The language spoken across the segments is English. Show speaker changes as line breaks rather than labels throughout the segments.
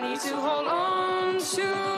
need to hold on to.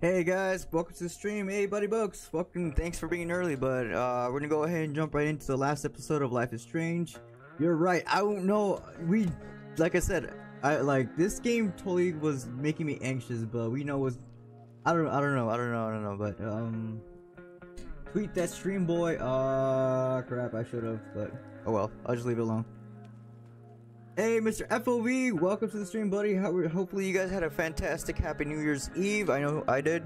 Hey guys, welcome to the stream. Hey buddy Bugs, welcome. Thanks for being early, but we're gonna go ahead and jump right into the last episode of Life is Strange. You're right, I don't know, like I said, this game totally was making me anxious, but we know was I don't know, but tweet that stream boy. Crap, I should have, but oh well, I'll just leave it alone. Hey Mr. FOV, welcome to the stream, buddy. Hopefully you guys had a fantastic happy New Year's Eve. I know I did.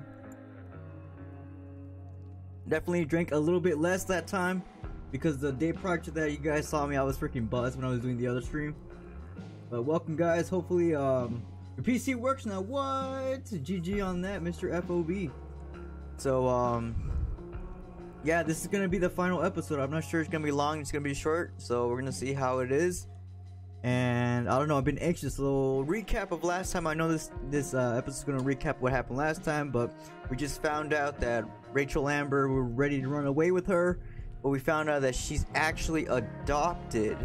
Definitely drank a little bit less that time, because the day prior to that you guys saw me, I was freaking buzzed when I was doing the other stream. But welcome guys, hopefully your PC works now. What? GG on that, Mr. FOV. So yeah, this is gonna be the final episode. I'm not sure it's gonna be long, it's gonna be short, so we're gonna see how it is. And I don't know, I've been anxious. A little recap of last time. I know this episode is gonna recap what happened last time, but we just found out that Rachel Amber were ready to run away with her, but we found out that she's actually adopted.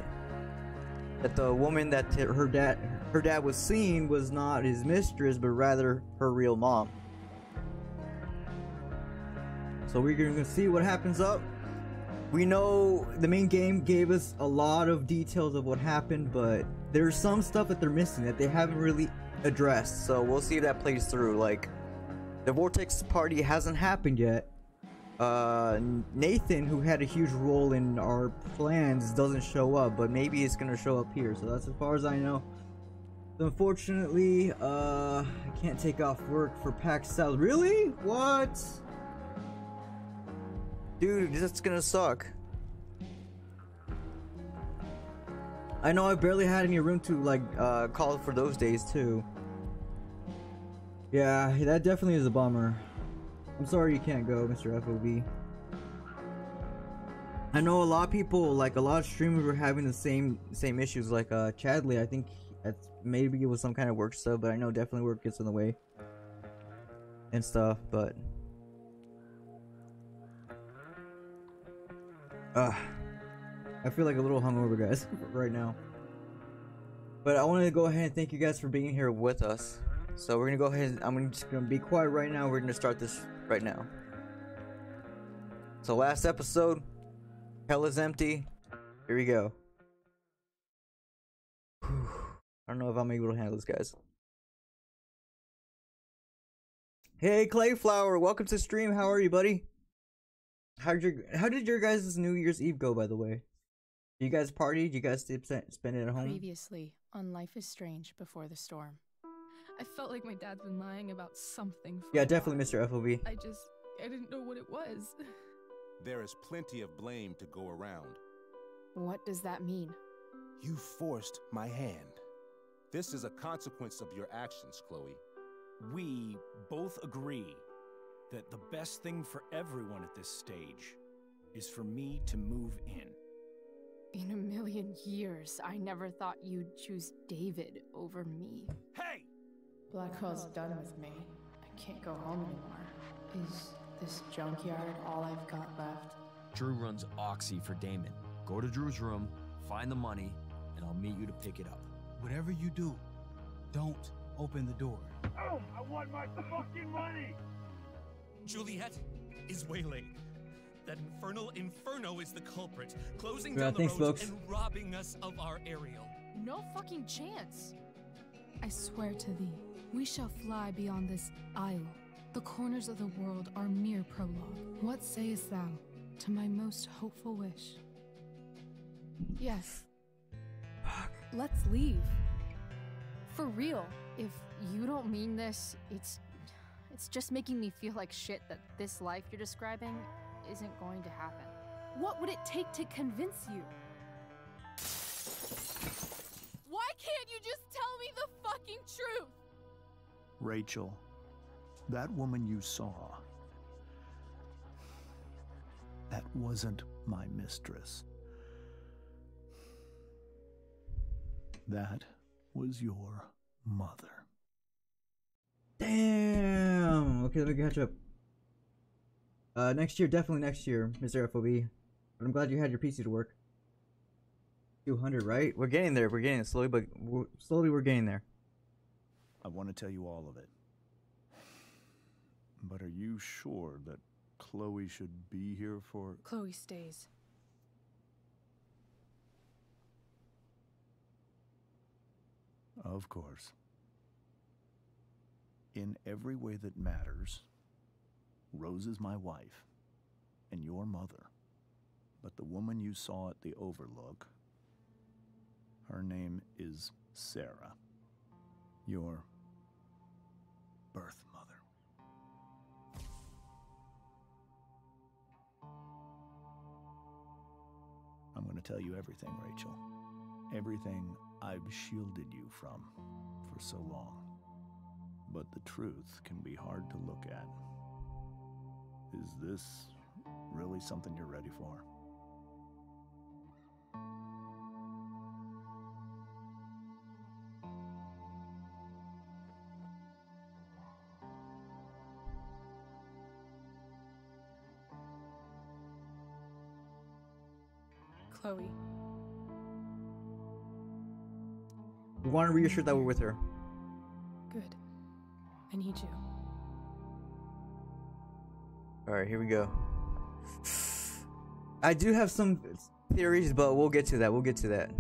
That the woman that her dad was seeing was not his mistress, but rather her real mom. So we're gonna see what happens up. We know the main game gave us a lot of details of what happened, but there's some stuff that they're missing that they haven't really addressed. So we'll see if that plays through. Like, the Vortex party hasn't happened yet. Nathan, who had a huge role in our plans, doesn't show up, but maybe it's gonna show up here. So that's as far as I know. So unfortunately, I can't take off work for PAX South. Really? What? Dude, that's gonna suck. I know I barely had any room to call for those days too. Yeah, that definitely is a bummer. I'm sorry you can't go, Mr. FOV. I know a lot of people, like a lot of streamers, were having the same issues. Like Chadley, I think maybe it was some kind of work stuff, but I know definitely work gets in the way and stuff. But I feel like a little hungover, guys, right now. But I wanted to go ahead and thank you guys for being here with us. So we're gonna go ahead. I'm just gonna be quiet right now. We're gonna start this right now. So last episode, hell is empty. Here we go. Whew. I don't know if I'm able to handle this, guys. Hey Clayflower, welcome to stream. How are you, buddy? How did your guys' New Year's Eve go, by the way? Did you guys party? Did you guys spend it at home?
Previously on Life is Strange Before the Storm.
I felt like my dad's been lying about something.
Yeah, definitely, Mr. FOV.
I didn't know what it was.
There is plenty of blame to go around.
What does that mean?
You forced my hand. This is a consequence of your actions, Chloe.
We both agree that the best thing for everyone at this stage is for me to move in.
In a million years, I never thought you'd choose David over me.
Hey!
Blackwell's done with me. I can't go home anymore. Is this junkyard all I've got left?
Drew runs Oxy for Damon. Go to Drew's room, find the money,
and I'll meet you to pick it up.
Whatever you do, don't open the door.
Oh, I want my fucking money!
Juliet is waylaid. That infernal Inferno is the culprit, closing
Yeah,
down the
thanks,
roads
folks.
and robbing us of our aerial.
No fucking chance.
I swear to thee, we shall fly beyond this isle. The corners of the world are mere prologue. What sayest thou to my most hopeful wish? Yes. Let's leave. For real.
If you don't mean this, it's just making me feel like shit that this life you're describing isn't going to happen.
What would it take to convince you? Why can't you just tell me the fucking truth?
Rachel, that woman you saw, that wasn't my mistress. That was your mother.
Damn. Okay, let me catch up. Next year, definitely next year, Mr. FOB. But I'm glad you had your PC to work. 200, right? We're getting there. We're getting it slowly, but slowly we're getting there.
I want to tell you all of it. But are you sure that Chloe should be here for...
Chloe stays.
Of course. In every way that matters, Rose is my wife and your mother. But the woman you saw at the Overlook, her name is Sarah, your birth mother. I'm going to tell you everything, Rachel. Everything I've shielded you from for so long. But the truth can be hard to look at. Is this really something you're ready for?
Chloe.
We want to reassure that we're with her.
Good. I need you.
Alright, here we go. I do have some theories, but we'll get to that. We'll get to that.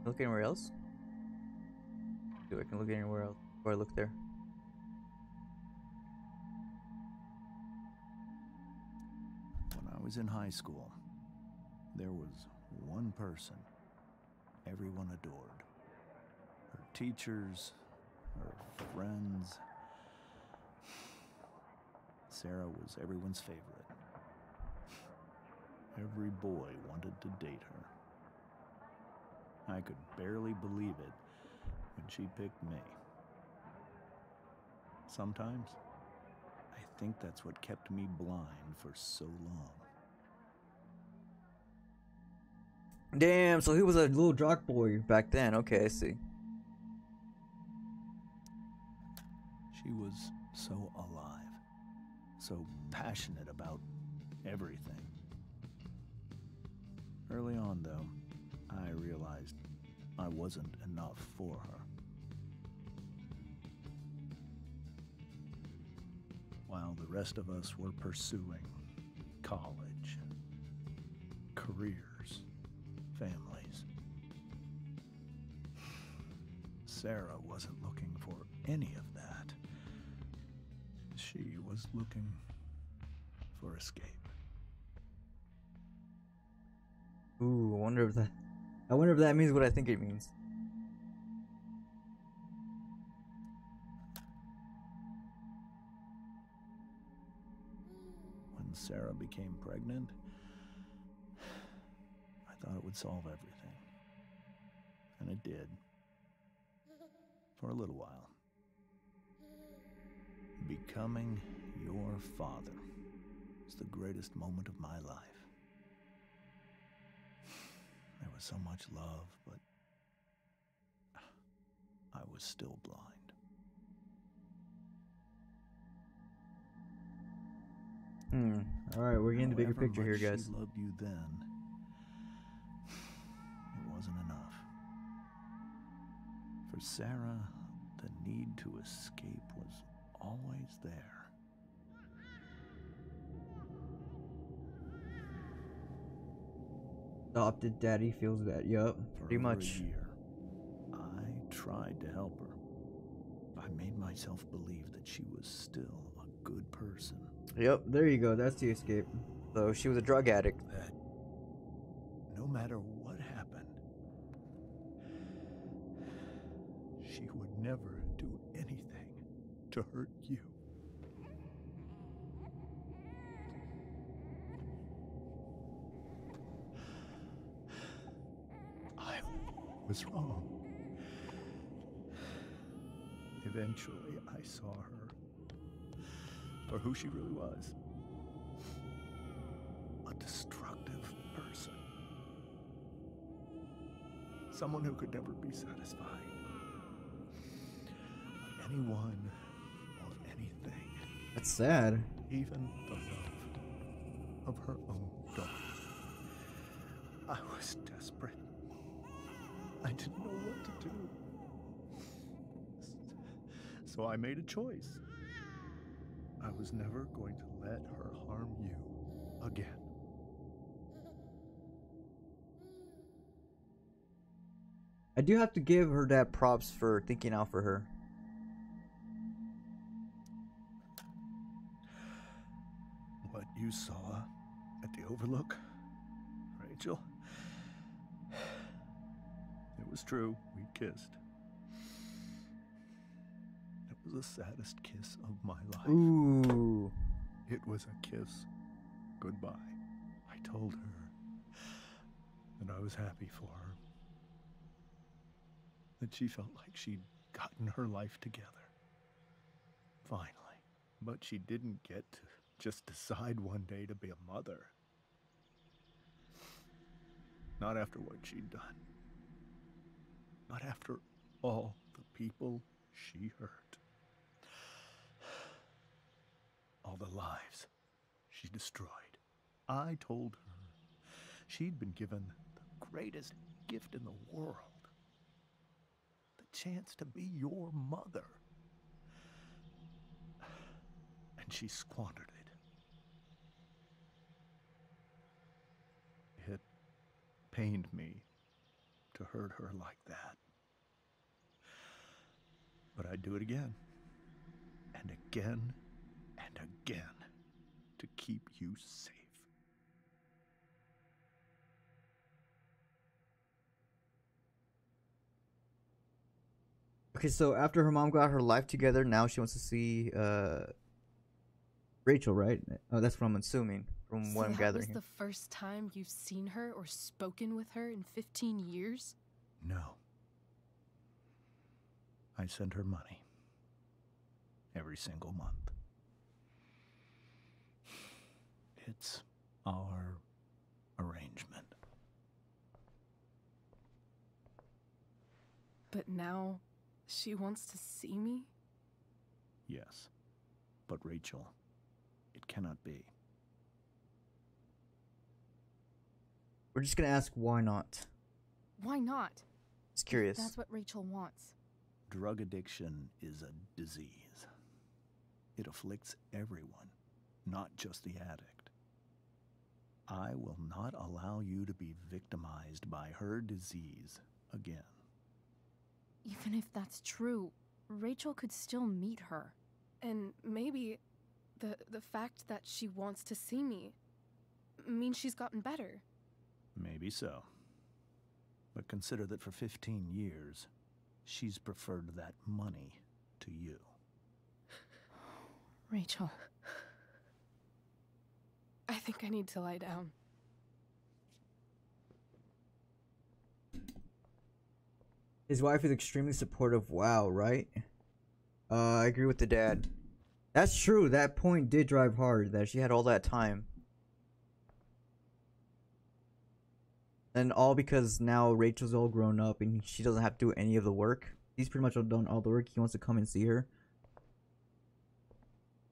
Look anywhere else? Do I can look anywhere else before I look there?
When I was in high school, there was one person everyone adored. Her teachers, her friends. Sarah was everyone's favorite. Every boy wanted to date her. I could barely believe it when she picked me. Sometimes, I think that's what kept me blind for so long.
Damn, so he was a little jock boy back then. Okay, I see.
She was so alive, so passionate about everything. Early on, though, I realized I wasn't enough for her. While the rest of us were pursuing college, careers, families, Sarah wasn't looking for any of that. She was looking for escape.
Ooh, I wonder if that means what I think it means.
When Sarah became pregnant, I thought it would solve everything. And it did. For a little while. Becoming your father is the greatest moment of my life. There was so much love, but I was still blind.
Alright, we're getting the bigger
However
picture here,
much
guys.
She loved you then. It wasn't enough. For Sarah, the need to escape was always there.
Adopted daddy feels that. Yup, pretty
For over
much.
a year, I tried to help her. I made myself believe that she was still a good person.
Yep, there you go. That's the escape. So she was a drug addict.
That no matter what happened, she would never do anything to hurt you. I was wrong. Eventually, I saw her for who she really was. A destructive person. Someone who could never be satisfied. Of anyone or anything.
That's sad.
Even the love of her own daughter. I was desperate. I didn't know what to do. So I made a choice. I was never going to let her harm you again.
I do have to give her dad props for thinking out for her.
What you saw at the Overlook, Rachel, it was true. We kissed. It was the saddest kiss of my life.
Ooh.
It was a kiss goodbye. I told her that I was happy for her. That she felt like she'd gotten her life together. Finally. But she didn't get to just decide one day to be a mother. Not after what she'd done. Not after all the people she hurt. All the lives she destroyed. I told her she'd been given the greatest gift in the world. The chance to be your mother. And she squandered it. It pained me to hurt her like that. But I'd do it again. And again. And again. To keep you safe.
Okay, so after her mom got her life together, now she wants to see Rachel, right? Oh, that's what I'm assuming from what I'm gathering
That was the first time you've seen her or spoken with her in 15 years?
No. I send her money. Every single month. It's our arrangement.
But now she wants to see me?
Yes. But Rachel, it cannot be.
We're just gonna ask why not.
Why not?
Just curious.
That's what Rachel wants.
Drug addiction is a disease. It afflicts everyone, not just the addict. I will not allow you to be victimized by her disease again.
Even if that's true, Rachel could still meet her. And maybe the fact that she wants to see me means she's gotten better.
Maybe so. But consider that for 15 years, she's preferred that money to you.
Rachel. I think I need to lie down.
His wife is extremely supportive. Wow, right? I agree with the dad. That's true. That point did drive hard, that she had all that time. And all because now Rachel's all grown up and she doesn't have to do any of the work. He's pretty much done all the work. He wants to come and see her.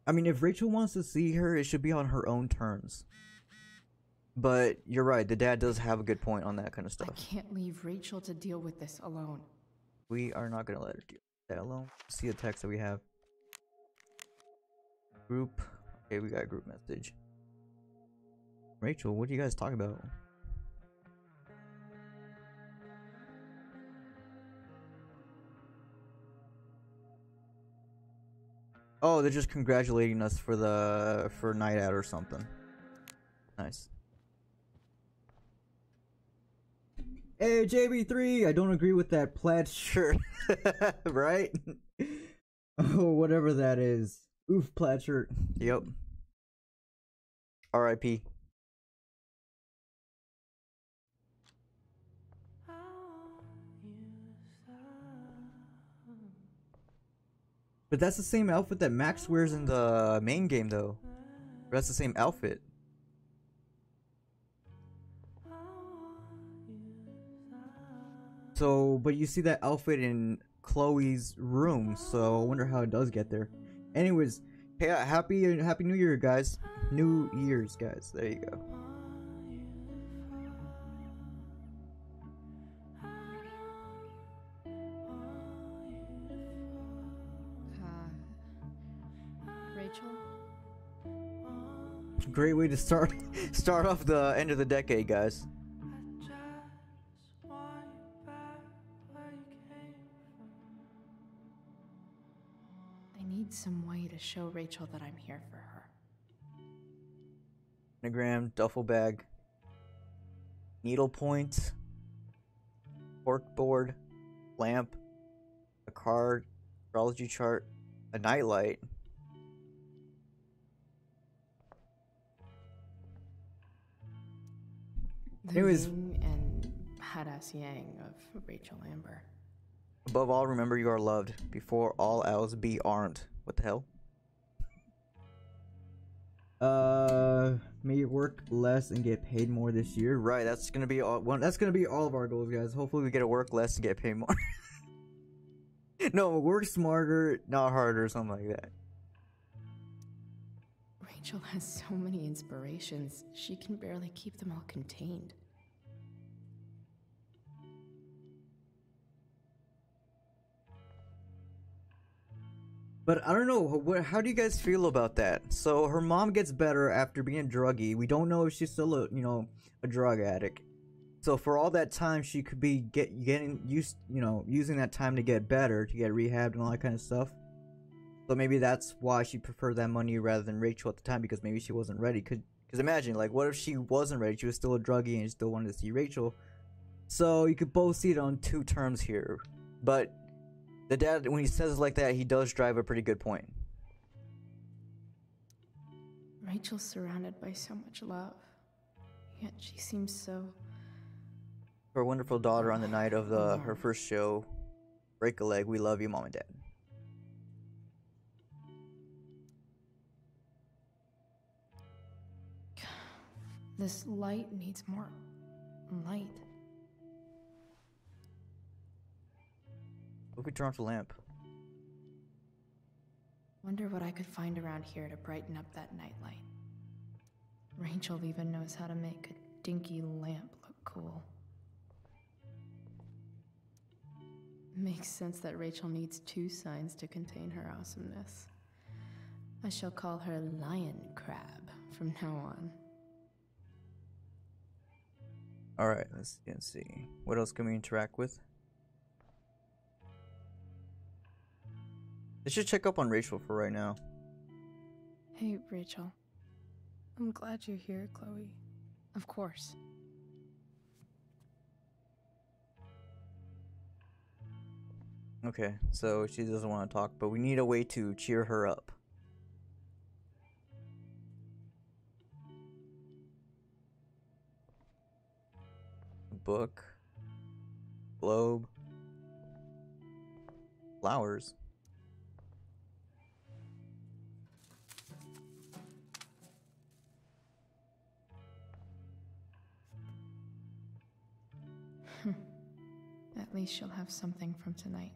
I mean, if Rachel wants to see her, it should be on her own terms. But you're right, the dad does have a good point on that kind of stuff.
I can't leave Rachel to deal with this alone.
We are not going to let her do that alone. See the text that we have. Group. Okay, we got a group message. Rachel, what are you guys talking about? Oh, they're just congratulating us for night out or something. Nice. Hey, JB3, I don't agree with that plaid shirt. Right? Oh, whatever that is. Oof, plaid shirt. Yep. R.I.P. But that's the same outfit that Max wears in the main game, though. That's the same outfit. So, but you see that outfit in Chloe's room, so I wonder how it does get there. Anyways, hey, happy New Year, guys. New Year's, guys. There you go.
Rachel?
Great way to start off the end of the decade, guys.
I need some way to show Rachel that I'm here for her.
Pentagram, duffel bag, needlepoint, corkboard, lamp, a card, astrology chart, a nightlight.
The yin and badass yang of Rachel Amber.
Above all, remember you are loved. Before all else, be armed. What the hell? May work less and get paid more this year. Right, that's gonna be all. That's gonna be all of our goals, guys. Hopefully, we get to work less and get paid more. No, work smarter, not harder, something like that.
Rachel has so many inspirations, she can barely keep them all contained.
But I don't know, how do you guys feel about that? So her mom gets better after being a druggie. We don't know if she's still a drug addict. So for all that time, she could be getting used, using that time to get better, to get rehabbed and all that kind of stuff. So maybe that's why she preferred that money rather than Rachel at the time, because maybe she wasn't ready. Because imagine, like, what if she wasn't ready? She was still a druggie and still wanted to see Rachel. So you could both see it on two terms here. But the dad, when he says it like that, he does drive a pretty good point.
Rachel's surrounded by so much love, yet she seems so...
Her wonderful daughter on the night of her first show, break a leg, we love you, Mom and Dad.
This light needs more light.
We could turn off the lamp.
Wonder what I could find around here to brighten up that nightlight. Rachel even knows how to make a dinky lamp look cool. Makes sense that Rachel needs two signs to contain her awesomeness. I shall call her Lion Crab from now on.
Alright, let's see. What else can we interact with? Let's just check up on Rachel for right now.
Hey, Rachel. I'm glad you're here, Chloe.
Of course.
Okay, so she doesn't want to talk, but we need a way to cheer her up. Book, globe, flowers.
At least she'll have something from tonight.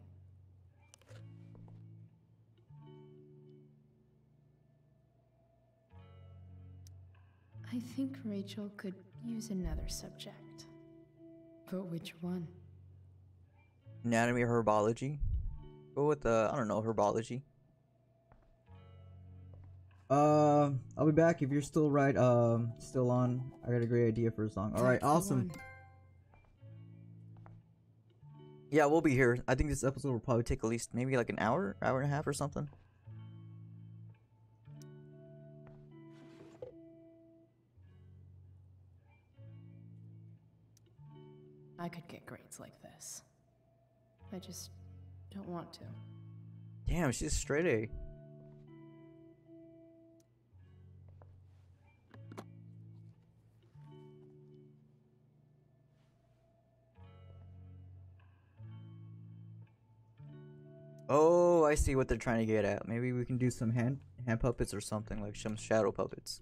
I think Rachel could use another subject. But which one?
Anatomy or herbology? Go with I don't know, herbology. I'll be back if you're still still on. I got a great idea for a song. Alright, awesome. Yeah, we'll be here. I think this episode will probably take at least maybe like an hour and a half or something.
I could get grades like this. I just don't want to.
Damn, she's straight A. Oh, I see what they're trying to get at. Maybe we can do some hand puppets or something, like some shadow puppets.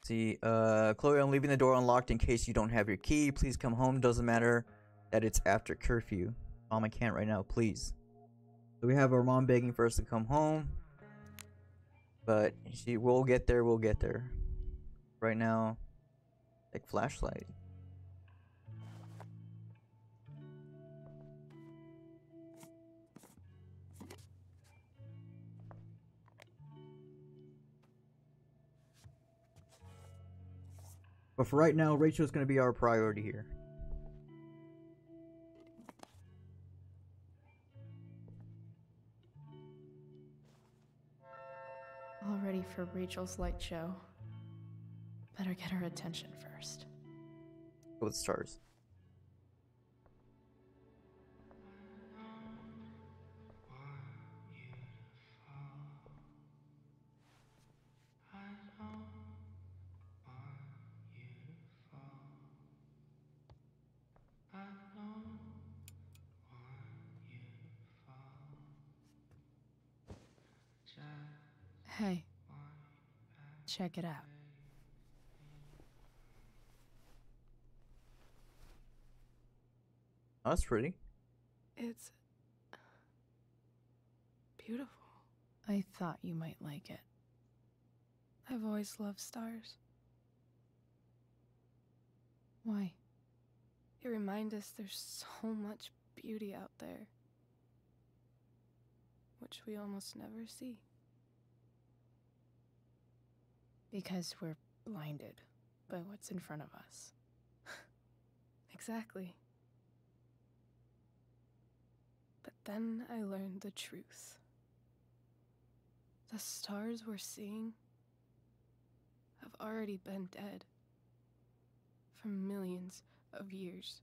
See, Chloe, I'm leaving the door unlocked in case you don't have your key. Please come home. Doesn't matter that it's after curfew. Mom, I can't right now, please. So we have our mom begging for us to come home. But we'll get there, Right now, like flashlight. But for right now, Rachel's gonna be our priority here.
All ready for Rachel's light show. Better get her attention first.
Go with stars.
Hey, check it out.
Oh, that's pretty.
It's beautiful.
I thought you might like it.
I've always loved stars.
Why?
They remind us there's so much beauty out there, which we almost never see.
Because we're blinded by what's in front of us.
Exactly. But then I learned the truth. The stars we're seeing have already been dead for millions of years.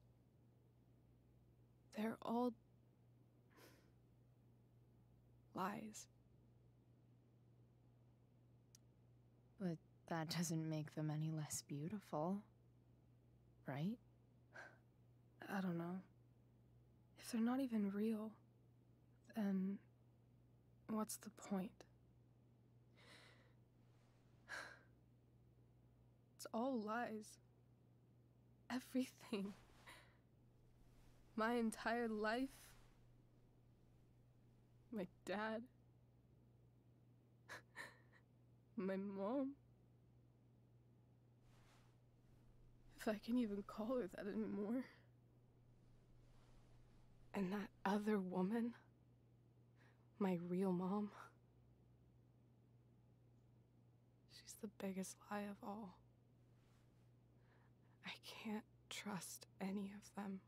They're all lies.
But that doesn't make them any less beautiful, right?
I don't know. If they're not even real, then what's the point? It's all lies. Everything. My entire life. My dad. My mom. If I can even call her that anymore. And that other woman, my real mom, she's the biggest lie of all. I can't trust any of them.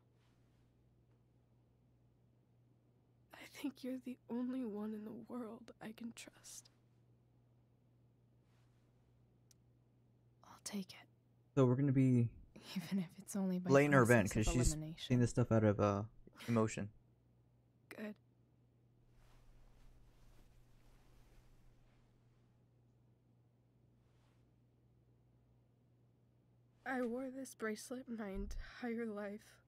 I think you're the only one in the world I can trust.
I'll take it.
So we're gonna be
Even if it's only by
letting her vent
process
because
of
she's
elimination.
seeing this stuff out of emotion.
Good. I wore this bracelet my entire life.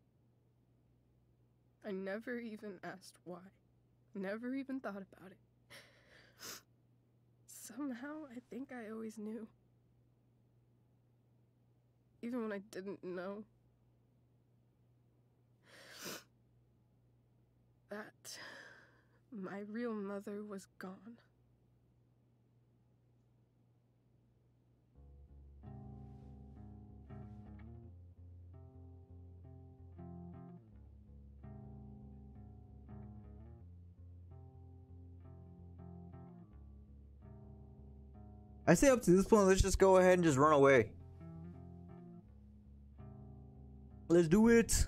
I never even asked why. Never even thought about it. Somehow, I think I always knew. Even when I didn't know. That my real mother was gone.
I say up to this point, let's just go ahead and just run away. Let's do it.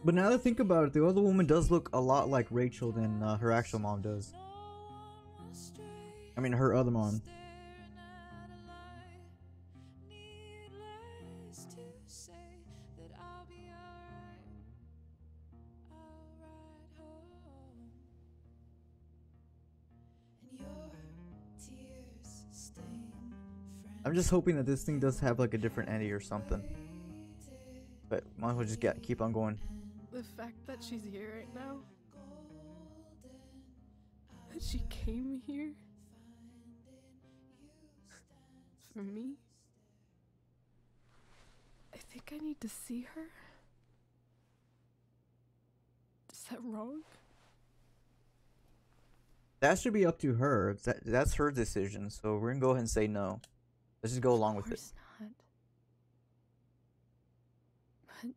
But now that I think about it, the other woman does look a lot like Rachel than her actual mom does. I mean, her other mom. I'm just hoping that this thing does have like a different ending or something. But might as well just keep on going.
The fact that she's here right now, that she came here for me, I think I need to see her. Is that wrong?
That should be up to her. That's her decision. So we're gonna go ahead and say no. Let's just go along with it.
Of course not. But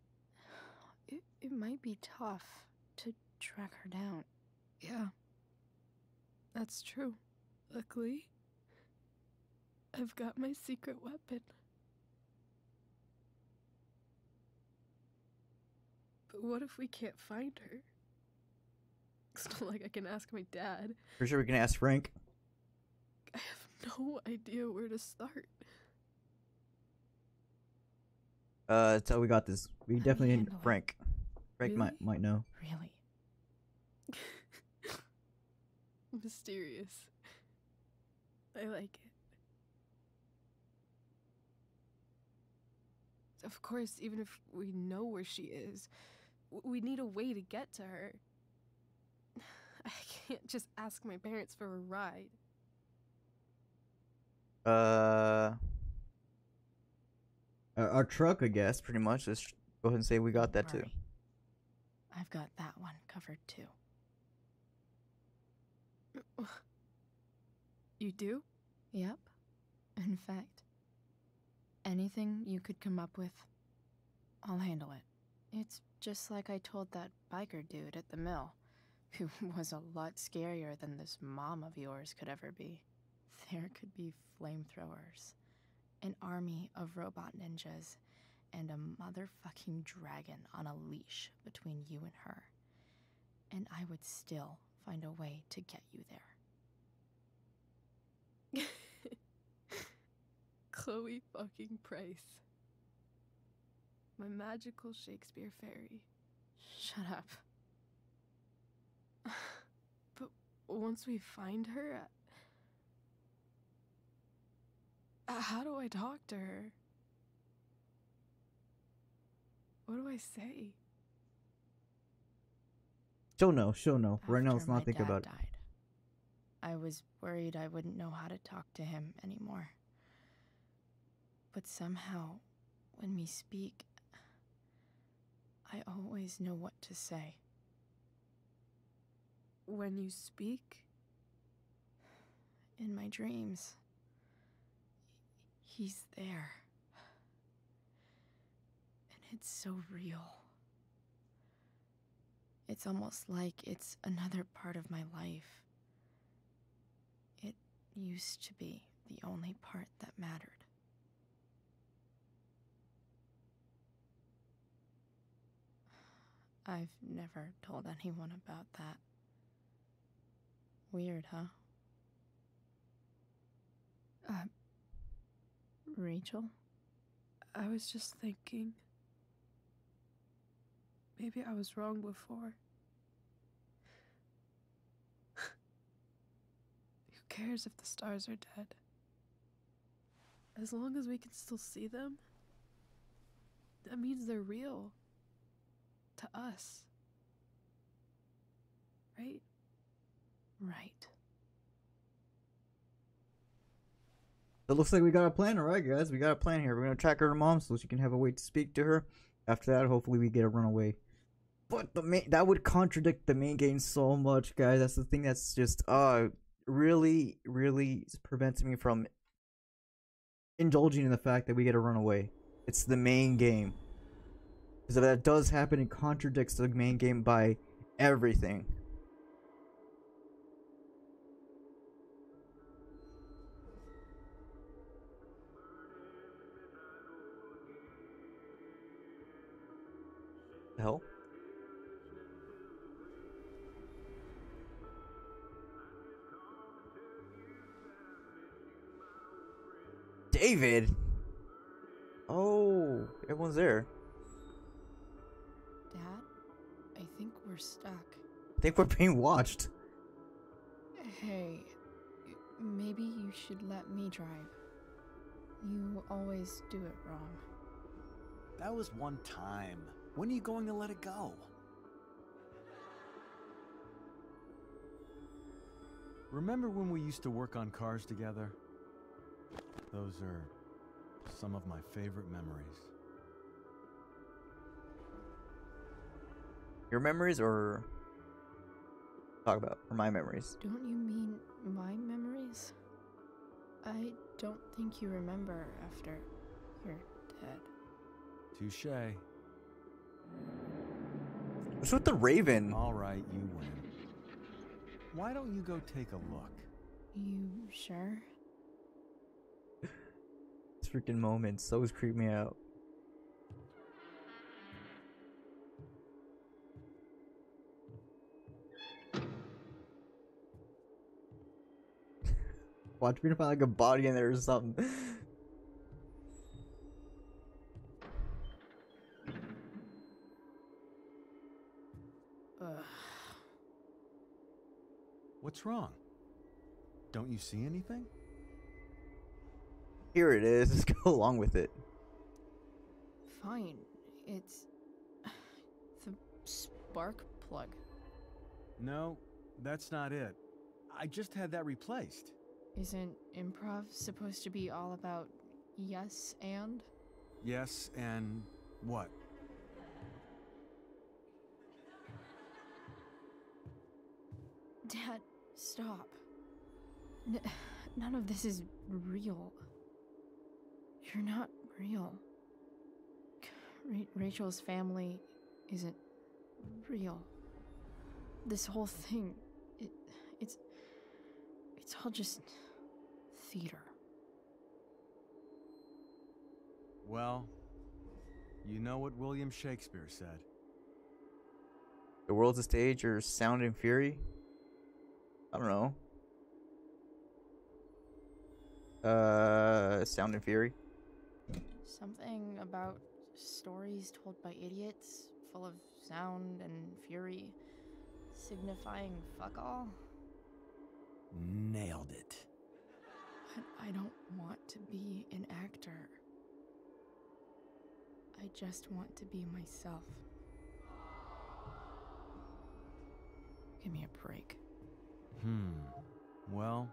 it might be tough to track her down.
Yeah, that's true. Luckily, I've got my secret weapon. But what if we can't find her? It's not like I can ask my dad.
For sure we can ask Frank.
I have no idea where to start.
So we got this. We definitely need Frank. Frank
Really?
might know.
Really?
Mysterious. I like it. Of course, even if we know where she is, we need a way to get to her. I can't just ask my parents for a ride.
Our truck, I guess, pretty much. Let's go ahead and say we got that too.
Worry. I've got that one covered too.
You do?
Yep. In fact, anything you could come up with, I'll handle it. It's just like I told that biker dude at the mill, who was a lot scarier than this mom of yours could ever be. There could be flamethrowers, an army of robot ninjas, and a motherfucking dragon on a leash between you and her. And I would still find a way to get you there.
Chloe fucking Price. My magical Shakespeare fairy.
Shut up.
But once we find her, how do I talk to her? What do I say?
She'll know. Right now, let's
After
not
my
think
dad
about it.
died, I was worried I wouldn't know how to talk to him anymore. But somehow, when we speak, I always know what to say.
When you speak?
In my dreams, he's there. And it's so real. It's almost like it's another part of my life. It used to be the only part that mattered. I've never told anyone about that. Weird, huh? Rachel?
I was just thinking. Maybe I was wrong before. Who cares if the stars are dead? As long as we can still see them, that means they're real. to us. Right? Right.
It looks like we got a plan, alright guys, we got a plan here. We're gonna track her mom so she can have a way to speak to her. After that, hopefully we get a runaway. But that would contradict the main game so much, guys. That's the thing that's just really prevents me from indulging in the fact that we get a runaway. It's the main game. Because if that does happen, it contradicts the main game by everything. The hell? David! Oh, everyone's there.
Dad, I think we're stuck.
I think we're being watched.
Hey, maybe you should let me drive. You always do it wrong.
That was one time. When are you going to let it go? Remember when we used to work on cars together? Those are some of my favorite memories.
Your memories or talk about or my memories?
Don't you mean my memories? I don't think you remember after you're dead.
Touché.
What's with the raven?
All right, you win. Why don't you go take a look?
You sure?
This freaking moment so creeped me out. Watch me to find like a body in there or something.
What's wrong? Don't you see anything?
Here it is. Let's go along with it.
Fine. It's the spark plug.
No, that's not it. I just had that replaced.
Isn't improv supposed to be all about yes and?
Yes, and what?
Dad, stop. None of this is real. You're not real. Rachel's family isn't real. This whole thing, it's all just theater.
Well, you know what William Shakespeare said.
The world's a stage or Sound and Fury? I don't know. Sound and Fury?
Something about stories told by idiots, full of sound and fury, signifying fuck all.
Nailed it.
But I don't want to be an actor. I just want to be myself. Give me a break.
Well,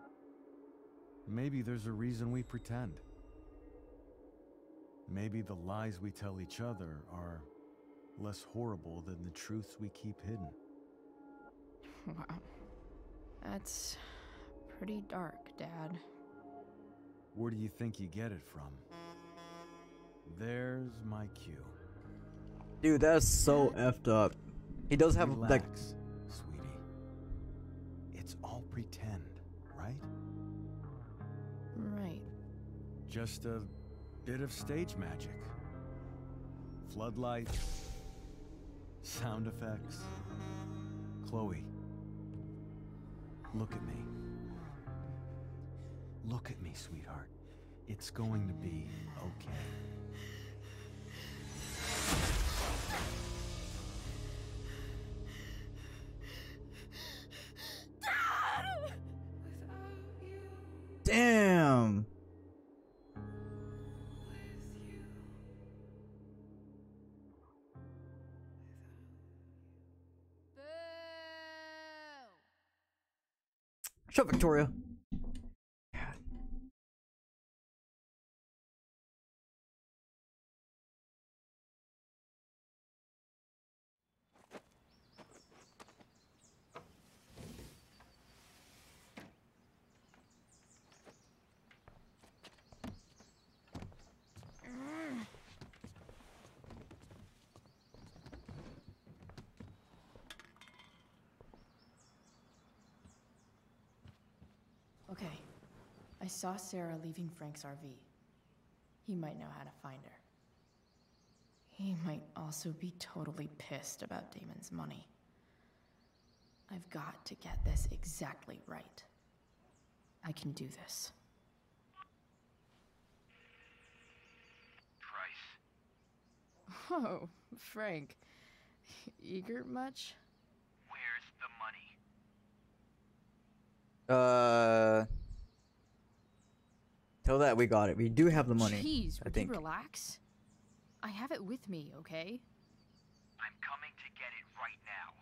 maybe there's a reason we pretend. Maybe the lies we tell each other are less horrible than the truths we keep hidden.
Wow. That's pretty dark, Dad.
Where do you think you get it from? There's my cue.
Dude, that's so effed up. He does have
Relax,
like...
sweetie. It's all pretend, right?
Right.
Just a bit of stage magic. Floodlights, sound effects. Chloe, look at me. Look at me, sweetheart. It's going to be okay.
Damn! Shut up, Victoria.
Okay, I saw Sarah leaving Frank's RV. He might know how to find her. He might also be totally pissed about Damon's money. I've got to get this exactly right. I can do this.
Price.
Oh, Frank. Eager much?
Where's the money?
Tell that we got it. We do have the money.
Jeez,
I
would
think.
you relax? I have it with me, okay?
I'm coming to get it right now.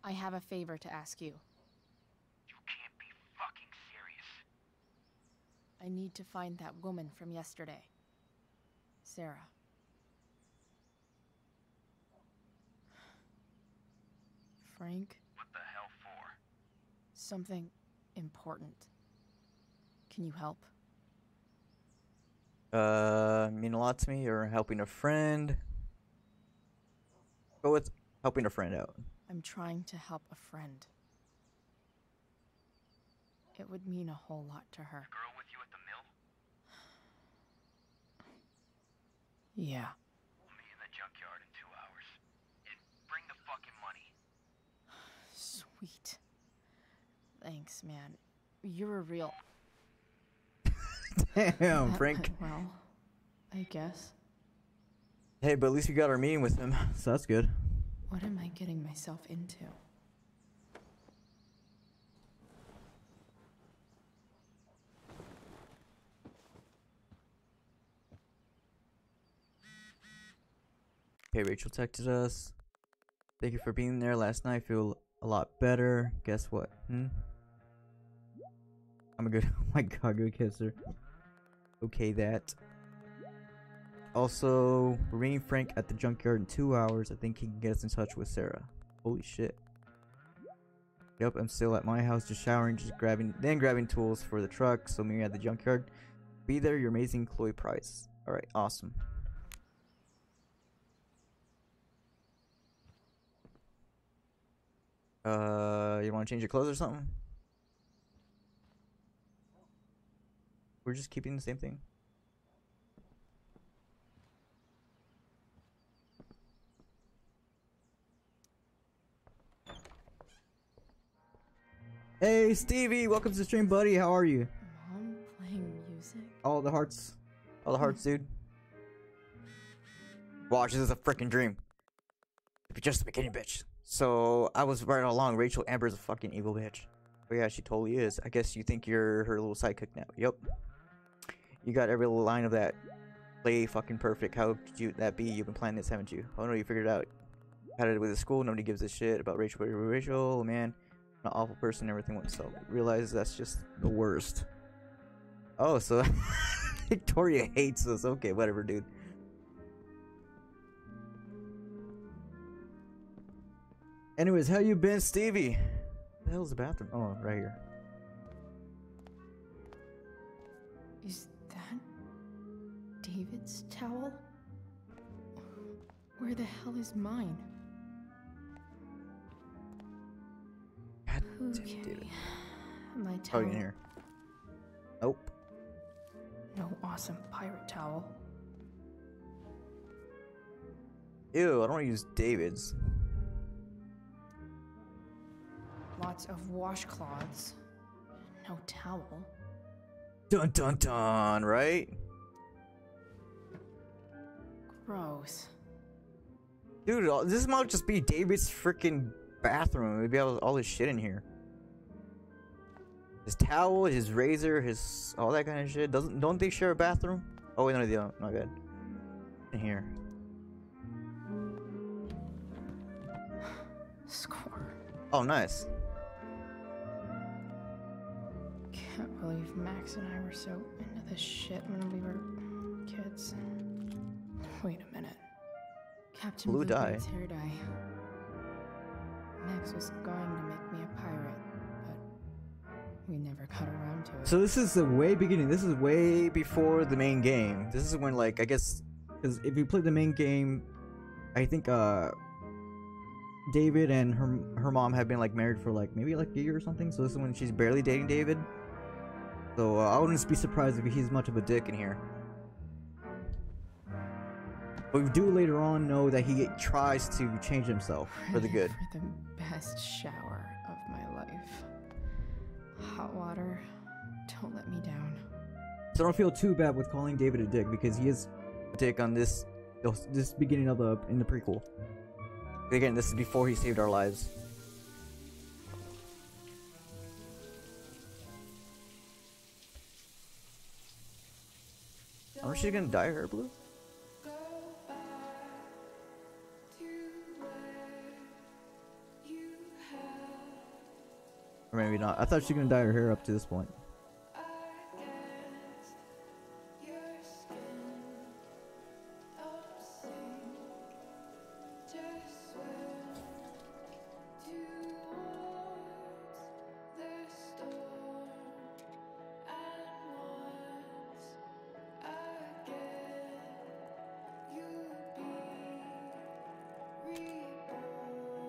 I have a favor to ask you.
You can't be fucking serious.
I need to find that woman from yesterday. Sarah. Frank?
What the hell for?
Something important. Can you help?
Mean a lot to me, or helping a friend? Go with helping a friend out.
I'm trying to help a friend. It would mean a whole lot to her.
The girl with you at the mill?
Yeah.
We'll meet in the junkyard in 2 hours. And bring the fucking money.
Sweet. Thanks, man. You're a real...
Damn, Frank.
Well, I guess.
Hey, but at least we got our meeting with him, so that's good.
What am I getting myself into?
Okay, Rachel texted us. Thank you for being there last night. I feel a lot better. Guess what? I'm a good. Oh my god, good kisser. Okay, that. Also, we're meeting Frank at the junkyard in 2 hours. I think he can get us in touch with Sarah. Holy shit. Yep, I'm still at my house, just showering, just grabbing tools for the truck. So meeting at the junkyard. Be there, your amazing Chloe Price. All right, awesome. You want to change your clothes or something? We're just keeping the same thing. Hey Stevie, welcome to the stream, buddy. How are you?
Mom playing music?
All the hearts, dude. Watch, this is a freaking dream. It'd be just the beginning, bitch. So I was right all along. Rachel Amber's a fucking evil bitch. But yeah, she totally is. I guess you think you're her little sidekick now. Yep. You got every little line of that. Play fucking perfect. How could you that be? You've been planning this, haven't you? Oh no, you figured it out. Had it with the school. Nobody gives a shit about Rachel. But Rachel, man, an awful person. Everything went so. Realize that's just the worst. Oh, so Victoria hates us. Okay, whatever, dude. Anyways, how you been, Stevie? Where the hell's the bathroom? Oh, right here.
Is that David's towel? Where the hell is mine?
God
Okay.
David.
My
Oh,
towel.
in here. Nope.
No awesome pirate towel.
Ew, I don't want to use David's.
Lots of washcloths. No towel.
Dun dun dun, right?
Gross.
Dude, this might just be David's freaking bathroom. Maybe all his shit in here. His towel, his razor, his all that kind of shit. Don't they share a bathroom? Oh wait, no, they don't. My bad. In here.
Score.
Oh, nice.
Can't believe Max and I were so into this shit when we were kids. Wait a minute. Captain
Blue dye.
Bluebeard's hair dye. Max was going to make me a pirate, but we never got around to it.
So this is the way beginning. This is way before the main game. This is when, like, I guess, because if you play the main game, I think David and her mom have been like married for like maybe like a year or something. So this is when she's barely dating David. So I wouldn't be surprised if he's much of a dick in here. But we do later on know that he tries to change himself for the good.
For the best shower of my life. Hot water, don't let me down.
So don't feel too bad with calling David a dick, because he is a dick on this beginning of in the prequel. Again, this is before he saved our lives. Aren't she gonna dye her blue? Or maybe not. I thought she was gonna dye her hair up to this point.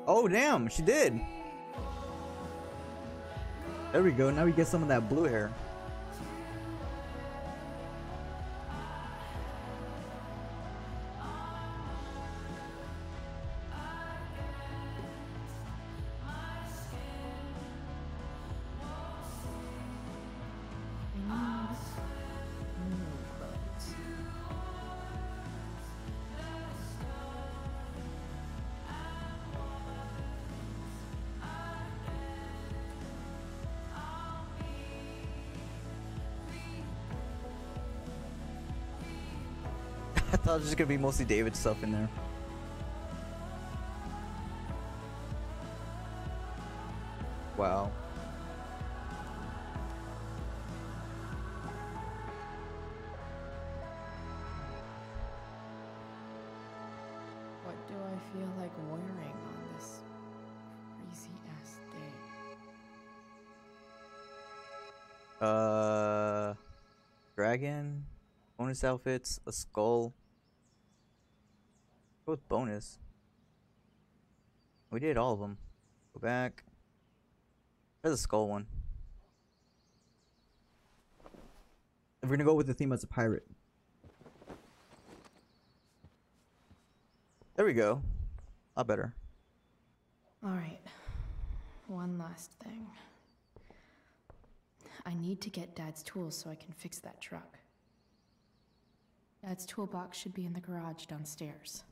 Oh damn, she did. There we go. Now we get some of that blue hair. I thought it was just gonna be mostly David stuff in there. Wow.
What do I feel like wearing on this crazy ass day?
Dragon, bonus outfits, a skull. Go with bonus. We did all of them. Go back. There's a skull one. If we're gonna go with the theme as a pirate. There we go. A lot better.
Alright. One last thing. I need to get Dad's tools so I can fix that truck. Dad's toolbox should be in the garage downstairs.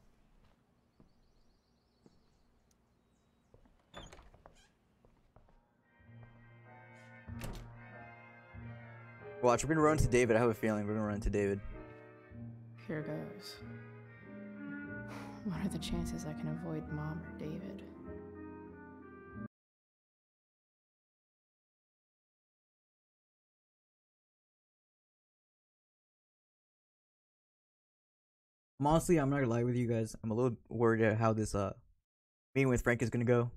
Watch, we're gonna run to David. I have a feeling we're gonna run to David.
Here goes. What are the chances I can avoid Mom or David?
Honestly, I'm not gonna lie with you guys. I'm a little worried at how this meeting with Frank is gonna go.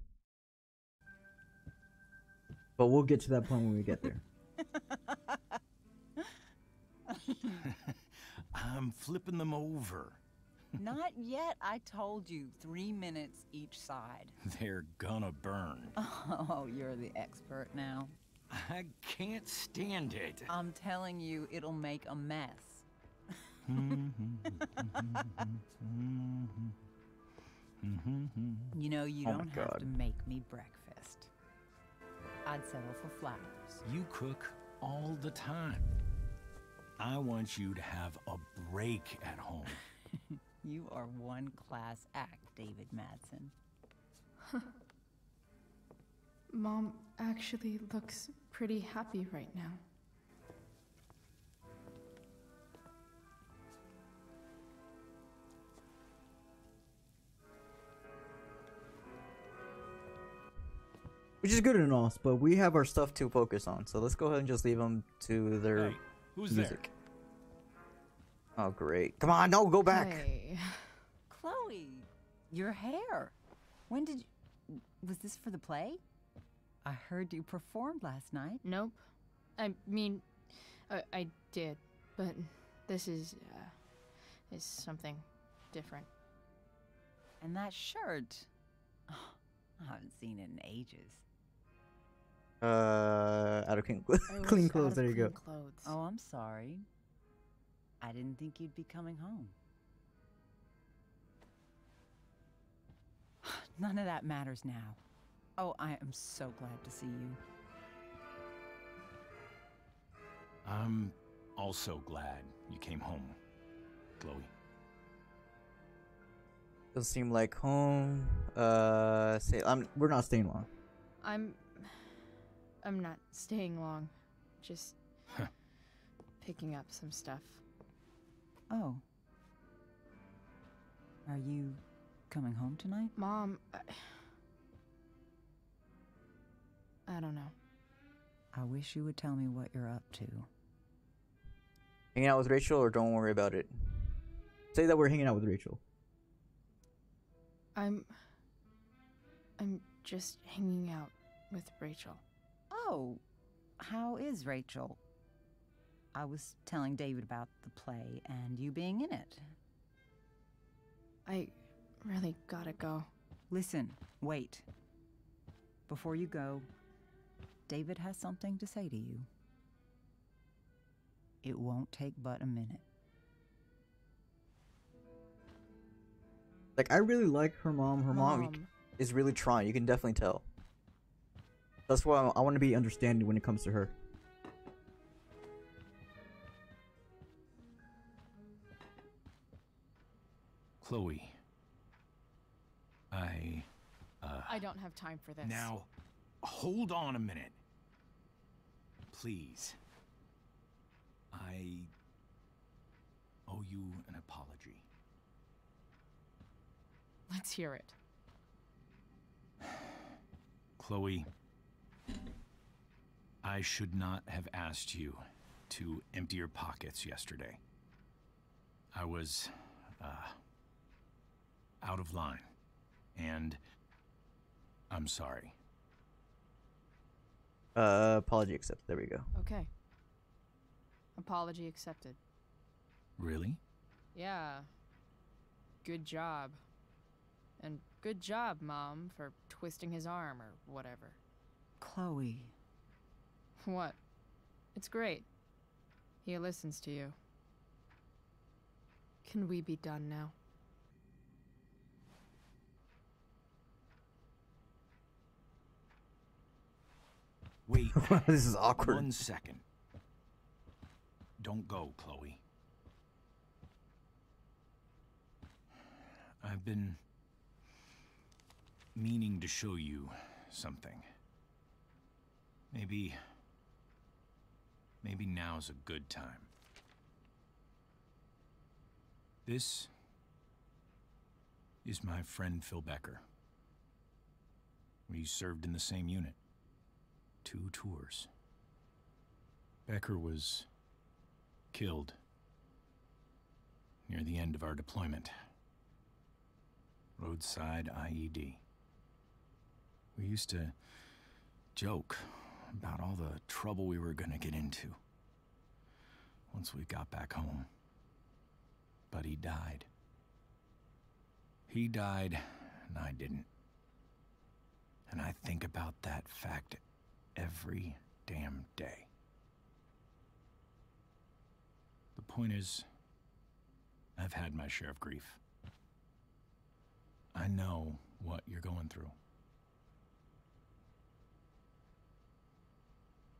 But we'll get to that point when we get there.
I'm flipping them over.
Not yet. I told you, 3 minutes each side.
They're gonna burn.
Oh, you're the expert now.
I can't stand it.
I'm telling you, it'll make a mess. You know, you don't have to make me breakfast. I'd settle for flowers.
You cook all the time. I want you to have a break at home.
You are one class act, David Madsen.
Mom actually looks pretty happy right now.
which is good and all, but we have our stuff to focus on. So let's go ahead and just leave them to their
Who's
music. Oh, great. Come on, no, go back.
Hey. Chloe, your hair. When did you... Was this for the play? I heard you performed last night.
Nope. I mean, I did, but this is something different.
And that shirt. Oh, I haven't seen it in ages.
Out of clean clothes. There you go.
Clothes.
Oh, I'm sorry. I didn't think you'd be coming home. None of that matters now. Oh, I am so glad to see you.
I'm also glad you came home, Chloe.
Doesn't seem like home. We're not staying long.
I'm not staying long. Just picking up some stuff.
Oh. Are you coming home tonight?
Mom, I don't know.
I wish you would tell me what you're up to.
Hanging out with Rachel, or don't worry about it? Say that we're hanging out with Rachel.
I'm just hanging out with Rachel.
Oh, how is Rachel? I was telling David about the play and you being in it.
I really gotta go.
Listen, wait. Before you go, David has something to say to you. It won't take but a minute.
Like, I really like her mom. Her mom is really trying. You can definitely tell. That's why I want to be understanding when it comes to her.
Chloe.
I don't have time for this.
Now, hold on a minute. Please. I owe you an apology.
Let's hear it.
Chloe, I should not have asked you to empty your pockets yesterday. I was, out of line, and I'm sorry.
Apology accepted. There we go.
Okay. Apology accepted.
Really?
Yeah. Good job. And good job, Mom, for twisting his arm or whatever.
Chloe.
What? It's great. He listens to you. Can we be done now?
Wait.
This is awkward.
1 second. Don't go, Chloe. I've been meaning to show you something. Maybe now's a good time. This is my friend Phil Berger. We served in the same unit. 2 tours. Berger was killed near the end of our deployment. Roadside IED. We used to joke about all the trouble we were gonna get into once we got back home. But he died. He died, and I didn't. And I think about that fact every damn day. The point is, I've had my share of grief. I know what you're going through.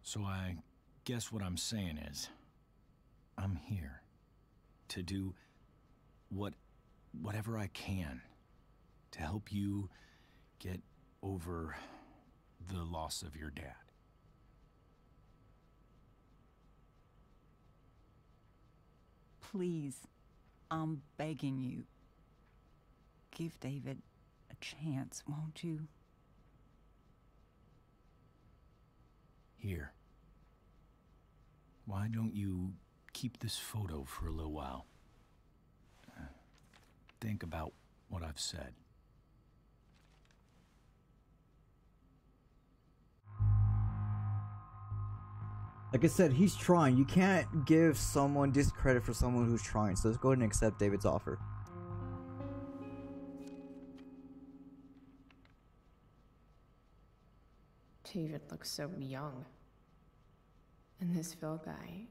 So I guess what I'm saying is, I'm here to do whatever I can to help you get over the loss of your dad.
Please, I'm begging you. Give David a chance, won't you?
Here. Why don't you keep this photo for a little while? Think about what I've said.
Like I said, he's trying. You can't give someone discredit for someone who's trying. So let's go ahead and accept David's offer.
David looks so young. And this Phil guy,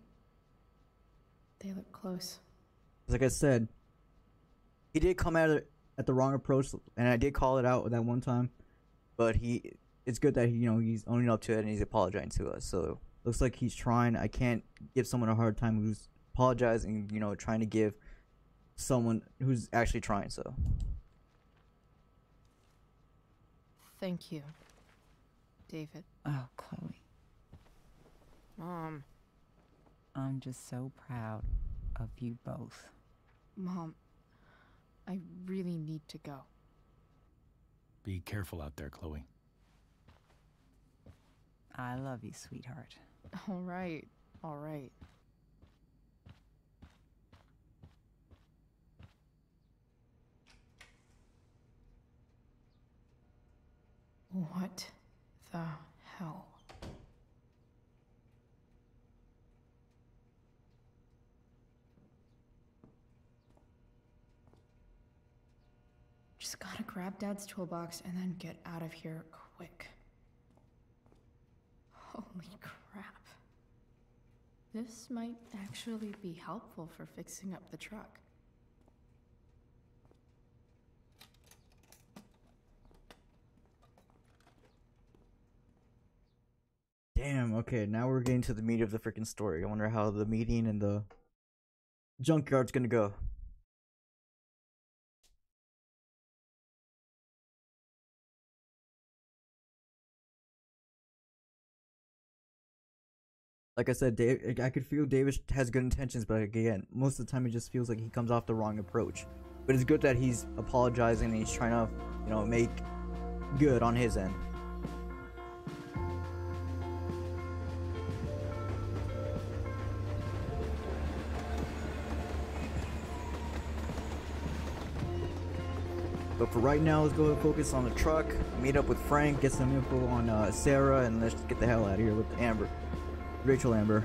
they look close.
Like I said, he did come at it at the wrong approach, and I did call it out that one time. But it's good that he's owning up to it and he's apologizing to us. So looks like he's trying. I can't give someone a hard time who's apologizing, trying to give someone who's actually trying. So
Thank you, David.
Oh, Chloe.
Mom.
I'm just so proud of you both.
Mom, I really need to go.
Be careful out there, Chloe.
I love you, sweetheart.
All right, all right. What the hell? Just gotta grab Dad's toolbox and then get out of here quick. Holy crap. This might actually be helpful for fixing up the truck.
damn. Okay, now we're getting to the meat of the freaking story. I wonder how the meeting and the junkyard's gonna go. Like I said, I could feel David has good intentions, but again, most of the time it just feels like he comes off the wrong approach. But it's good that he's apologizing and he's trying to, make good on his end. But for right now, let's go ahead and focus on the truck, meet up with Frank, get some info on Sarah, and let's just get the hell out of here with Amber. Rachel Amber.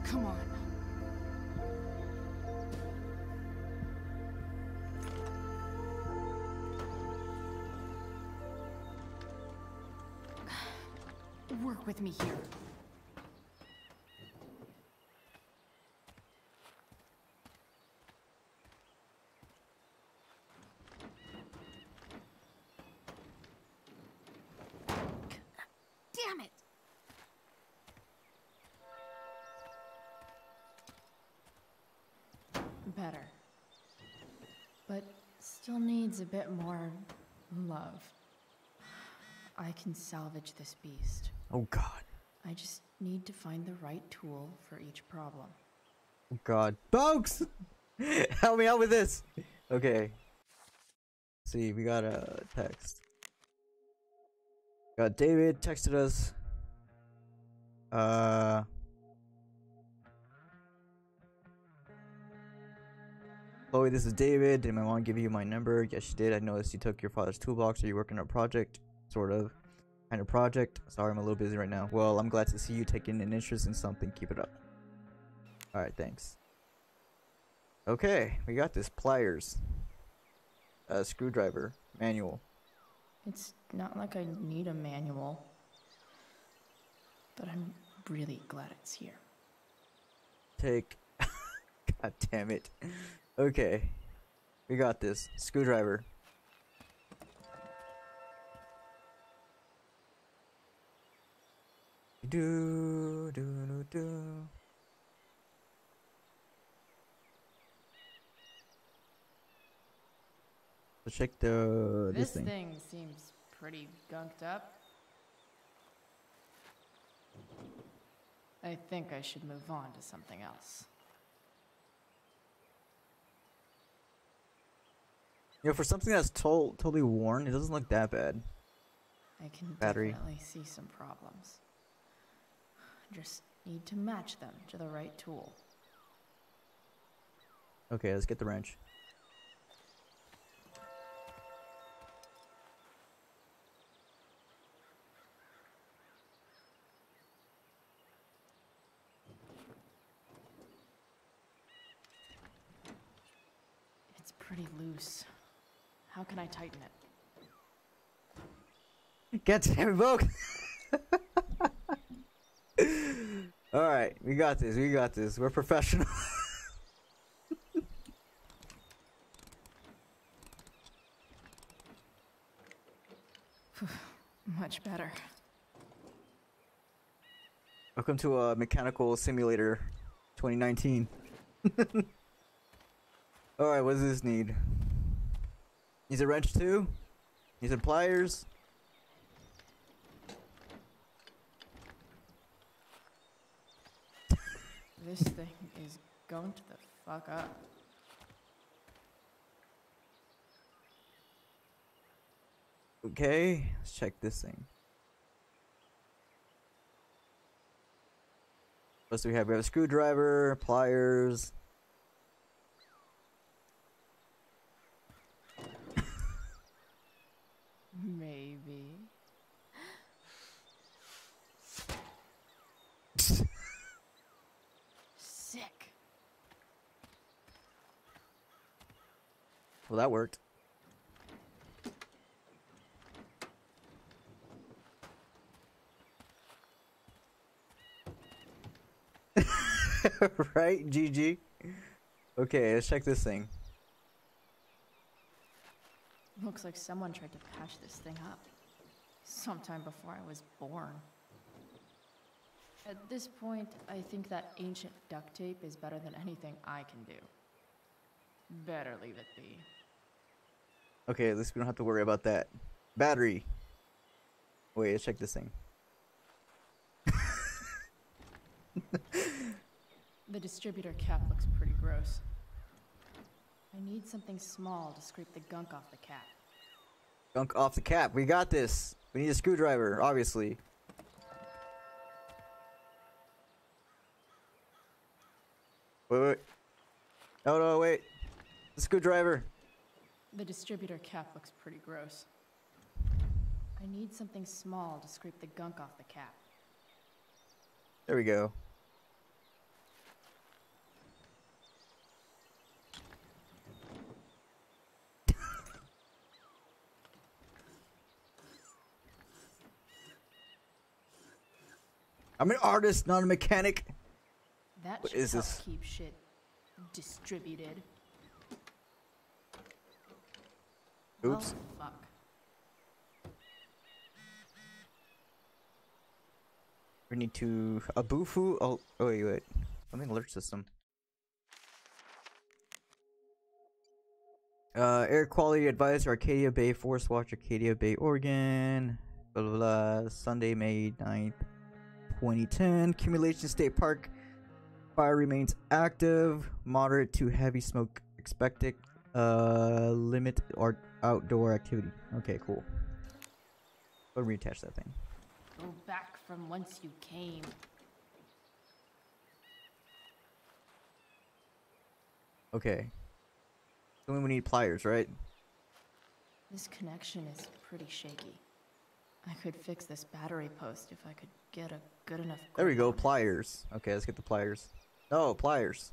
Come on. Work with me here. Damn it! Better. But still needs a bit more love. I can salvage this beast.
Oh god.
I just need to find the right tool for each problem.
Oh god. Folks! Help me out with this! Okay. Let's see, we got a text. Got David texted us. Chloe, this is David. Did my mom give you my number? Yes, she did. I noticed you took your father's toolbox. Are you working on a project? Sort of. Kind of project. Sorry, I'm a little busy right now. Well, I'm glad to see you taking an interest in something. Keep it up. Alright, thanks. Okay, we got this. Pliers. Screwdriver. Manual.
It's not like I need a manual, but I'm really glad it's here.
Take. God damn it. Okay. We got this. Screwdriver. Do. Let's check this thing.
This thing seems pretty gunked up. I think I should move on to something else.
You know, for something that's totally worn, it doesn't look that bad.
I can
Battery.
definitely see some problems. Just need to match them to the right tool.
Okay, let's get the wrench.
It's pretty loose. How can I tighten it?
Get revoked. All right, we got this. We got this. We're professional.
Much better.
Welcome to a mechanical simulator 2019. All right, what does this need? Needs a wrench too? Needs some pliers?
This thing is going to the fuck up.
Okay, let's check this thing. What else do we have? We have a screwdriver, pliers.
Maybe. Sick.
Well, that worked. Right, GG. Okay, let's check this thing.
Looks like someone tried to patch this thing up. Sometime before I was born. At this point, I think that ancient duct tape is better than anything I can do. Better leave it be.
Okay, at least we don't have to worry about that. Battery. Wait, let's check this thing.
The distributor cap looks pretty gross. I need something small to scrape the gunk off the cap.
Gunk off the cap. We got this. We need a screwdriver, obviously. Wait. No, wait. The screwdriver.
The distributor cap looks pretty gross. I need something small to scrape the gunk off the cap.
There we go. I'm an artist, not a mechanic.
That
What
should
is
help
this?
keep shit distributed.
Oops.
Well, fuck.
We need to Abufu. Oh, wait. Something alert system. Air quality advisor, Arcadia Bay, Forest Watch, Arcadia Bay, Oregon. Blah blah blah. Sunday, May 9th, 2010. Accumulation State Park. Fire remains active. Moderate to heavy smoke expected. Limit or outdoor activity. Okay, cool. Go reattach that thing.
Go back from whence you came.
Okay. Only we need pliers, right?
This connection is pretty shaky. I could fix this battery post if I could get a good enough
There we
grip
go,
on it.
pliers. Okay, let's get the pliers. No, pliers.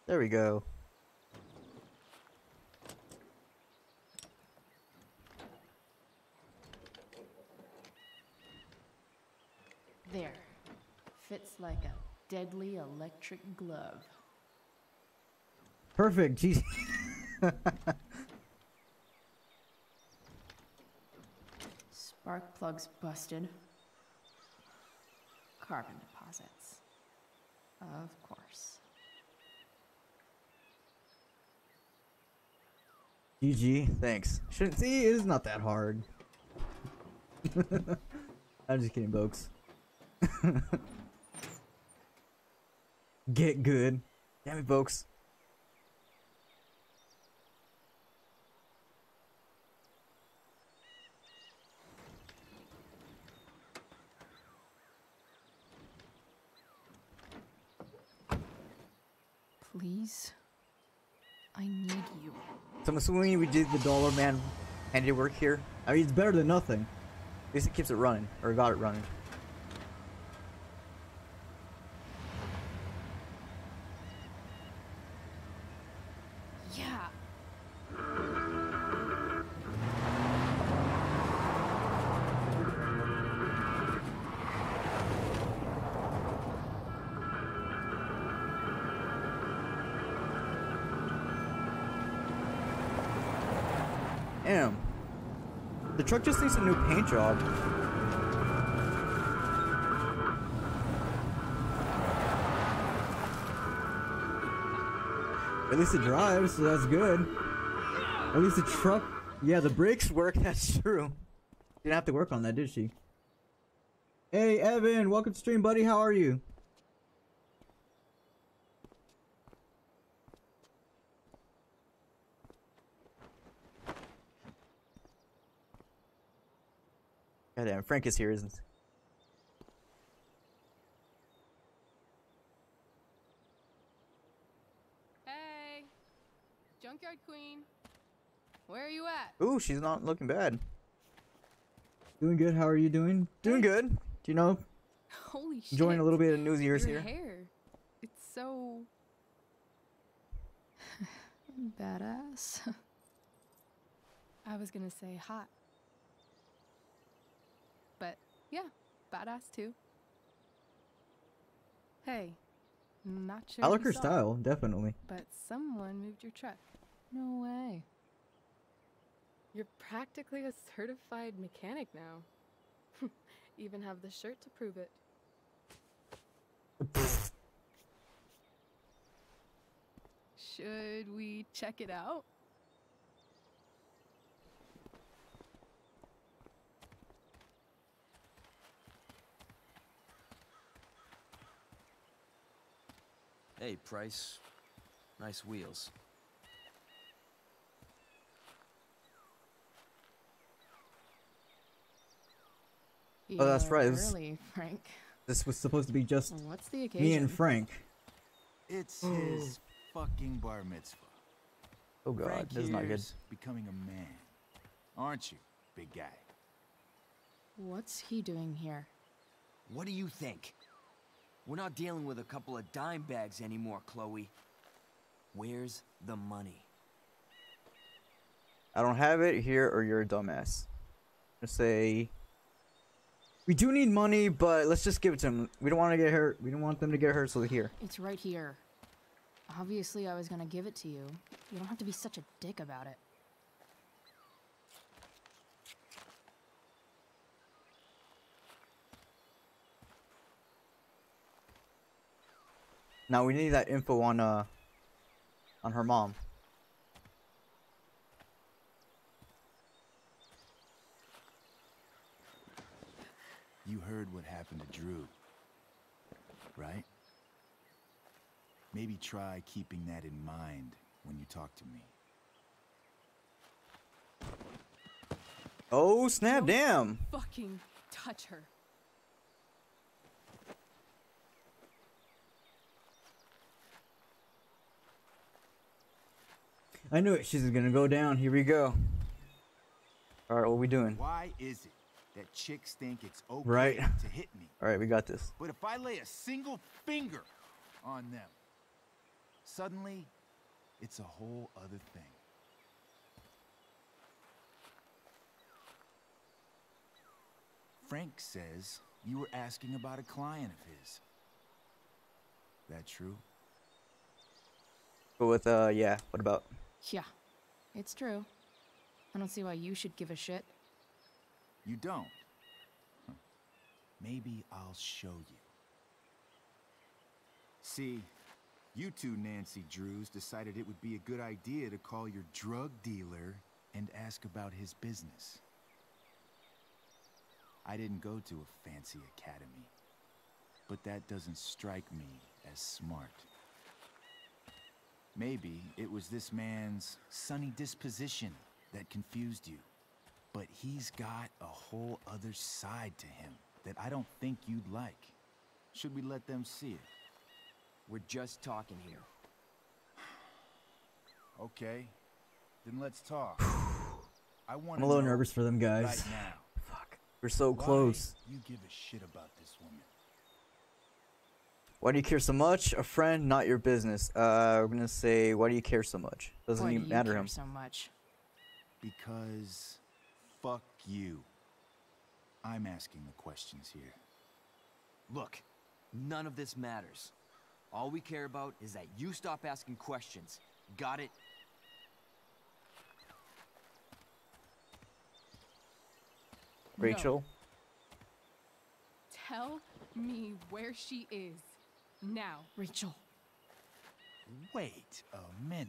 There we go.
There. Fits like a deadly electric glove.
Perfect. Jeez.
Spark plugs busted. Carbon deposits. Of course.
GG. Thanks. Shouldn't see. It's not that hard. I'm just kidding, folks. Get good. Damn it, folks.
Please. I need you.
So I'm assuming we did the Dollar Man handiwork here. I mean, it's better than nothing. At least it keeps it running, or got it running.
Yeah.
Damn. The truck just needs a new paint job. At least it drives, so that's good. At least the truck... Yeah, the brakes work, that's true. Didn't have to work on that, did she? Hey, Evan, welcome to stream, buddy. How are you? Goddamn, Frank is here, isn't he?
Hey, Junkyard Queen. Where are you at?
Ooh, she's not looking bad. Doing good. How are you doing? Doing good. Do you know?
Holy shit.
Enjoying a little bit of New Year's
Your
here.
hair. It's so...
Badass.
I was gonna say hot. But yeah, badass too. Hey, not sure
I
if
like
you
her
saw,
style, definitely.
but someone moved your truck.
No way.
You're practically a certified mechanic now. Even have the shirt to prove it. Should we check it out?
Hey, Price. Nice wheels.
Oh, that's right. It was,
Early, Frank.
this was supposed to be just
What's the occasion?
me and Frank.
It's his fucking bar mitzvah.
Oh god,
Frank
this is not good.
here's becoming a man. Aren't you, big guy?
What's he doing here?
What do you think? We're not dealing with a couple of dime bags anymore, Chloe. Where's the money?
I don't have it here, or you're a dumbass. Just say we do need money, but let's just give it to them. We don't want to get hurt. We don't want them to get hurt, so they're here.
It's right here. Obviously, I was gonna give it to you. You don't have to be such a dick about it.
Now we need that info on her mom.
You heard what happened to Drew, right? Maybe try keeping that in mind when you talk to me.
Oh snap!
Don't
Damn.
fucking touch her.
I knew it. She's gonna go down. Here we go. All right, what we doing?
Why is it that chicks think it's okay
Right.
to hit me?
All right, we got this.
But if I lay a single finger on them, suddenly it's a whole other thing. Frank says you were asking about a client of his. That true?
Go with yeah. What about?
Yeah, it's true. I don't see why you should give a shit.
You don't? Huh. Maybe I'll show you. See, you two Nancy Drews decided it would be a good idea to call your drug dealer and ask about his business. I didn't go to a fancy academy, but that doesn't strike me as smart. Maybe it was this man's sunny disposition that confused you. But he's got a whole other side to him that I don't think you'd like. Should we let them see it?
We're just talking here.
Okay, then let's talk.
I'm a little nervous for them guys.
Right now,
fuck, we're so close.
you give a shit about this woman?
Why do you care so much? A friend, not your business. We're gonna say, why do you care so much? Doesn't even matter him.
So much?
Because fuck you. I'm asking the questions here.
Look, none of this matters. All we care about is that you stop asking questions. Got it?
Rachel?
No. Tell me where she is. Now.
Rachel.
Wait a minute.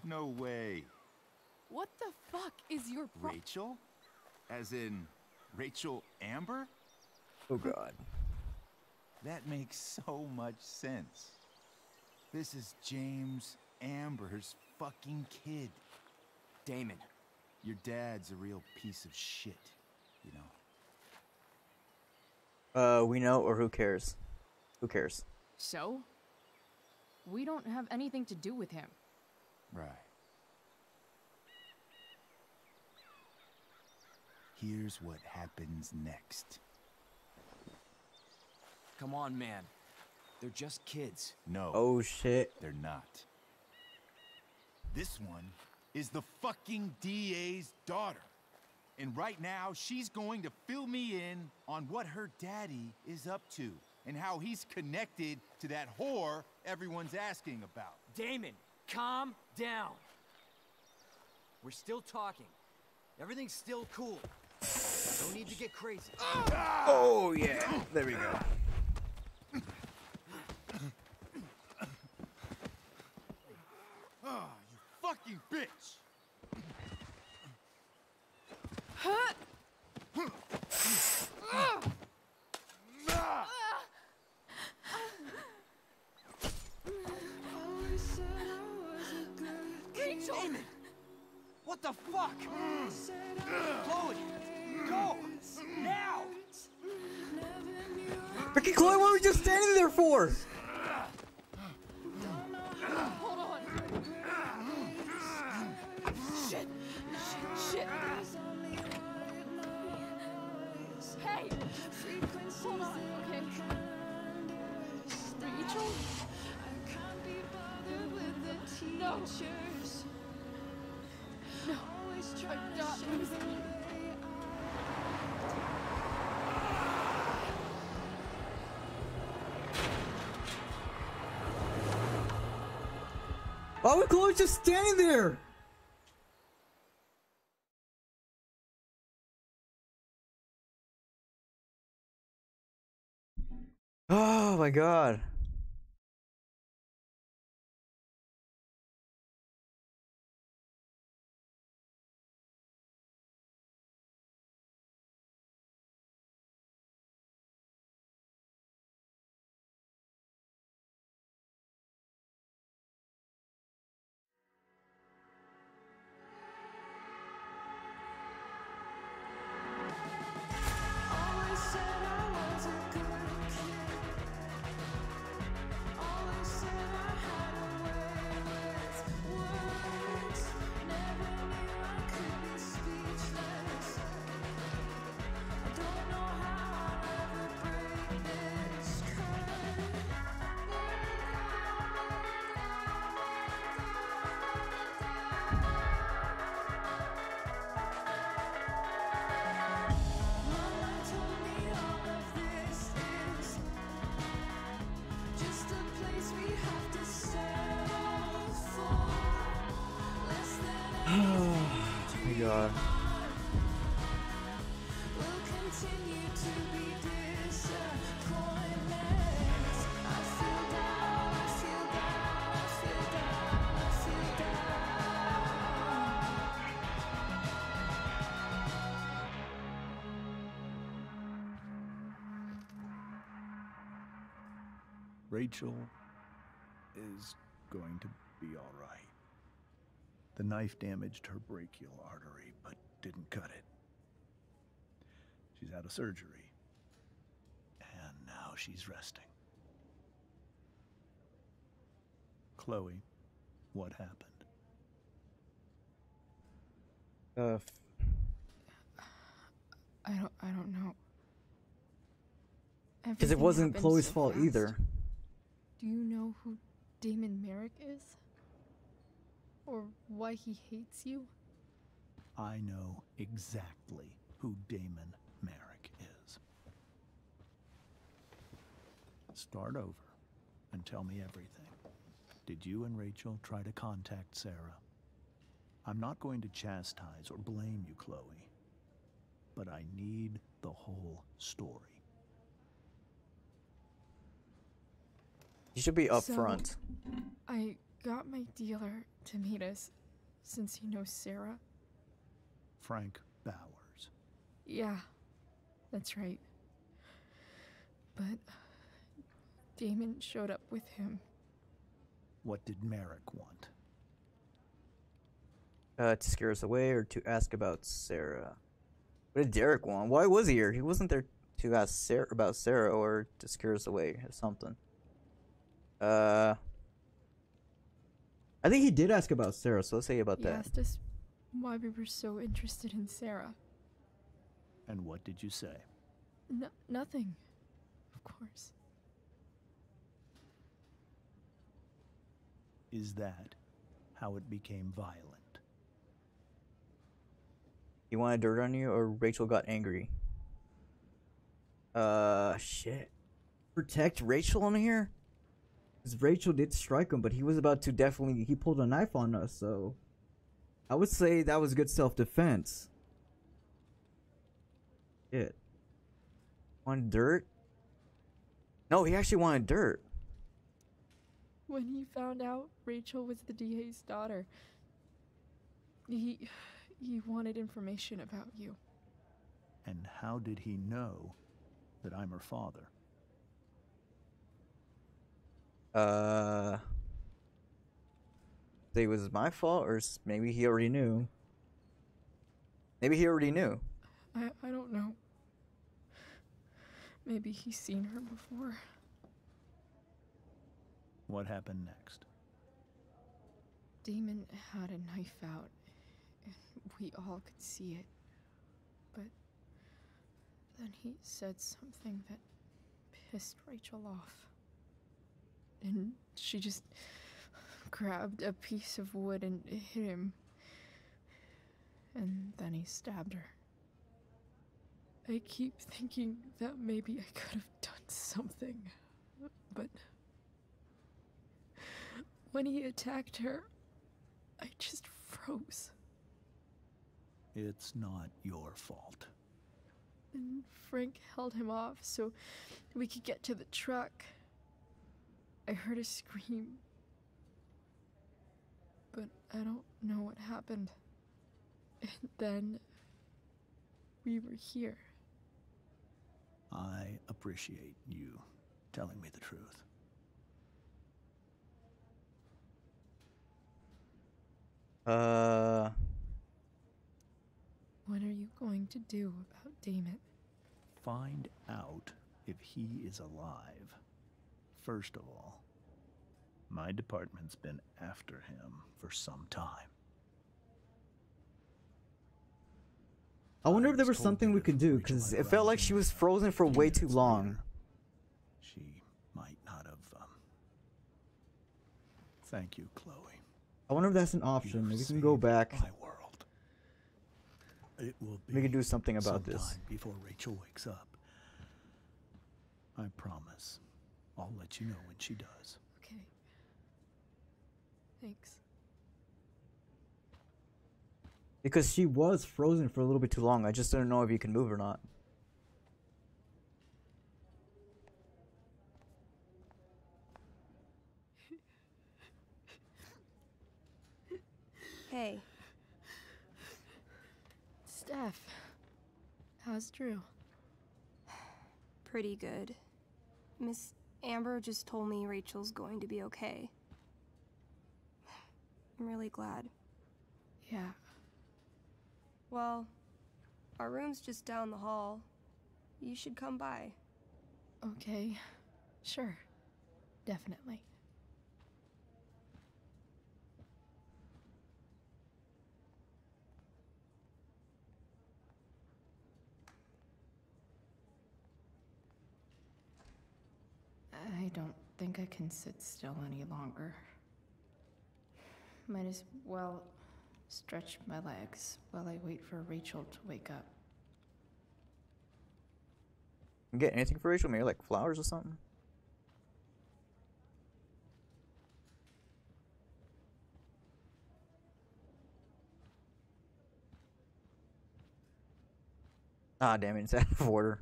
No way.
What the fuck is your
Rachel? As in Rachel Amber?
Oh god.
That makes so much sense. This is James Amber's fucking kid.
Damon.
Your dad's a real piece of shit, you know.
We know, or who cares? Who cares?
So? We don't have anything to do with him.
Right. Here's what happens next.
Come on, man. They're just kids.
No.
Oh shit.
They're not. This one is the fucking DA's daughter. And right now, she's going to fill me in on what her daddy is up to and how he's connected to that whore everyone's asking about.
Damon, calm down. We're still talking. Everything's still cool. No need to get crazy.
Oh yeah. There we go.
Ah, you fucking bitch!
Rachel! Damon! What the fuck? Chloe! Go! Now!
Freaking Chloe, what were we just standing there for?
Hold on. Shit. Shit. Hey! Hold on, okay? Rachel? No. No. I'm not losing you.
Why was Chloe just standing there? Oh my god. God.
Rachel is going to be all right. The knife damaged her brachial artery, but didn't cut it. She's out of surgery, and now she's resting. Chloe, what happened?
I don't know.
Because it
Everything
wasn't
happened
Chloe's
so
fault
fast.
either.
Do you know who Damon Merrick is? Or why he hates you?
I know exactly who Damon Merrick is. Start over and tell me everything. Did you and Rachel try to contact Sarah? I'm not going to chastise or blame you, Chloe, but I need the whole story.
You should be
So,
upfront.
I got my dealer to meet us, since he knows Sarah.
Frank Bowers.
Yeah, that's right. But Damon showed up with him.
What did Merrick want?
To scare us away or to ask about Sarah? What did Derek want? Why was he here? He wasn't there to ask Sarah about Sarah or to scare us away or something. I think he did ask about Sarah, so let's say about
He
that.
asked us why we were so interested in Sarah.
And what did you say?
Nothing, of course.
Is that how it became violent?
He wanted dirt on you or Rachel got angry? Shit. Protect Rachel on here? Because Rachel did strike him, but he was about to he pulled a knife on us, so I would say that was good self-defense. Shit. Wanted dirt? No, he actually wanted dirt.
When he found out Rachel was the DA's daughter, he wanted information about you.
And how did he know that I'm her father?
It was my fault, or maybe he already knew. Maybe he already knew.
I don't know. Maybe he's seen her before.
What happened next?
Damon had a knife out, and we all could see it. But then he said something that pissed Rachel off. And she just grabbed a piece of wood and hit him. And then he stabbed her. I keep thinking that maybe I could have done something, but when he attacked her, I just froze.
It's not your fault.
And Frank held him off so we could get to the truck. I heard a scream, but I don't know what happened. And then we were here.
I appreciate you telling me the truth.
What are you going to do about Damon?
Find out if he is alive. First of all, my department's been after him for some time.
I wonder if there was something we could do, because it felt like she was frozen for way too long.
She might not have, Thank you, Chloe.
I wonder if that's an option. Maybe we can go back.
My world. It will be
We can do something about this.
sometime before Rachel wakes up. I promise. I'll let you know when she does.
Okay. Thanks.
Because she was frozen for a little bit too long. I just don't know if you can move or not.
Hey.
Steph, how's Drew?
Pretty good. Miss
Amber just told me Rachel's going to be okay. I'm really glad.
Yeah.
Well, our room's just down the hall. You should come by.
Okay. Sure. Definitely. I don't think I can sit still any longer. Might as well stretch my legs while I wait for Rachel to wake up.
You get anything for Rachel? Maybe like flowers or something? Ah, damn it, it's out of order.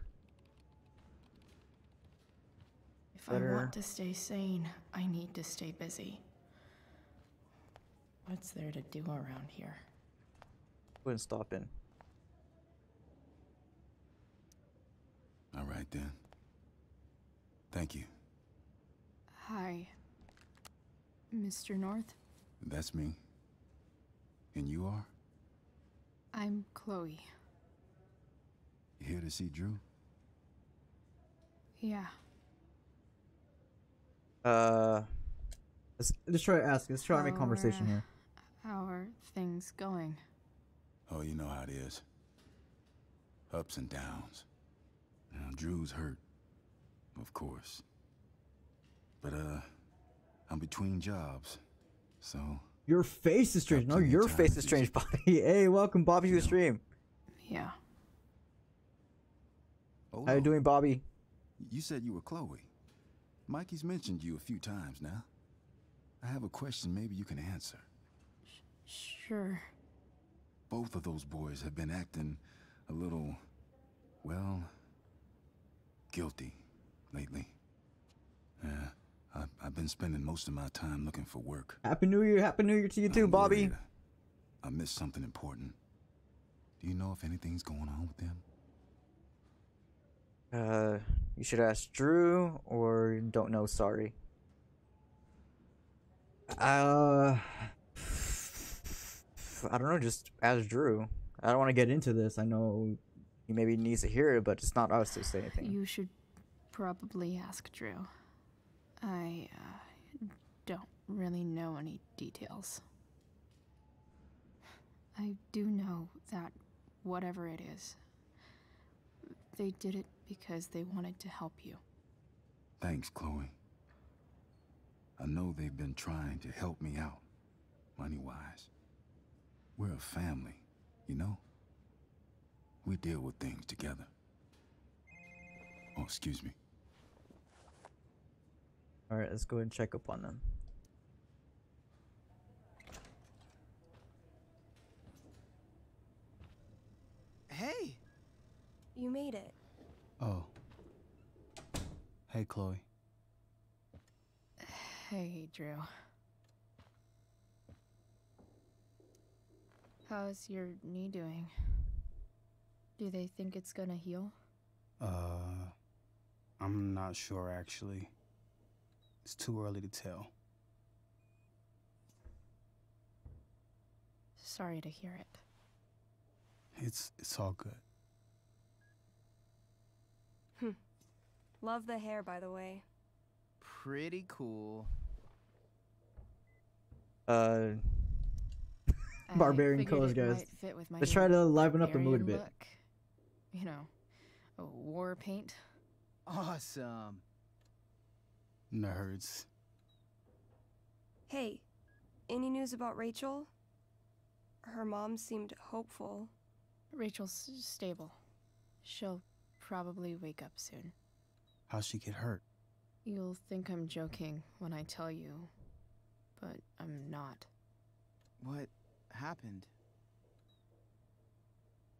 If I want to stay sane, I need to stay busy. What's there to do around here?
Wouldn't stop in.
All right then. Thank you.
Hi, Mr. North.
That's me. And you are?
I'm Chloe.
You here to see Drew?
Yeah.
Let's try to ask. Let's try to make conversation here.
How are things going?
Oh, you know how it is. Ups and downs. Now, Drew's hurt, of course. But, I'm between jobs, so...
Your face is strange. No, your face is strange, Bobby. Hey, welcome, Bobby, to the stream.
Yeah.
Oh,
How you doing, Bobby?
You said you were Chloe. Mikey's mentioned you a few times now. I have a question maybe you can answer.
Sure.
Both of those boys have been acting a little, well, guilty lately. Yeah, I've been spending most of my time looking for work.
Happy New Year to you too, Bobby.
I missed something important. Do you know if anything's going on with them?
You should ask Drew, or don't know, sorry. I don't know, just ask Drew. I don't want to get into this. I know he maybe needs to hear it, but it's not us to say anything.
You should probably ask Drew. I don't really know any details. I do know that whatever it is, they did it because they wanted to help you.
Thanks, Chloe. I know they've been trying to help me out, money-wise. We're a family, you know? We deal with things together. Oh, excuse me.
Alright, let's go and check up on them.
Hey!
You made it.
Oh. Hey, Chloe.
Hey, Drew. How's your knee doing? Do they think it's gonna heal?
I'm not sure, actually. It's too early to tell.
Sorry to hear it.
It's all good.
Love the hair, by the way.
Pretty cool.
Barbarian colors, guys. Let's try to liven up the mood a bit.
Look. You know, a war paint.
Awesome.
Nerds.
Hey, any news about Rachel? Her mom seemed hopeful.
Rachel's stable. She'll probably wake up soon.
How'd she get hurt?
You'll think I'm joking when I tell you, but I'm not.
What happened?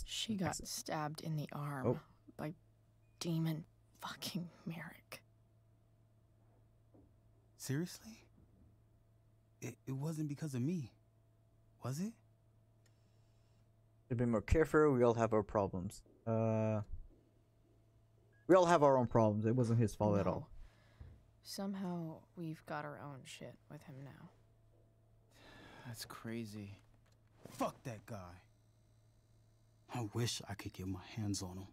She got stabbed in the arm by Demon fucking Merrick.
Seriously? It wasn't because of me, was it?
Should be more careful. We all have our problems. We all have our own problems. It wasn't his fault at all.
Somehow, we've got our own shit with him now.
That's crazy. Fuck that guy.
I wish I could get my hands on him.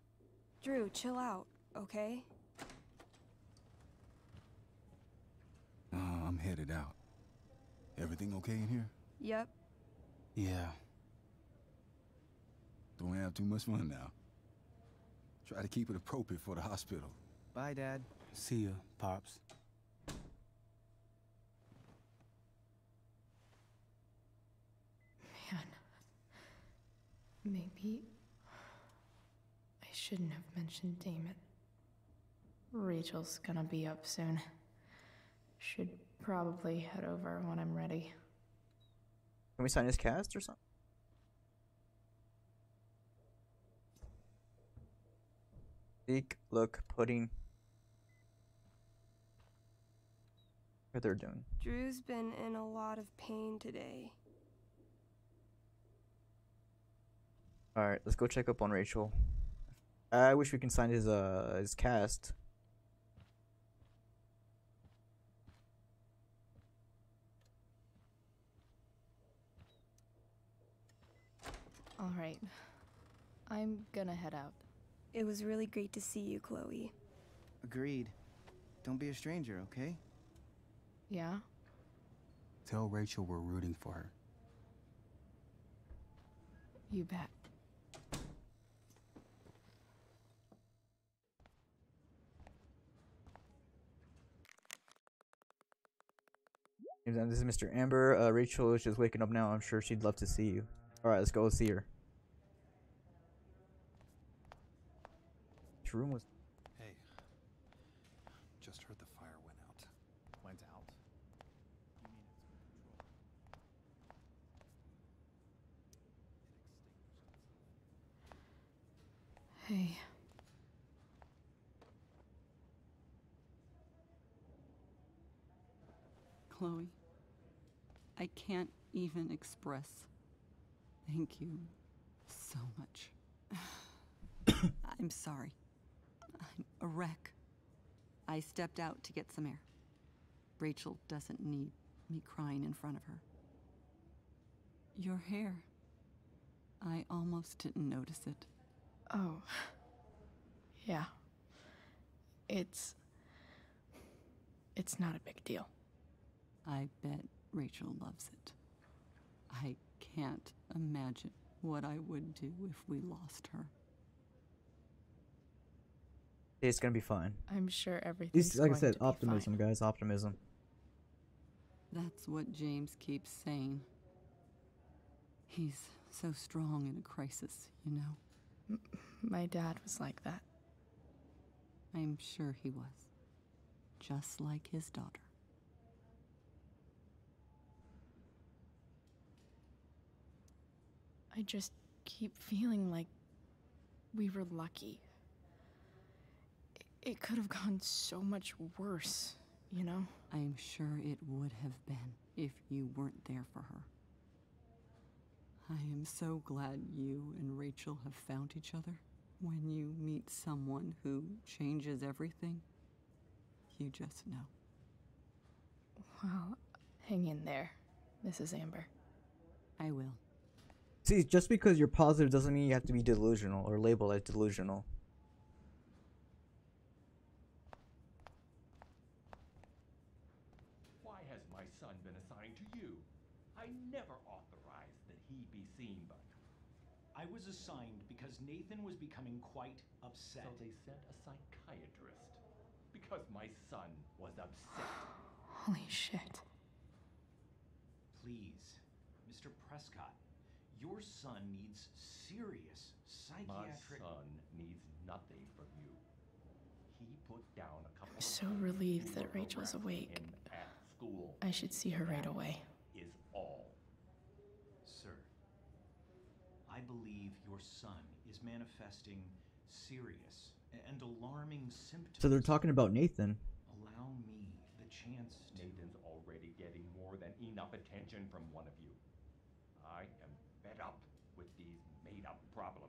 Drew, chill out, okay?
I'm headed out. Everything okay in here?
Yep.
Yeah.
Don't have too much fun now. Try to keep it appropriate for the hospital.
Bye, Dad.
See ya, Pops.
Man. Maybe I shouldn't have mentioned Damon. Rachel's gonna be up soon. Should probably head over when I'm ready.
Can we sign his cast or something? Speak, look, pudding. What they're doing.
Drew's been in a lot of pain today.
Alright, let's go check up on Rachel. I wish we can sign his cast.
Alright. I'm gonna head out.
It was really great to see you, Chloe.
Agreed. Don't be a stranger, okay?
Yeah?
Tell Rachel we're rooting for her.
You bet.
This is Mr. Amber. Rachel is just waking up now. I'm sure she'd love to see you. Alright, let's go see her. Which room was...
Hey. Just heard the fire went out. Went out?
Hey.
Chloe, I can't even express thank you so much. I'm sorry. I'm a wreck. I stepped out to get some air. Rachel doesn't need me crying in front of her. Your hair. I almost didn't notice it.
Oh. Yeah. It's not a big deal.
I bet Rachel loves it. I can't imagine what I would do if we lost her.
It's gonna be fine.
I'm sure everything's
Like I
going
said,
to be
optimism,
fine.
guys, optimism.
That's what James keeps saying. He's so strong in a crisis, you know?
My dad was like that.
I'm sure he was. Just like his daughter.
I just keep feeling like we were lucky. It could have gone so much worse, you know?
I'm sure it would have been if you weren't there for her. I am so glad you and Rachel have found each other. When you meet someone who changes everything, you just know.
Well, hang in there, Mrs. Amber.
I will.
See, just because you're positive doesn't mean you have to be delusional or labeled as delusional.
Why has my son been assigned to you? I never authorized that he be seen by you.
I was assigned because Nathan was becoming quite upset.
So they sent a psychiatrist. Because my son was upset.
Holy shit.
Please, Mr. Prescott, your son needs serious psychiatric...
My son needs nothing from you. He put down a couple
I'm so relieved that Rachel's awake.
at school.
I should see her right away.
Is all.
Sir, I believe your son is manifesting serious and alarming symptoms.
So they're talking about Nathan.
Allow me the chance to...
Nathan's already getting more than enough attention from one of you. I am fed up with these made-up problems.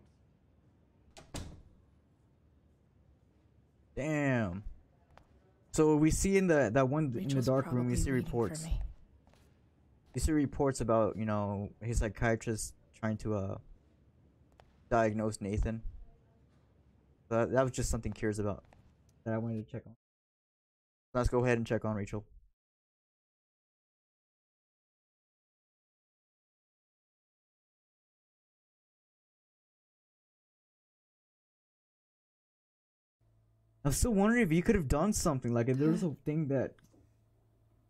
Damn. So we see in that one in the
Rachel's
dark room, we
probably
see
waiting for
reports.
me.
You see reports about, you know, his psychiatrist trying to diagnose Nathan. That was just something curious about that I wanted to check on. Let's go ahead and check on Rachel. I'm still wondering if you could have done something, like if there was a thing that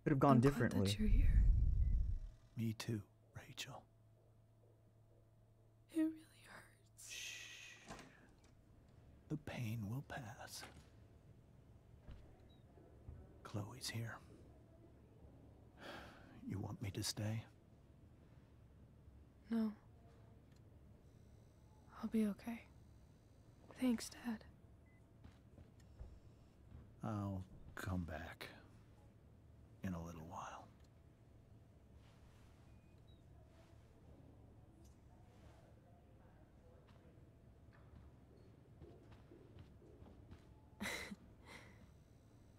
could have gone differently.
That you're here.
Me too, Rachel.
It really hurts.
Shh. The pain will pass. Chloe's here. You want me to stay?
No. I'll be okay. Thanks, Dad.
I'll come back in a little while.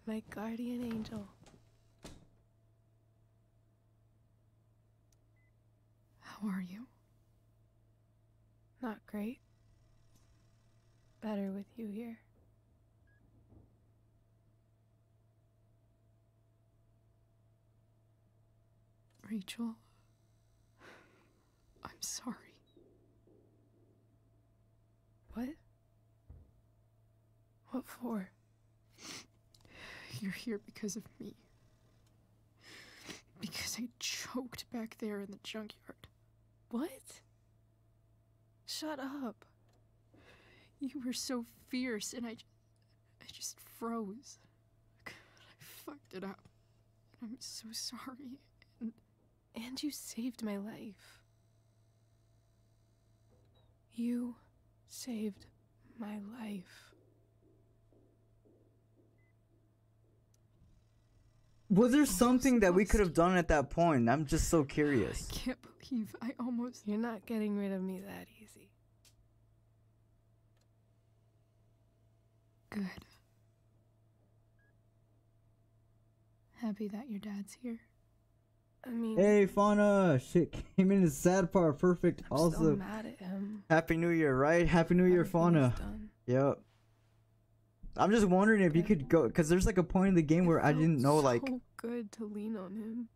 My guardian angel.
How are you?
Not great. Better with you here.
Rachel, I'm sorry.
What? What for?
You're here because of me. Because I choked back there in the junkyard.
What? Shut up.
You were so fierce and I just froze. I fucked it up. I'm so sorry.
And you saved my life. You saved my life.
Was there something that we could have done at that point? I'm just so curious.
I can't believe I almost...
You're not getting rid of me that easy.
Good. Happy that your dad's here.
I mean...
Hey, Fauna! Shit came in the sad part. Perfect.
I'm
Also,
still mad at him.
Happy New Year, right? Happy New Year, Fauna. Yep. I'm just wondering if you could go, because there's like a point in the game where I didn't know, like,
so good to lean on him.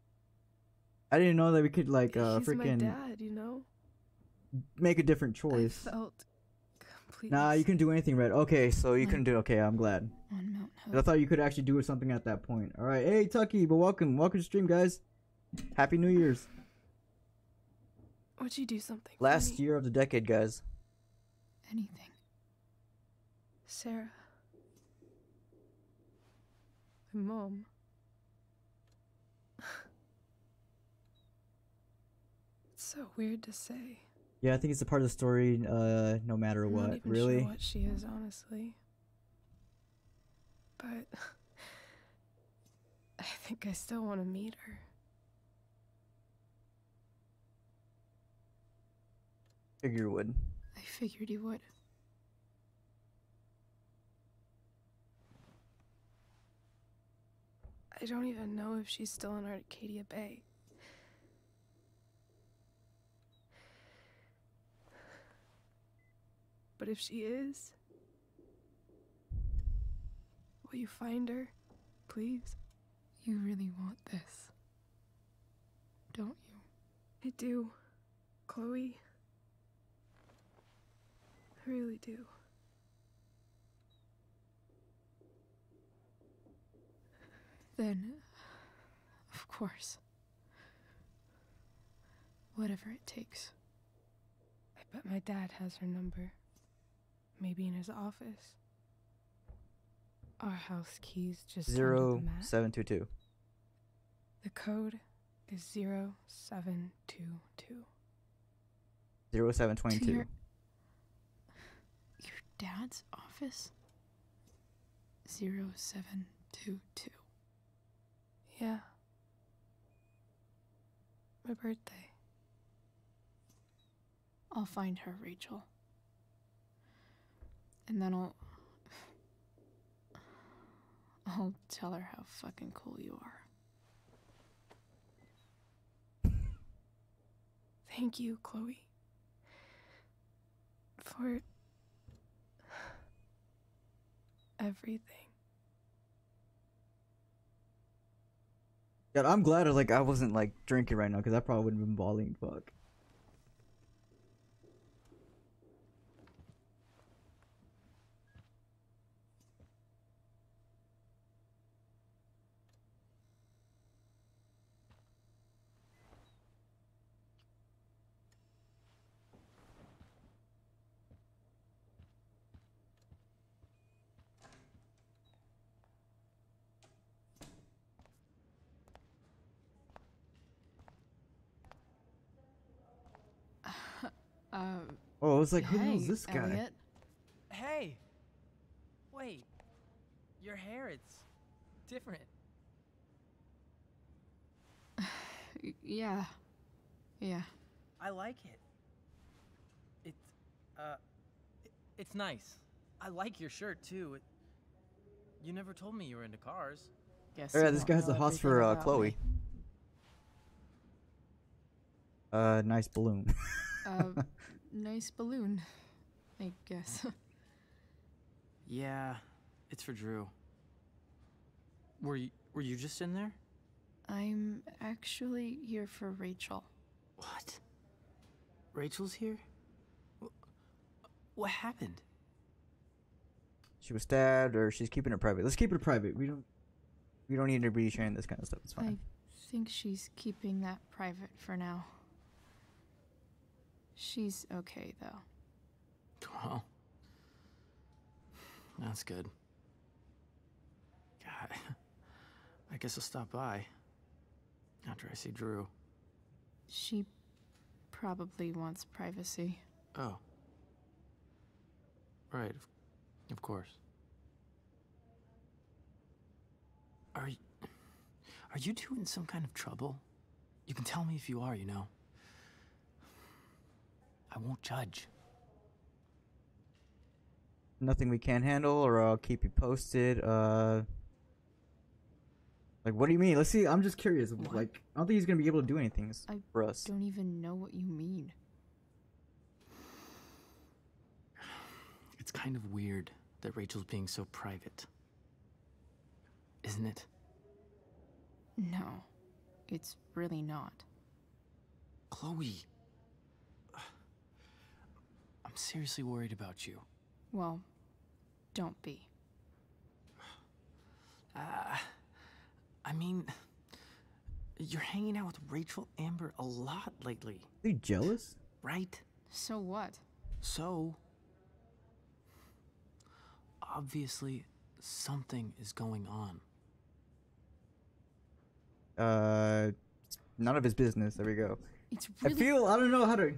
I didn't know that we could, like,
He's
freaking
my dad, you know?
make a different choice.
I felt completely...
Nah, you couldn't do anything, Red. Okay, so you couldn't do. Okay, I'm glad.
On Mount Hope.
I thought you could actually do something at that point. All right, hey Tucky, but welcome to stream, guys. Happy New Year's.
Would you do something for
Last
me?
year of the decade, guys.
Anything.
Sarah. My mom. It's so weird to say.
Yeah, I think it's a part of the story. No matter
I'm
what,
not even
really.
sure what she is, honestly. But I think I still want to meet her.
Figure you would.
I figured you would.
I don't even know if she's still in Arcadia Bay. But if she is, will you find her, please?
You really want this, don't you?
I do, Chloe. I really do.
Then, of course. Whatever it takes.
I bet my dad has her number. Maybe in his office. Our house keys just under the mat.
0722.
The code is 0722.
0722.
Your dad's office? 0722.
Yeah. My birthday.
I'll find her, Rachel. And then I'll I'll tell her how fucking cool you are.
Thank you, Chloe. For everything.
God, I'm glad I wasn't like drinking right now, because I probably wouldn't have been bawling. Fuck. Oh, I was like, who is this guy?
Elliot.
Hey! Wait. Your hair, it's different.
Yeah. Yeah.
I like it. It's nice. I like your shirt, too. You never told me you were into cars.
Guess
Yeah, this guy has a hots for Chloe. Nice balloon.
Nice balloon, I guess.
Yeah, it's for Drew. Were you just in there?
I'm actually here for Rachel.
What? Rachel's here? What happened?
She was stabbed, or she's keeping it private. Let's keep it private. We don't need to be sharing this kind of stuff. It's fine.
I think she's keeping that private for now. She's okay, though.
Well, that's good. God, I guess I'll stop by after I see Drew.
She probably wants privacy.
Oh. Right, of course. Are you two in some kind of trouble? You can tell me if you are, you know. I won't judge.
Nothing we can't handle, or I'll keep you posted. Like, what do you mean? Let's see. I'm just curious.
What?
Like, I don't think he's gonna be able to do anything for us.
I don't even know what you mean.
It's kind of weird that Rachel's being so private. Isn't it?
No, it's really not.
Chloe. I'm seriously worried about you.
Well, don't be.
I mean, you're hanging out with Rachel Amber a lot lately.
Are you jealous?
Right?
So what?
So, obviously, something is going on.
None of his business. There we go.
It's really
I don't know how to.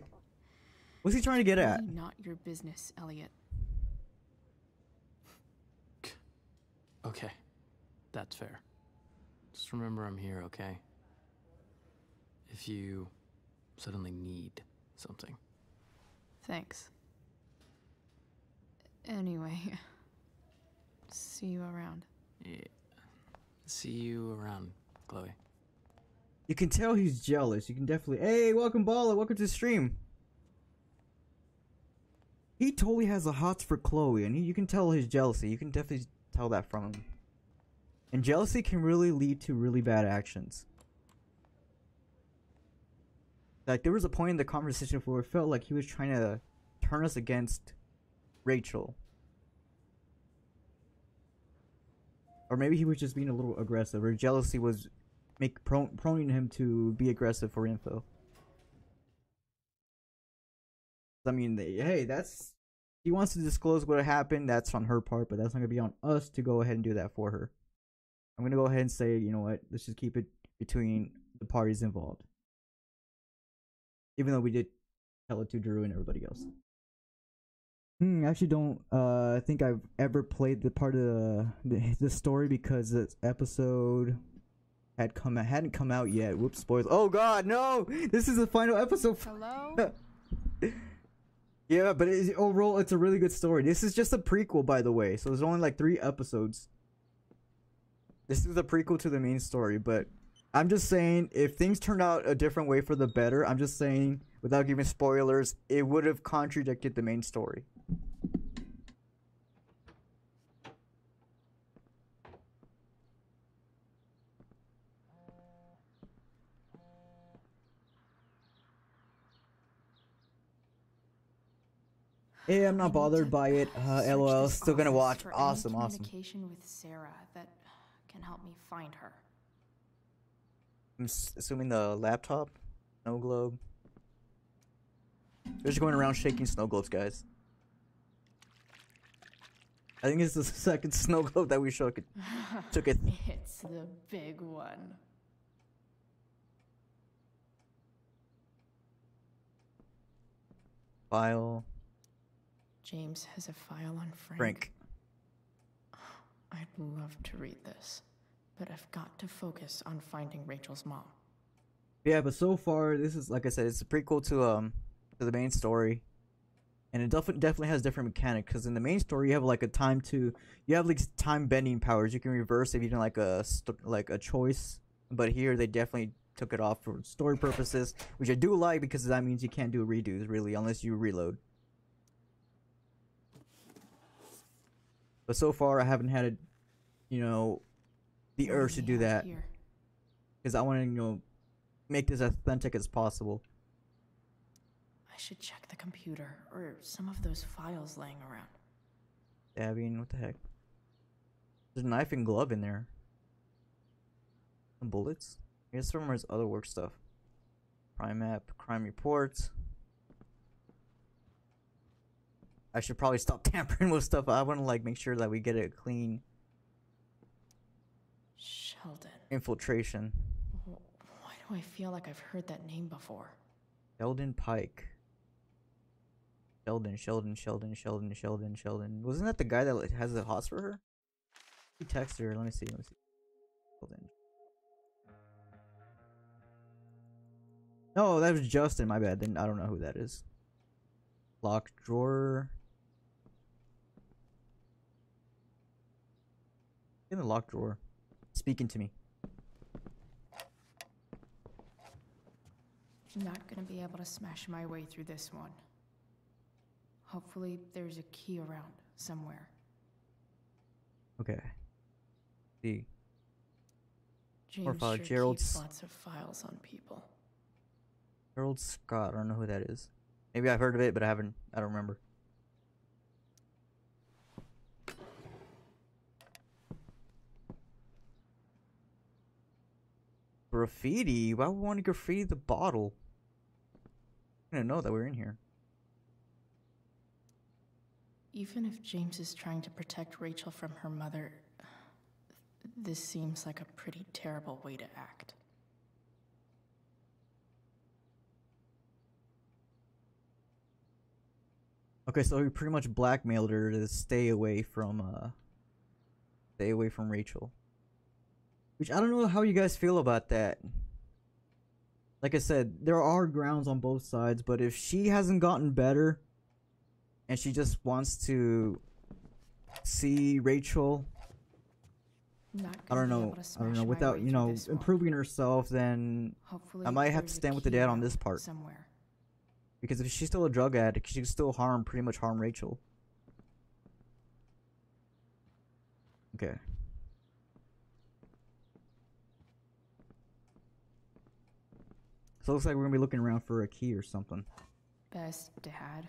What's he trying to get at?
really not your business, Elliot.
Okay, that's fair. Just remember I'm here, okay? If you suddenly need something.
Thanks. Anyway, see you around.
Yeah. See you around, Chloe.
You can tell he's jealous. You can definitely. Hey, welcome, Baller. Welcome to the stream. He totally has a hots for Chloe, and you can tell his jealousy. You can definitely tell that from him. And jealousy can really lead to really bad actions. Like, there was a point in the conversation where it felt like he was trying to turn us against Rachel. Or maybe he was just being a little aggressive, or jealousy was proning him to be aggressive for info. I mean, hey, that's... He wants to disclose what happened, that's on her part, but that's not going to be on us to go ahead and do that for her. I'm going to go ahead and say, you know what, let's just keep it between the parties involved. Even though we did tell it to Drew and everybody else. I actually don't think I've ever played the part of the story, because this episode hadn't come out yet. Whoops, spoilers. Oh god, no! This is the final episode.
Hello?
Yeah, but overall, it's a really good story. This is just a prequel, by the way, so there's only like 3 episodes. This is a prequel to the main story, but I'm just saying if things turned out a different way for the better, I'm just saying without giving spoilers, it would have contradicted the main story. Hey, I'm not bothered by it. LOL. Still gonna watch. Awesome, awesome.
Communication with Sarah that can help me find her.
I'm assuming the laptop, snow globe. They're just going around shaking snow globes, guys. I think it's the second snow globe that we took it.
It's the big one.
File.
James has a file on Frank.
Frank.
I'd love to read this, but I've got to focus on finding Rachel's mom.
Yeah, but so far, this is, like I said, it's a prequel to the main story. And it definitely has different mechanics, because in the main story, you have like a you have like time bending powers. You can reverse if you don't like a choice. But here, they definitely took it off for story purposes, which I do like, because that means you can't do redos, really, unless you reload. But so far, I haven't had it, the urge to do that. Because I want to, make this as authentic as possible.
I should check the computer, or some of those files laying around.
Stabbing, what the heck? There's a knife and glove in there. Some bullets? I guess some of his other work stuff. Crime map, crime reports. I should probably stop tampering with stuff. I want to make sure that we get it clean.
Sheldon.
Infiltration.
Why do I feel like I've heard that name before?
Sheldon Pike. Sheldon. Wasn't that the guy that has the hots for her? He texted her. Let me see. Sheldon. No, that was Justin. My bad. Then I don't know who that is. Locked drawer. In the locked drawer. Speaking to me.
Not gonna be able to smash my way through this one. Hopefully there's a key around somewhere.
Okay. See.
James
Profile
sure
Gerald's
keeps lots of files on people.
Gerald Scott. I don't know who that is. Maybe I've heard of it, but I don't remember. Graffiti? Why would we want to graffiti the bottle? I didn't know that we were in here.
Even if James is trying to protect Rachel from her mother, this seems like a pretty terrible way to act.
Okay, so he pretty much blackmailed her to stay away from Rachel. Which I don't know how you guys feel about that. Like I said, there are grounds on both sides, but if she hasn't gotten better and she just wants to see Rachel, I don't know, without, improving herself, then
hopefully
I might have to stand with the dad on this part.
Somewhere.
Because if she's still a drug addict, she can still pretty much harm Rachel. Okay. So it looks like we're gonna be looking around for a key or something.
Best dad.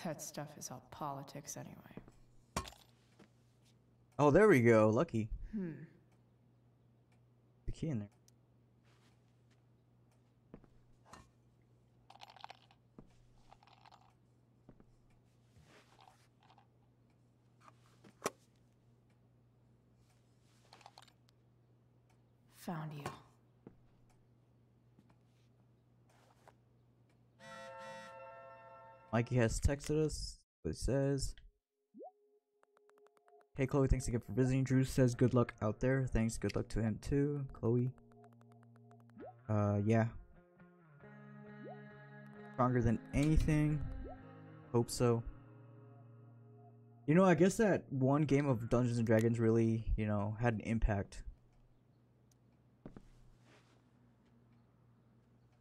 That stuff is all politics anyway.
Oh, there we go. Lucky. The key in there.
Found you.
Mikey has texted us. What it says. Hey Chloe, thanks again for visiting. Drew says good luck out there. Thanks, good luck to him too. Chloe. Yeah. Stronger than anything. Hope so. You know, I guess that one game of Dungeons and Dragons really, you know, had an impact.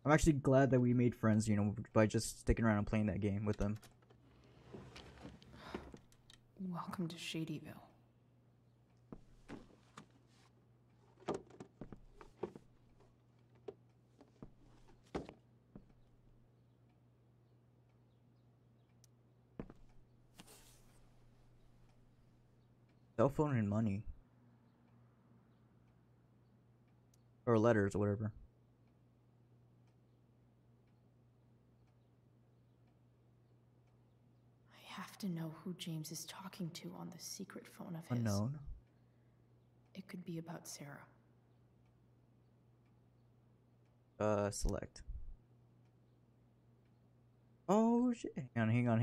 I'm actually glad that we made friends, you know, by just sticking around and playing that game with them.
Welcome to Shadyville.
Cell phone and money. Or letters or whatever.
I have to know who James is talking to on the secret phone of his.
Unknown.
It could be about Sarah.
Select. Oh shit. Hang on.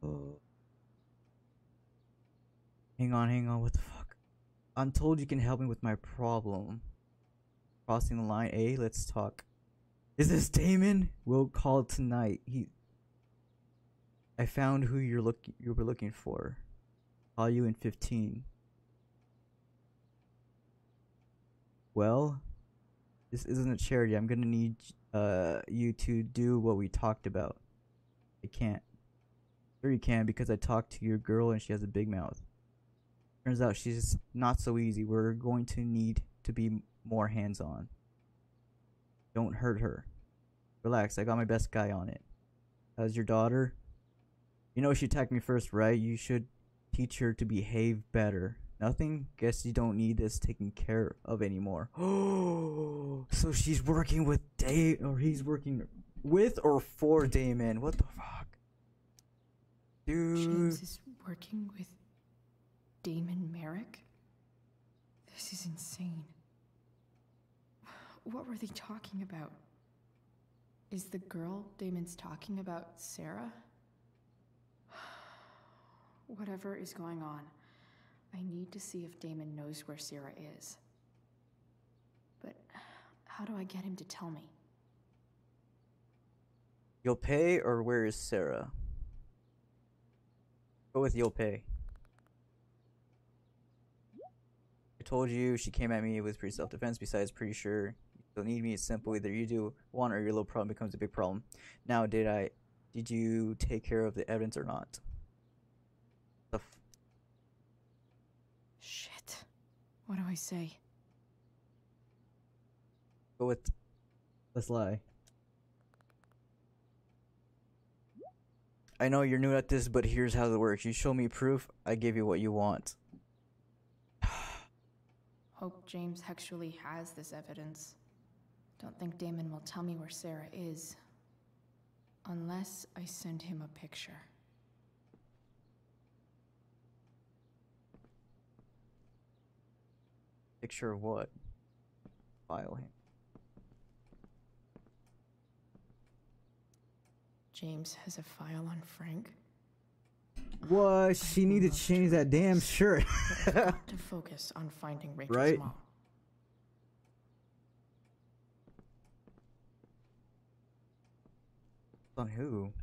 Oh. Hang on, what the fuck? I'm told you can help me with my problem. Crossing the line, let's talk. Is this Damon? We'll call tonight. I found who you were looking for. Call you in 15. Well, this isn't a charity. I'm gonna need you to do what we talked about. I can't. Sure you can, because I talked to your girl and she has a big mouth. Turns out she's not so easy. We're going to need to be more hands-on. Don't hurt her. Relax, I got my best guy on it. How's your daughter? You know she attacked me first, right? You should teach her to behave better. Nothing? Guess you don't need this taken care of anymore. Oh, so she's working with or he's working with or for Damon. What the fuck? Dude.
James is working with Damon Merrick? This is insane. What were they talking about? Is the girl Damon's talking about Sarah? Whatever is going on, I need to see if Damon knows where Sarah is. But how do I get him to tell me?
You'll pay, or where is Sarah? Go with you'll pay. I told you she came at me with pretty self-defense. Besides, pretty sure you still need me. It's simple. Either you do one or your little problem becomes a big problem. Now, did you take care of the evidence or not?
Shit. What do I say?
Go with let's lie. I know you're new at this, but here's how it works. You show me proof, I give you what you want.
Hope James actually has this evidence. Don't think Damon will tell me where Sarah is. Unless I send him a picture.
Picture of what? File him.
James has a file on Frank.
What? She need to change that damn shirt.
I've got to focus on finding Rachel's
right?
mom.
On who?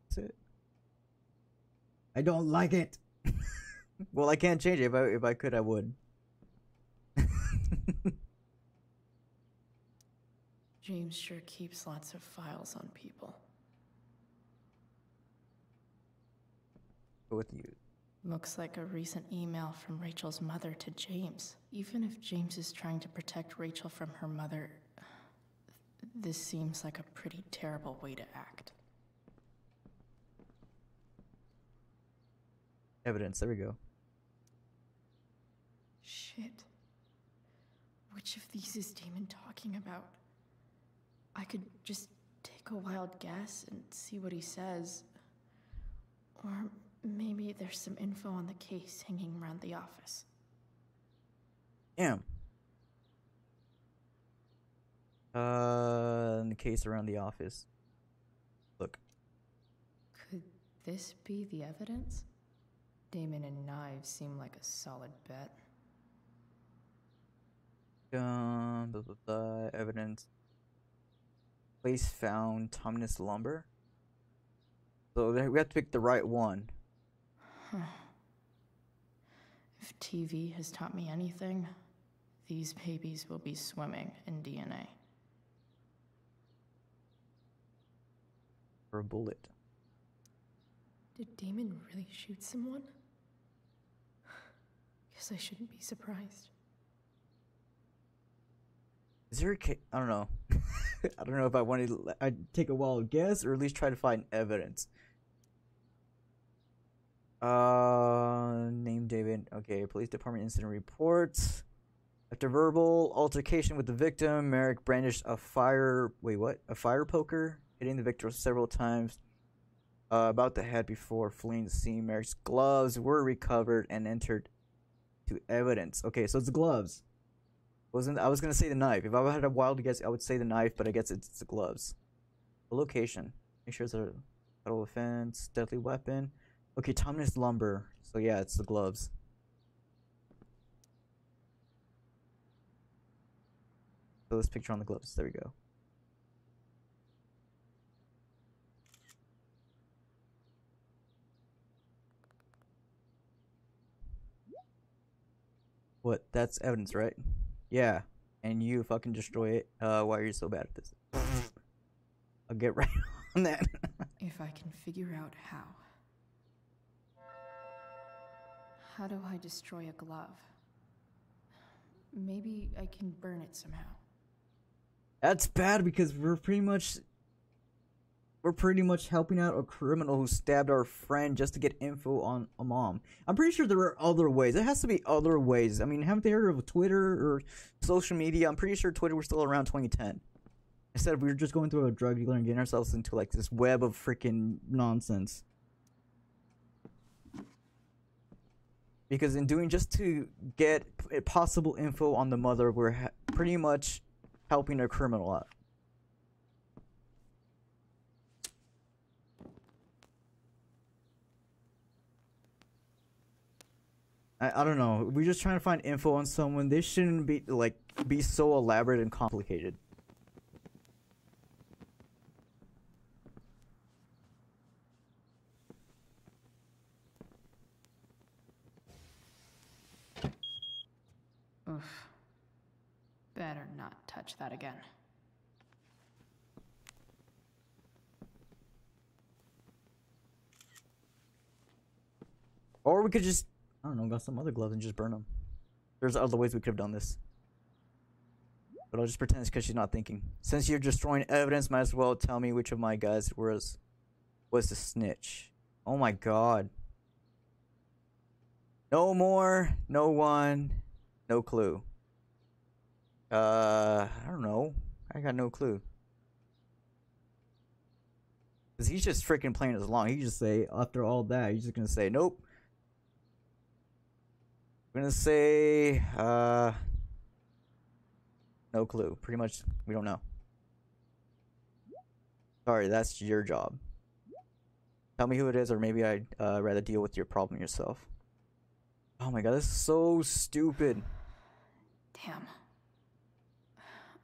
That's it. I don't like it. Well, I can't change it. If I could, I would.
James sure keeps lots of files on people.
Go with you.
Looks like a recent email from Rachel's mother to James. Even if James is trying to protect Rachel from her mother, this seems like a pretty terrible way to act.
Evidence. There we go.
Shit. Which of these is Damon talking about? I could just take a wild guess and see what he says. Or maybe there's some info on the case hanging around the office.
Damn. In the case around the office. Look.
Could this be the evidence? Damon and knives seem like a solid bet.
Evidence. Place found Tumnus lumber. So we have to pick the right one.
Huh. If TV has taught me anything, these babies will be swimming in DNA.
For a bullet.
Did Damon really shoot someone? Guess I shouldn't be surprised.
Is there a case? I don't know. I don't know if I wanted to. I'd take a wild guess or at least try to find evidence. Name David. Okay, police department incident reports. After verbal altercation with the victim, Merrick brandished a fire. Wait, what? A fire poker, hitting the victim several times about the head before fleeing the scene. Merrick's gloves were recovered and entered to evidence. Okay, so it's the gloves. I was gonna say the knife. If I had a wild guess, I would say the knife, but I guess it's the gloves. The location. Make sure it's a federal offense, deadly weapon. Okay, Tumnus lumber. So yeah, it's the gloves. So this picture on the gloves. There we go. What? That's evidence, right? Yeah. And you fucking destroy it. Why are you so bad at this? I'll get right on that.
If I can figure out how. How do I destroy a glove? Maybe I can burn it somehow.
That's bad because we're pretty much helping out a criminal who stabbed our friend just to get info on a mom. I'm pretty sure there are other ways. There has to be other ways. I mean, haven't they heard of Twitter or social media? I'm pretty sure Twitter was still around 2010. Instead, we were just going through a drug dealer and getting ourselves into like this web of freaking nonsense. Because in doing just to get possible info on the mother, we're pretty much helping a criminal out. I don't know. We're just trying to find info on someone. This shouldn't be so elaborate and complicated.
Oof. Better not touch that again.
Or we could just, I don't know, got some other gloves and just burn them. There's other ways we could have done this. But I'll just pretend it's because she's not thinking. Since you're destroying evidence, might as well tell me which of my guys was the snitch. Oh my god. No more, no one, no clue. I don't know. I got no clue. Because he's just freaking playing us along. He just say, after all that, he's just gonna say, nope. I'm gonna say, no clue. Pretty much, we don't know. Sorry, that's your job. Tell me who it is, or maybe I'd rather deal with your problem yourself. Oh my god, this is so stupid.
Damn.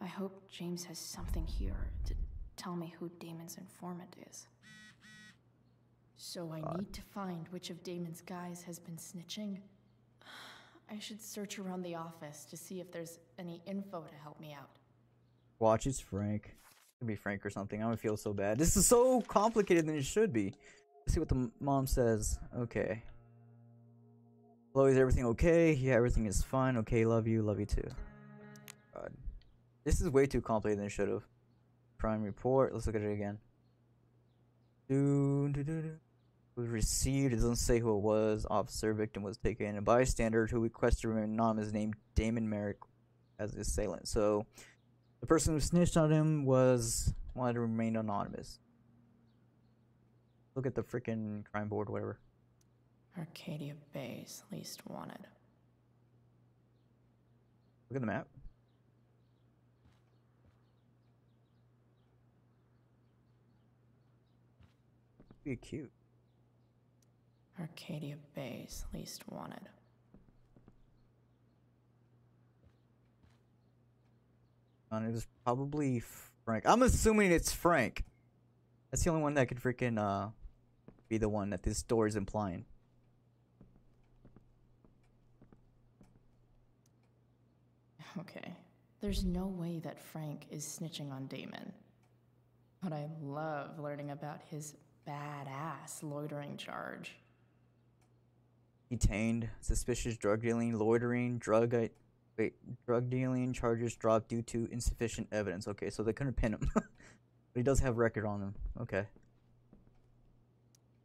I hope James has something here to tell me who Damon's informant is. So I need to find which of Damon's guys has been snitching. I should search around the office to see if there's any info to help me out.
Watch, it's Frank. It could be Frank or something. I don't feel so bad. This is so complicated than it should be. Let's see what the mom says. Okay. Hello, is everything okay? Yeah, everything is fine. Okay, love you too. God. This is way too complicated than it should have. Crime report. Let's look at it again. Was received. It doesn't say who it was. Officer, victim was taken. A bystander who requested to remain anonymous named Damon Merrick as the assailant. So, the person who snitched on him wanted to remain anonymous. Look at the freaking crime board, whatever.
Arcadia Bay's least wanted.
Look at the map. Be cute.
Arcadia Bay's least wanted.
And it was probably Frank. I'm assuming it's Frank. That's the only one that could freaking be the one that this story is implying.
Okay, there's no way that Frank is snitching on Damon. But I love learning about his badass loitering charge.
Detained, suspicious drug dealing, loitering, drug dealing charges dropped due to insufficient evidence. Okay, so they couldn't pin him. But he does have record on him. Okay.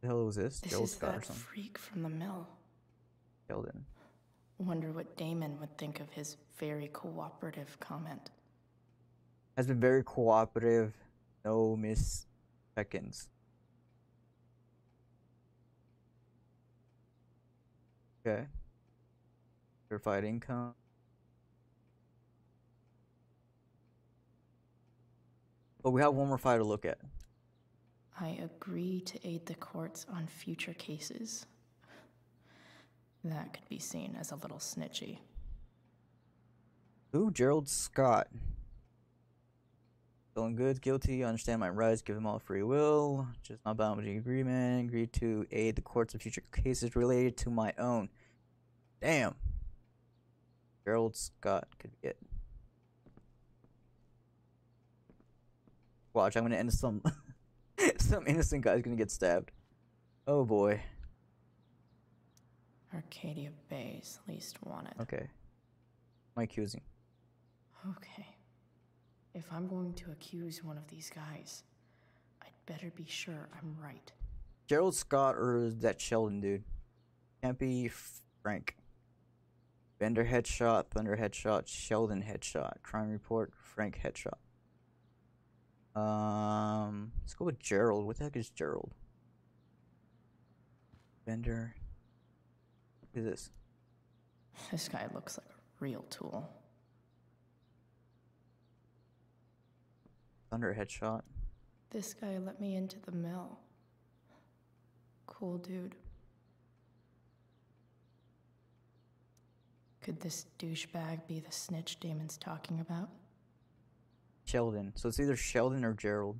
The hell was this?
This is that freak from the mill.
Sheldon.
Wonder what Damon would think of his very cooperative comment.
Has been very cooperative. No miss seconds. Okay. Verified income. But we have one more file to look at.
I agree to aid the courts on future cases. That could be seen as a little snitchy.
Who? Gerald Scott. Feeling good, guilty, understand my rights, give him all free will. Just not bound by the agreement. Agreed to aid the courts in future cases related to my own. Damn. Gerald Scott could be it. Watch, I'm gonna end some some innocent guy's gonna get stabbed. Oh boy.
Arcadia Bay's least wanted.
Okay. I'm accusing.
Okay. If I'm going to accuse one of these guys, I'd better be sure I'm right.
Gerald Scott or that Sheldon dude? Can't be Frank. Bender headshot, Thunder headshot, Sheldon headshot, crime report, Frank headshot. Let's go with Gerald. What the heck is Gerald? Bender. What is this?
This guy looks like a real tool.
Thunder headshot.
This guy let me into the mill. Cool dude. Could this douchebag be the snitch Damon's talking about?
Sheldon. So it's either Sheldon or Gerald.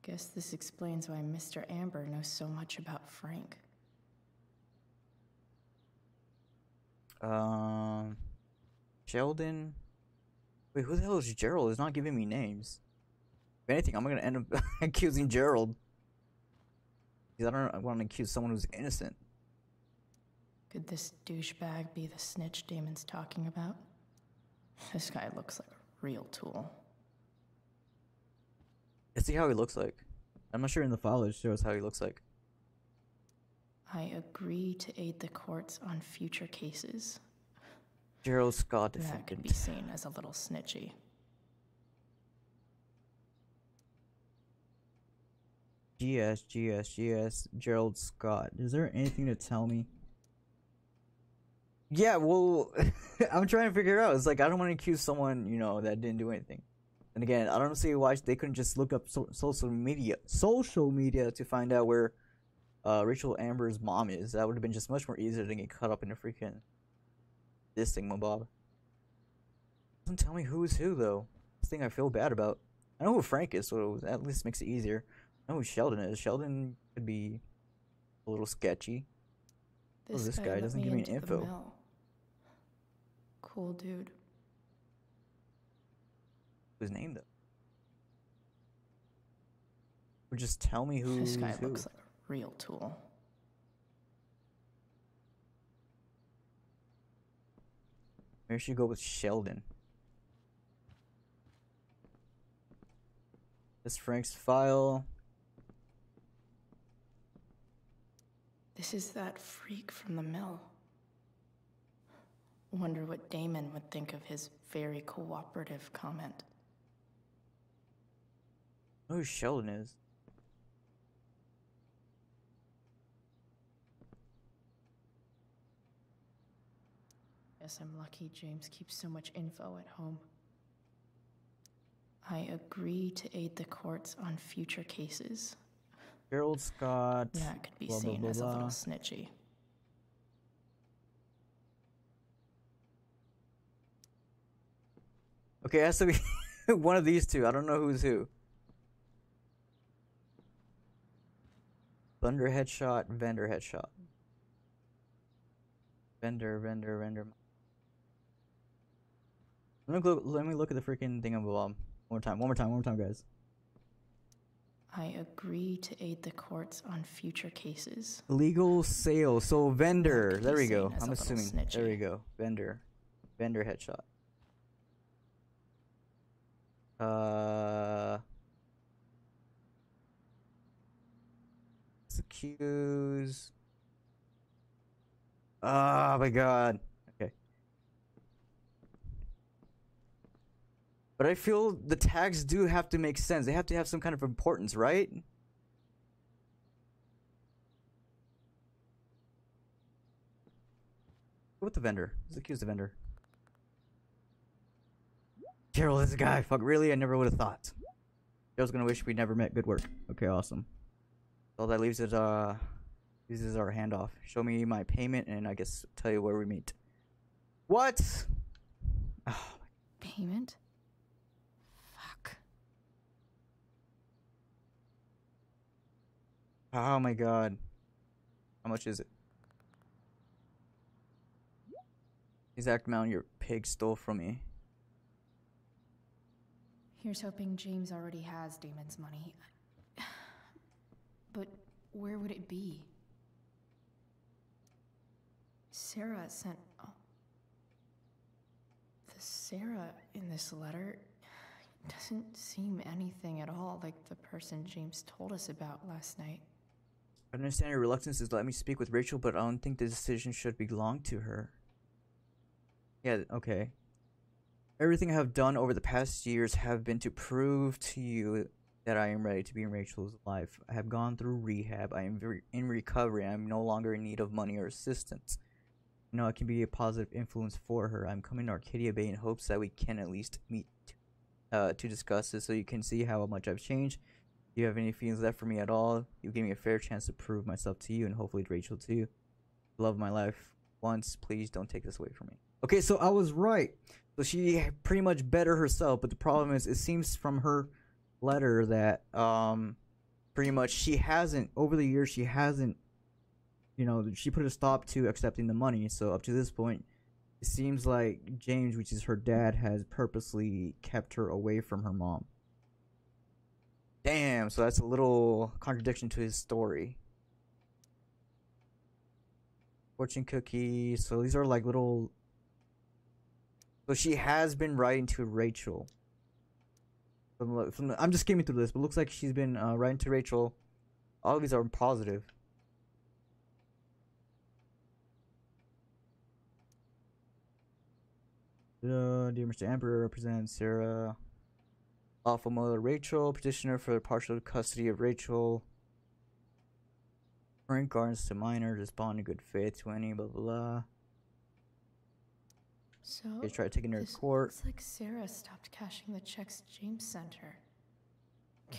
Guess this explains why Mr. Amber knows so much about Frank.
Sheldon. Wait, who the hell is Gerald? It's not giving me names. If anything, I'm gonna end up accusing Gerald. Because I don't want to accuse someone who's innocent.
Could this douchebag be the snitch Damon's talking about? This guy looks like a real tool.
Let's see how he looks like. I'm not sure in the file it shows how he looks like.
I agree to aid the courts on future cases.
Gerald Scott
That
defendant.
could be seen as a little snitchy.
GS, Gerald Scott. Is there anything to tell me? Yeah, well, I'm trying to figure it out. It's like, I don't want to accuse someone, you know, that didn't do anything. And again, I don't see why they couldn't just look up social media to find out where Rachel Amber's mom is. That would have been just much more easier than get caught up in a freaking this thing, Bob. Doesn't tell me who is who though. This thing I feel bad about. I know who Frank is, so at least makes it easier. I know who Sheldon is. Sheldon could be a little sketchy. This guy doesn't give me an info.
Cool dude.
His name though. Or just tell me who.
This guy looks like a real tool.
Maybe I should go with Sheldon. This Frank's file.
This is that freak from the mill. Wonder what Damon would think of his very cooperative comment.
I know who Sheldon is.
Guess I'm lucky James keeps so much info at home. I agree to aid the courts on future cases.
Gerald Scott.
That could be
blah,
seen
blah,
as a
blah.
little snitchy.
Okay, it has to be One of these two. I don't know who's who. Thunder headshot, vendor headshot. Vendor. Let me look at the freaking thing one more time, guys.
I agree to aid the courts on future cases.
Legal sale. So vendor. There we go.
seen as
I'm
a little
assuming.
snitchy.
There we go. Vendor headshot. Accused. Oh my god. Okay. But I feel the tags do have to make sense. They have to have some kind of importance, right? What the vendor? Let's accuse the vendor. Carol is a guy. Fuck, really? I never would have thought. Carol's gonna wish we never met. Good work. Okay, awesome. All that leaves is our handoff. Show me my payment, and I guess tell you where we meet. What? Oh,
Payment? Fuck.
oh my god. How much is it? Exact amount your pig stole from me.
Here's hoping James already has Damon's money. But where would it be? Sarah sent... Oh. The Sarah in this letter doesn't seem anything at all like the person James told us about last night.
I understand your reluctance is to let me speak with Rachel, but I don't think the decision should belong to her. Yeah, okay. Everything I have done over the past years have been to prove to you that I am ready to be in Rachel's life. I have gone through rehab. I am in recovery. I am no longer in need of money or assistance. You know, I can be a positive influence for her. I'm coming to Arcadia Bay in hopes that we can at least meet to discuss this so you can see how much I've changed. If you have any feelings left for me at all, you give me a fair chance to prove myself to you and hopefully to Rachel too. Love my life once. Please don't take this away from me. Okay, so I was right. So she pretty much better herself, but the problem is it seems from her letter that pretty much she hasn't, over the years she hasn't, you know, she put a stop to accepting the money. So up to this point, it seems like James, which is her dad, has purposely kept her away from her mom. Damn, so that's a little contradiction to his story. Fortune cookie. So these are like little... So she has been writing to Rachel. I'm just skimming through this, but it looks like she's been writing to Rachel. All of these are positive. Dear Mr. Emperor, represents Sarah. Lawful mother Rachel. Petitioner for partial custody of Rachel. Current guardians to minor. Respond in good faith to any blah blah blah.
So,
they tried taking her to
this
court.
looks like Sarah stopped cashing the checks James sent her.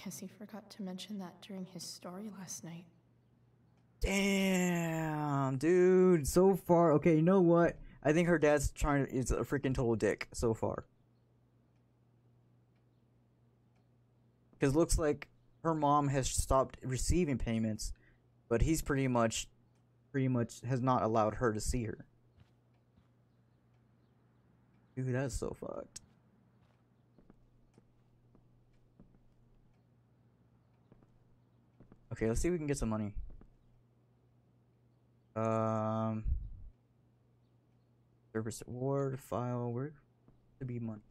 Guess he forgot to mention that during his story last night.
Damn, dude. So far, okay, you know what? I think her dad's is a freaking total dick so far. Because it looks like her mom has stopped receiving payments, but he's pretty much has not allowed her to see her. Dude, that's so fucked. Okay, let's see if we can get some money. Service award, file, where to be money?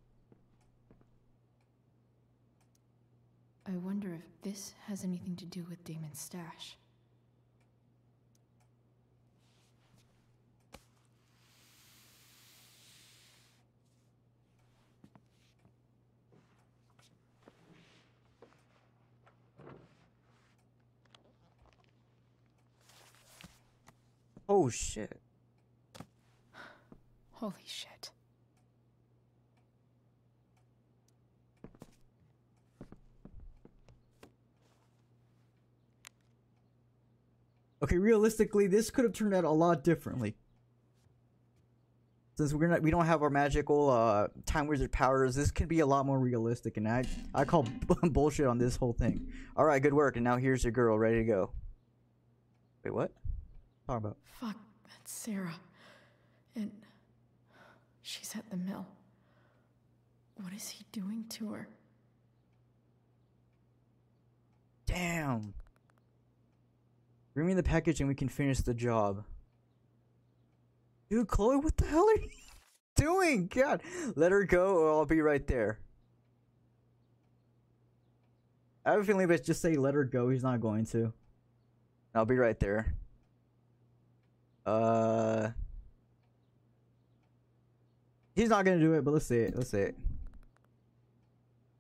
I wonder if this has anything to do with Damon's stash.
Oh shit.
Holy shit.
Okay, realistically, this could have turned out a lot differently. since we don't have our magical time wizard powers, this could be a lot more realistic, and I call bullshit on this whole thing. All right, good work, and now here's your girl ready to go. Wait, what? Talk about.
Fuck, that's Sarah. And she's at the mill. What is he doing to her?
Damn. Bring me the package and we can finish the job. Dude, Chloe, what the hell are you doing? God, let her go or I'll be right there. I have a feeling if I just say let her go, he's not going to. I'll be right there. He's not gonna do it, but let's see it. Let's see it.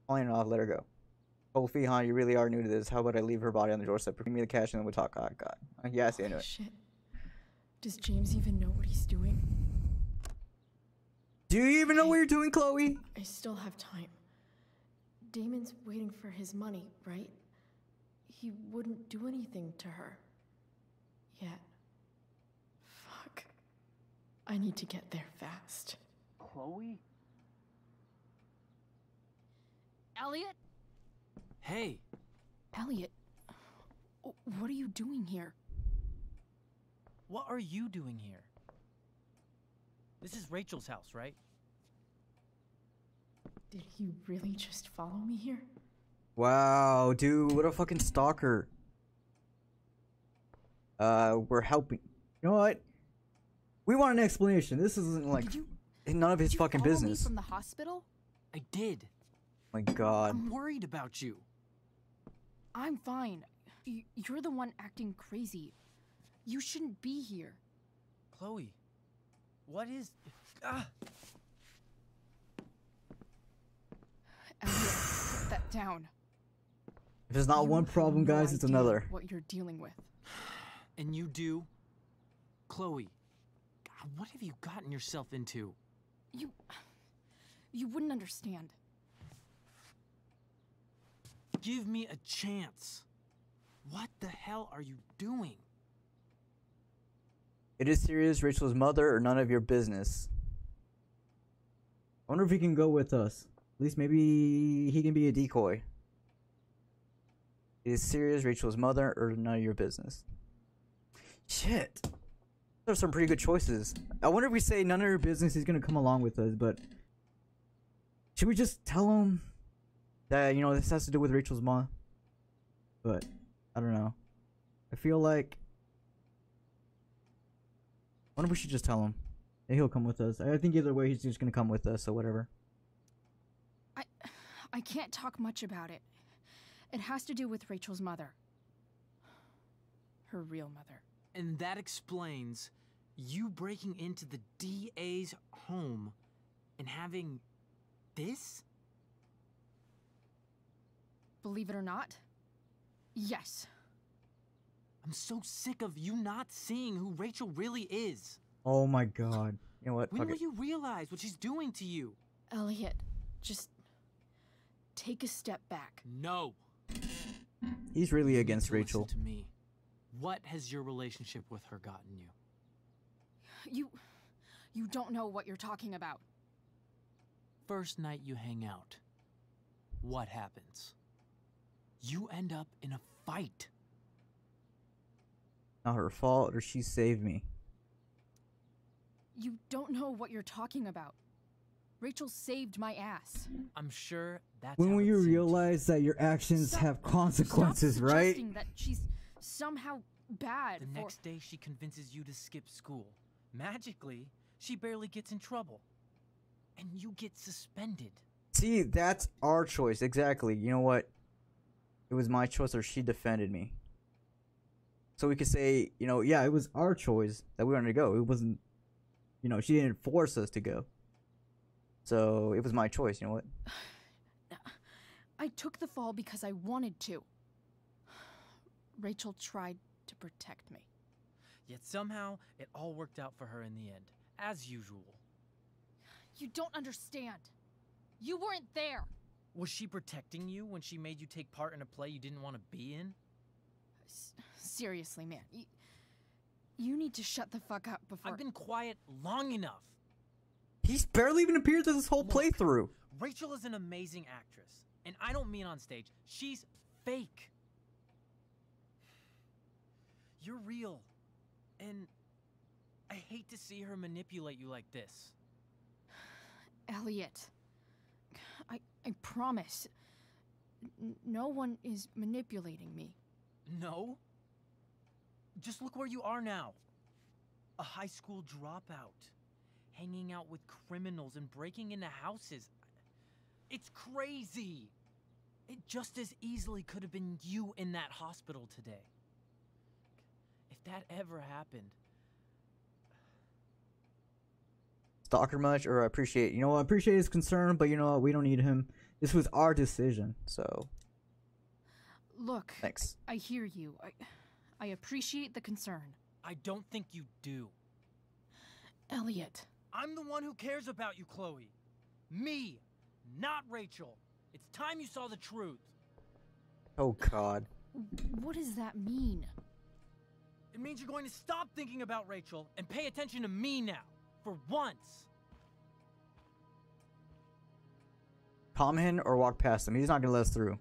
Calling it off, let her go. Oh, Fihan, you really are new to this. How about I leave her body on the doorstep? Bring me the cash and then we'll talk. Oh, God. Yeah, I see it.
Shit. Does James even know what he's doing?
Do you even know what you're doing, Chloe?
I still have time. Damon's waiting for his money, right? He wouldn't do anything to her. Yet. Fuck. I need to get there fast.
Chloe?
Elliot?
Hey.
Elliot, what are you doing here?
What are you doing here? This is Rachel's house, right?
Did he really just follow me here?
Wow, dude, what a fucking stalker. We're helping. You know what? We want an explanation. This isn't like none of his fucking business.
Me from the hospital?
I did.
My God.
I'm worried about you.
I'm fine. You're the one acting crazy. You shouldn't be here.
Chloe, what is... Ah!
Elliot, put that down.
If there's not one problem, guys, it's another.
What you're dealing with.
And you do? Chloe, God, what have you gotten yourself into?
You wouldn't understand.
Give me a chance. What the hell are you doing?
It is serious, Rachel's mother, or none of your business. I wonder if he can go with us. At least maybe he can be a decoy. It is serious, Rachel's mother, or none of your business. Shit. Those are some pretty good choices. I wonder if we say none of your business, he's gonna come along with us, but... Should we just tell him that, you know, this has to do with Rachel's mom? But, I don't know. I feel like... I wonder if we should just tell him. Yeah, he'll come with us. I think either way he's just gonna come with us, so whatever.
I can't talk much about it. It has to do with Rachel's mother. Her real mother.
And that explains you breaking into the DA's home and having this?
Believe it or not, yes.
I'm so sick of you not seeing who Rachel really is.
Oh my God. You know what?
When
Fuck
will
it.
you realize what she's doing to you?
Elliot, just take a step back.
No.
He's really against Rachel.
Listen to me. What has your relationship with her gotten you?
You don't know what you're talking about.
First night you hang out, what happens? You end up in a fight.
Not her fault, or she saved me.
You don't know what you're talking about. Rachel saved my ass.
I'm sure that's
When
how
will
it
you
seemed.
realize that your actions have consequences,
Stop
right?
suggesting that she's somehow bad.
The next day she convinces you to skip school. Magically, she barely gets in trouble. And you get suspended.
See, that's our choice, exactly. You know what? It was my choice, or she defended me. So we could say, you know, yeah, it was our choice that we wanted to go. It wasn't, you know, she didn't force us to go. So it was my choice, you know what?
I took the fall because I wanted to. Rachel tried to protect me.
Yet somehow, it all worked out for her in the end. As usual.
You don't understand. You weren't there.
Was she protecting you when she made you take part in a play you didn't want to be in?
Seriously, man. You need to shut the fuck up before...
I've been quiet long enough.
He's barely even appeared through this whole playthrough.
Rachel is an amazing actress, and I don't mean on stage. She's fake. You're real, and I hate to see her manipulate you like this.
Elliot, I promise, no one is manipulating me.
No? Just look where you are now. A high school dropout, hanging out with criminals and breaking into houses. It's crazy. It just as easily could have been you in that hospital today. If that ever happened.
Stalker much, or I appreciate, you know what, I appreciate his concern, but you know what, we don't need him. This was our decision, so.
Look,
thanks.
I hear you. I appreciate the concern.
I don't think you do.
Elliot.
I'm the one who cares about you, Chloe. Me, not Rachel. It's time you saw the truth.
Oh, God.
What does that mean?
It means you're going to stop thinking about Rachel and pay attention to me now. For once.
Calm him or walk past him. He's not going to let us through.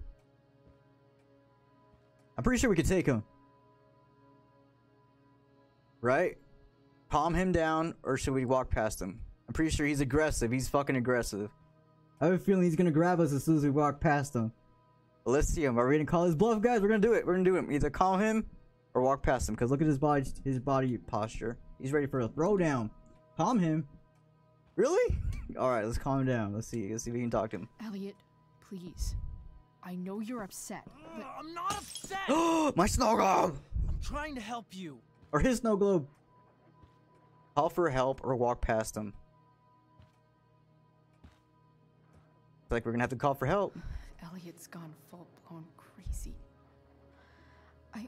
I'm pretty sure we could take him. Right? Calm him down, or should we walk past him? I'm pretty sure he's aggressive. He's fucking aggressive. I have a feeling he's gonna grab us as soon as we walk past him. But let's see him. Are we gonna call his bluff, guys? We're gonna do it. We're gonna do it. Either calm him or walk past him. Because look at his body posture. He's ready for a throwdown. Calm him. Really? Alright, let's calm him down. Let's see if we can talk to him.
Elliot, please. I know you're upset, but...
I'm not upset!
My snow globe!
I'm trying to help you.
Or his snow globe. Call for help or walk past him. It's like we're gonna have to call for help.
Elliot's gone full-blown crazy. I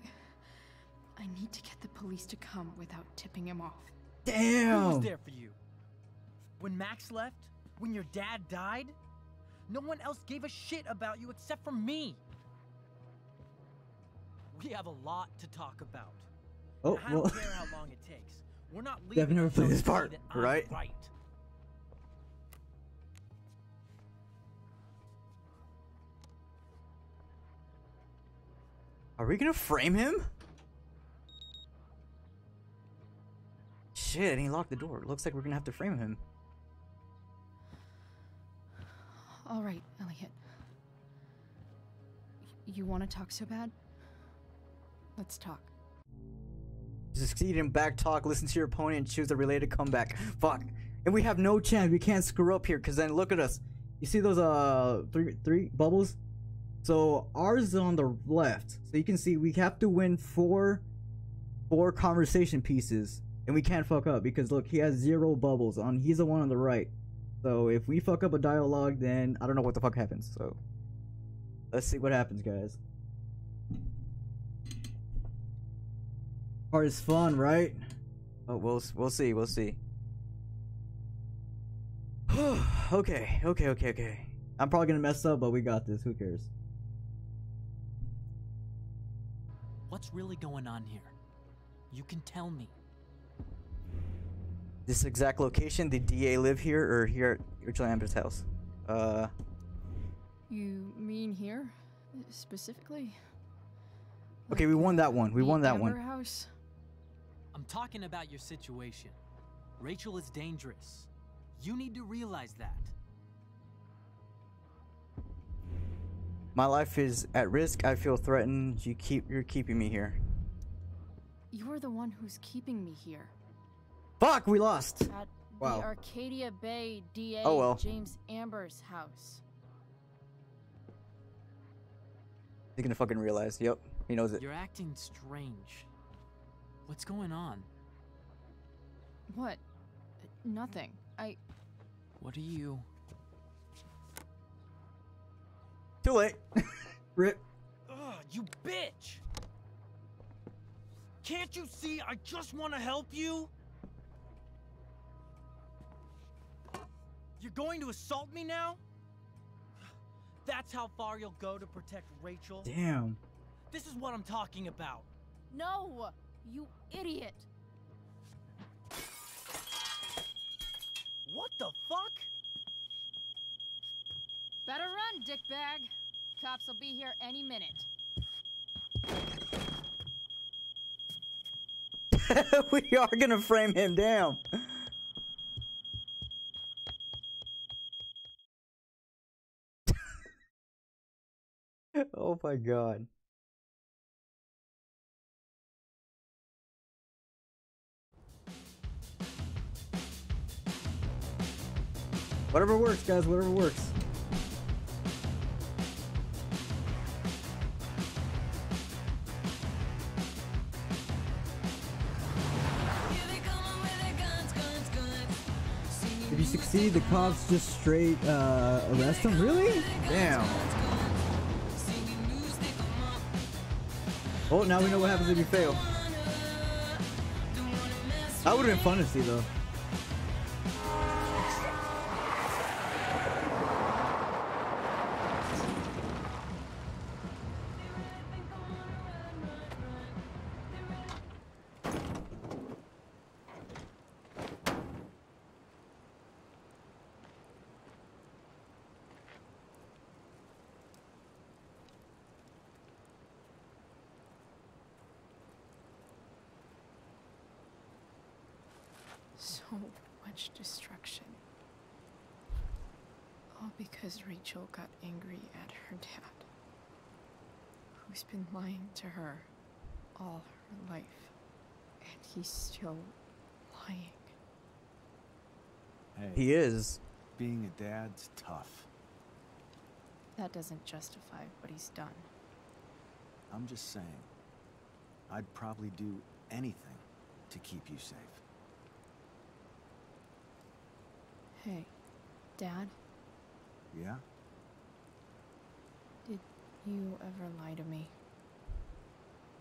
need to get the police to come without tipping him off.
Damn!
Who was there for you? When Max left? When your dad died? No one else gave a shit about you except for me. We have a lot to talk about.
Oh,
I
well.
don't care how long it takes. We're not leaving.
I've never played this part, right?
Right.
Are we gonna frame him? Shit, and he locked the door. Looks like we're gonna have to frame him.
All right, Elliot. You want to talk so bad? Let's talk.
Succeed in back talk, listen to your opponent, and choose a related comeback. Fuck. And we have no chance. We can't screw up here, because then look at us. You see those three bubbles? So ours is on the left. So you can see we have to win four conversation pieces. And we can't fuck up, because look, he has 0 bubbles on. He's the one on the right. So if we fuck up a dialogue, then I don't know what the fuck happens. So let's see what happens, guys. Part is fun, right? Oh, we'll see. Okay. I'm probably gonna mess up, but we got this. Who cares?
What's really going on here? You can tell me.
This exact location, did DA live here or here at Rachel Amber's house?
You mean here? Specifically?
Okay, we won that one. We won that one.
House?
I'm talking about your situation. Rachel is dangerous. You need to realize that.
My life is at risk. I feel threatened. You're keeping me here.
You're the one who's keeping me here.
Fuck, we lost.
At the Arcadia Bay DA James Amber's house.
He's gonna fucking realize. Yep, he knows it.
You're acting strange. What's going on?
What? Nothing.
What are you?
Too late. Rip.
Ugh, you bitch! Can't you see I just want to help you? You're going to assault me now? That's how far you'll go to protect Rachel?
Damn.
This is what I'm talking about.
No! You idiot!
What the the fuck?
Better run, dickbag. Cops will be here any minute.
We are gonna frame him down. Oh my god. Whatever works, guys, whatever works. If you succeed, the cops just straight arrest him? Really? Damn. Oh, now we know what happens if you fail. That would have been fun to see, though.
So much destruction. All because Rachel got angry at her dad, who's been lying to her all her life. And he's still lying.
Hey,
He is.
being a dad's tough.
That doesn't justify what he's done.
I'm just saying, I'd probably do anything to keep you safe.
Hey, Dad,
Yeah?
did you ever lie to me?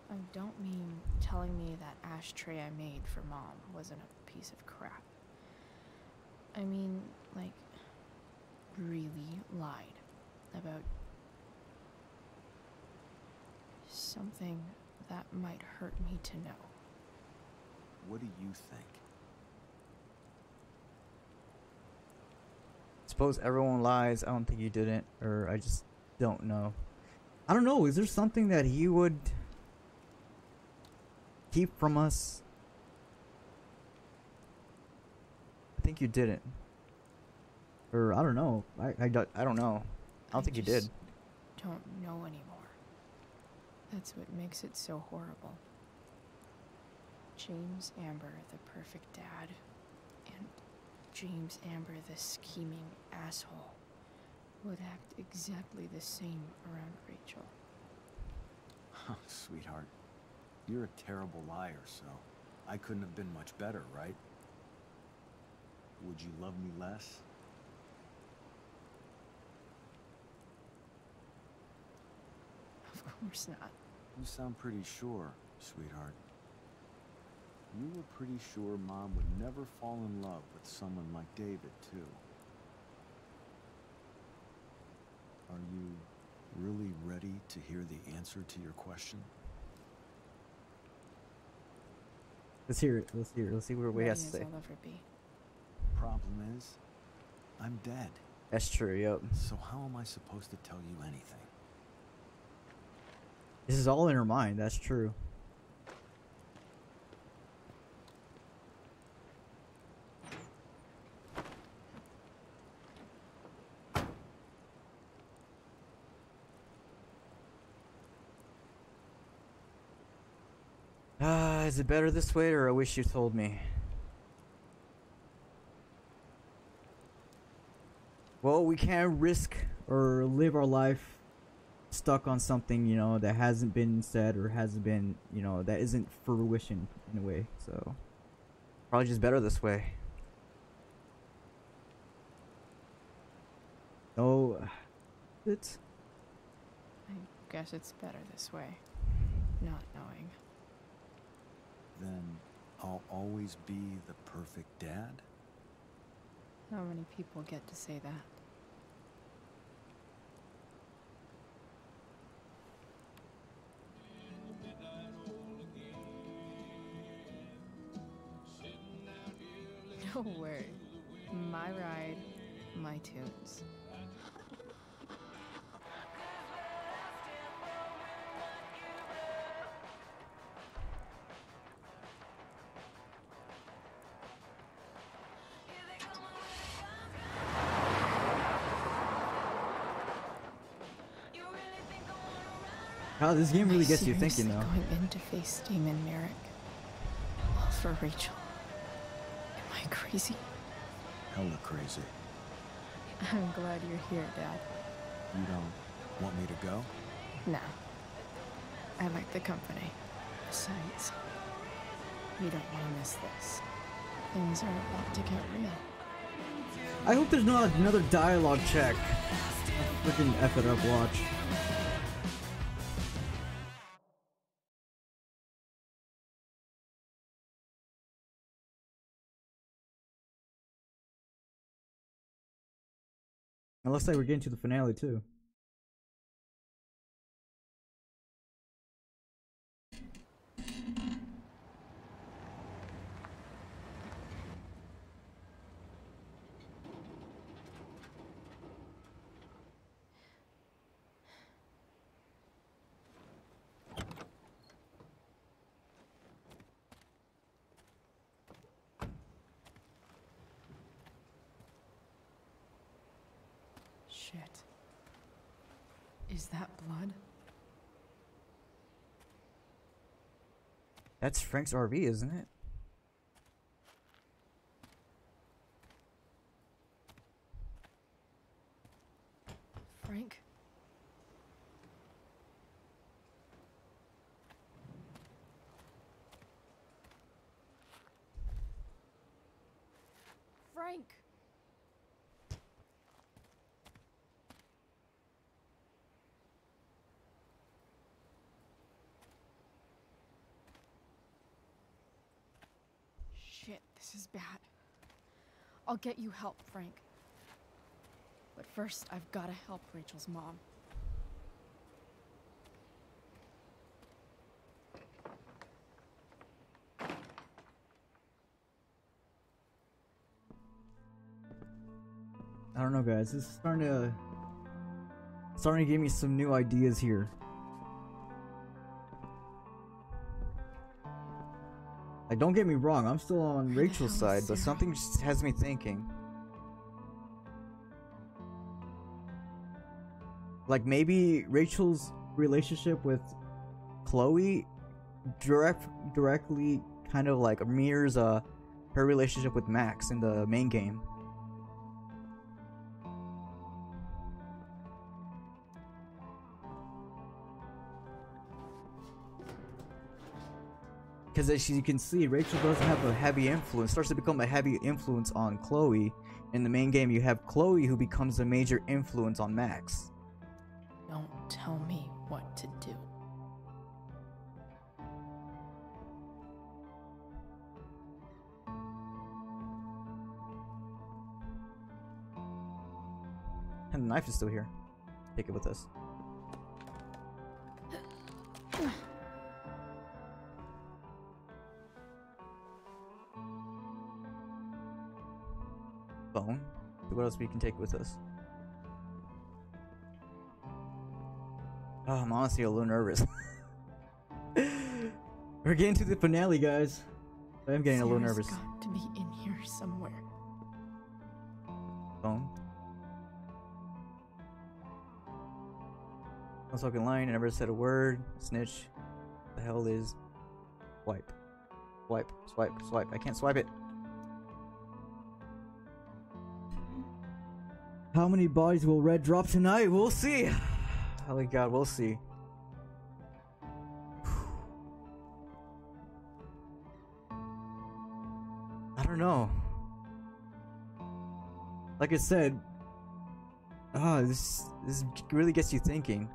I don't mean telling me that ashtray I made for Mom wasn't a piece of crap. I mean, like, really lied about something that might hurt me to know.
What do you think?
Suppose everyone lies. I don't think you didn't, or I just don't know. I don't know. Is there something that he would keep from us? I think you didn't, or I don't know. I don't know. I don't think you did.
Don't know anymore. That's what makes it so horrible. James Amber, the perfect dad, and James Amber, the scheming asshole, would act exactly the same around Rachel.
Oh, sweetheart, you're a terrible liar, so I couldn't have been much better, right? Would you love me less?
Of course not.
You sound pretty sure, sweetheart. You were pretty sure Mom would never fall in love with someone like David, too. Are you really ready to hear the answer to your question?
Let's hear it. Let's hear it. Let's see what he has to say.
I'll ever be.
Problem is, I'm dead.
That's true. Yep.
So how am I supposed to tell you anything?
This is all in her mind. That's true. Is it better this way, or I wish you told me? Well, we can't risk or live our life stuck on something, you know, that hasn't been said or hasn't been, you know, that isn't fruition in a way. So, probably just better this way. Oh, it's.
I guess it's better this way, not knowing.
Then I'll always be the perfect dad?
How many people get to say that? No way. My ride, my tunes.
Oh, this game really gets you
Seriously
thinking, though.
Going in to face Damon Merrick. All for Rachel. Am I crazy?
Hella crazy.
I'm glad you're here, Dad.
You don't want me to go?
No. I like the company. Besides, you don't want to miss this. Things are about to get real.
I hope there's not another dialogue check. Freaking F it up, watch. It looks like we're getting to the finale too.
Shit. Is that blood?
That's Frank's RV, isn't it?
Frank? Frank! Shit, this is bad. I'll get you help, Frank. But first, I've gotta help Rachel's mom.
I don't know, guys. This is starting to give me some new ideas here. Like, don't get me wrong, I'm still on Rachel's side, but something just has me thinking. Like, maybe Rachel's relationship with Chloe directly kind of like mirrors her relationship with Max in the main game. Because as you can see, Rachel doesn't have a heavy influence, starts to become a heavy influence on Chloe. In the main game, you have Chloe who becomes a major influence on Max.
Don't tell me what to do.
And the knife is still here. Take it with us. Phone. What else we can take with us? Oh, I'm honestly a little nervous. We're getting to the finale, guys. I am getting a little nervous.
Got to be in here somewhere.
Phone. I was fucking lying. I never said a word. Snitch. The hell is swipe? Swipe. Swipe. Swipe. I can't swipe it. How many bodies will Red drop tonight? We'll see. Holy God, we'll see. I don't know. Like I said, this really gets you thinking.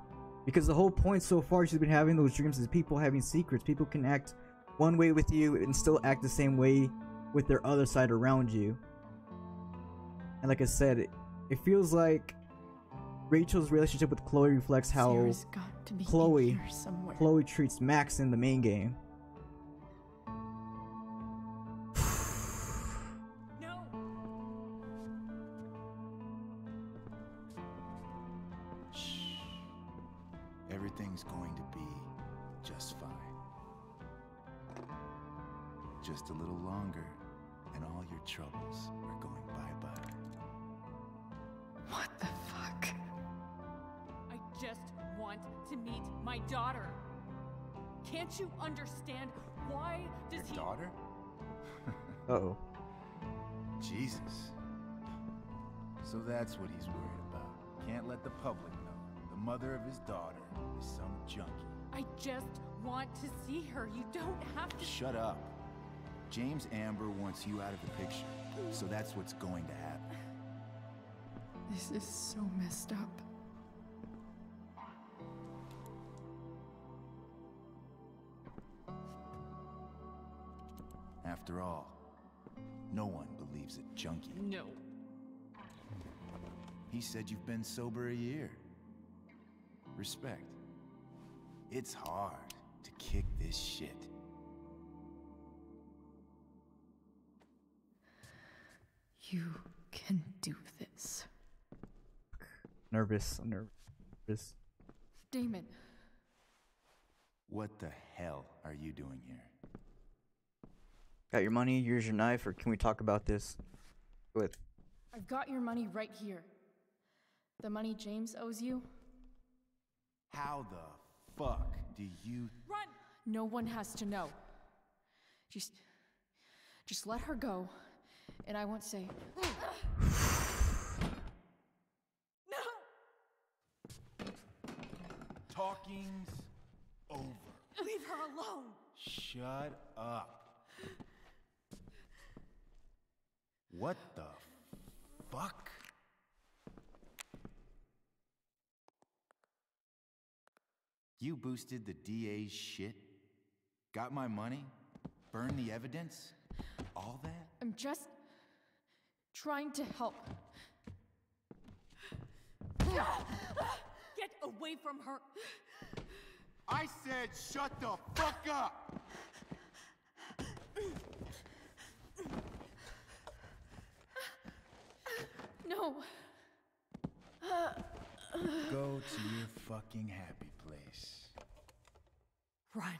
Because the whole point so far she's been having those dreams is people having secrets. People can act one way with you and still act the same way with their other side around you. And like I said, it feels like Rachel's relationship with Chloe reflects how Chloe treats Max in the main game.
everything's going to be just fine. Just a little longer, and all your troubles are going bye-bye.
What the fuck?
I just want to meet my daughter. Can't you understand why does
Your daughter?
Uh-oh.
Jesus. So that's what he's worried about. Can't let the public know. The mother of his daughter is some junkie.
I just want to see her. You don't have to.
Shut up. James Amber wants you out of the picture, so that's what's going to happen.
This is so messed up.
After all, no one believes a junkie.
No.
He said you've been sober a year. Respect. It's hard to kick this shit.
You can do this.
Nervous. I'm nervous.
Damon.
What the hell are you doing here?
Got your money? Here's your knife, or can we talk about this with?
I've got your money right here. The money James owes you.
How the fuck do you...
Run! No one has to know. Just let her go, and I won't say.
No!
Talking's over.
Leave her alone!
Shut up. What the fuck? You boosted the DA's shit? Got my money? Burned the evidence? All that?
I'm just trying to help.
Get away from her!
I said shut the fuck up!
No.
Go to your fucking happy place.
Run.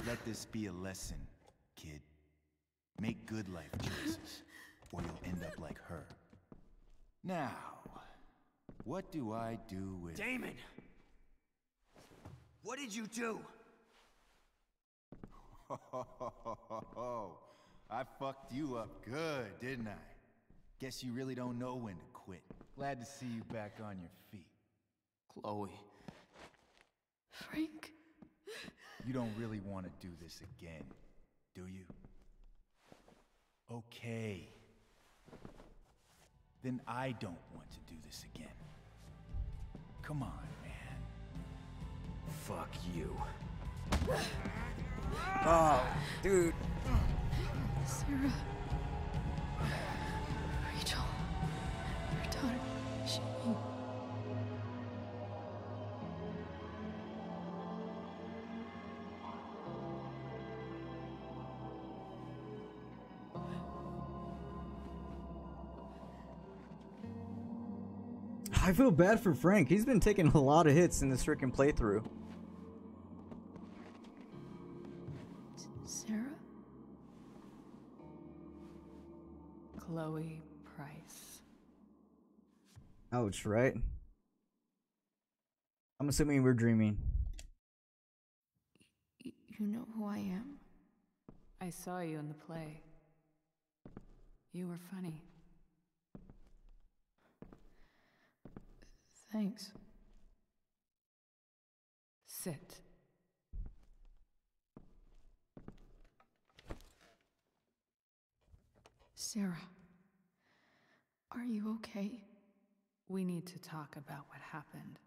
Let this be a lesson, kid. Make good life choices, or you'll end up like her. Now, what do I do with...
Damon! What did you do?
I fucked you up good, didn't I? Guess you really don't know when to quit. Glad to see you back on your feet.
Chloe.
Frank.
You don't really want to do this again, do you? Okay. Then I don't want to do this again. Come on, man.
Fuck you.
Oh, dude.
Sarah. Rachel. Her daughter. She...
I feel bad for Frank. He's been taking a lot of hits in this freaking playthrough.
Sarah?
Chloe Price.
Ouch, right? I'm assuming we're dreaming.
You know who I am?
I saw you in the play. You were funny.
Thanks.
Sit.
Sarah, are you okay?
We need to talk about what happened.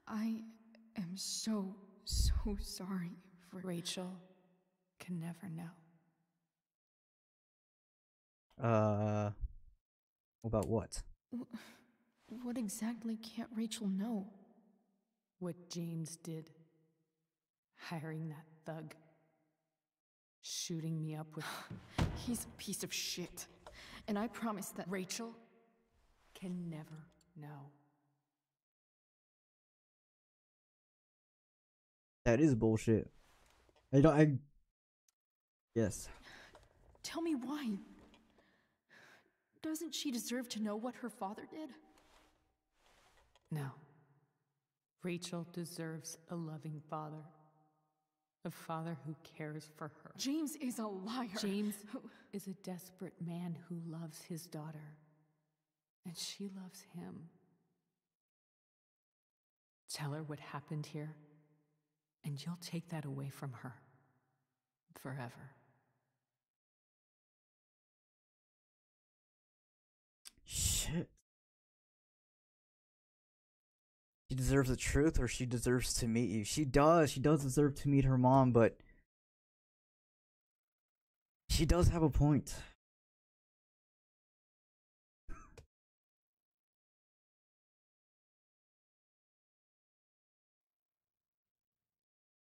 I am so sorry for...
Rachel can never know.
About what?
What exactly can't Rachel know?
What James did. Hiring that thug. Shooting me up with...
He's a piece of shit. And I promise that...
Rachel can never know.
That is bullshit. I don't. I. Yes.
Tell me why. Doesn't she deserve to know what her father did?
No. Rachel deserves a loving father. A father who cares for her.
James is a liar.
James is a desperate man who loves his daughter. And she loves him. Tell her what happened here, and you'll take that away from her. Forever.
Shit. She deserves the truth, or she deserves to meet you. She does. She does deserve to meet her mom, but she does have a point.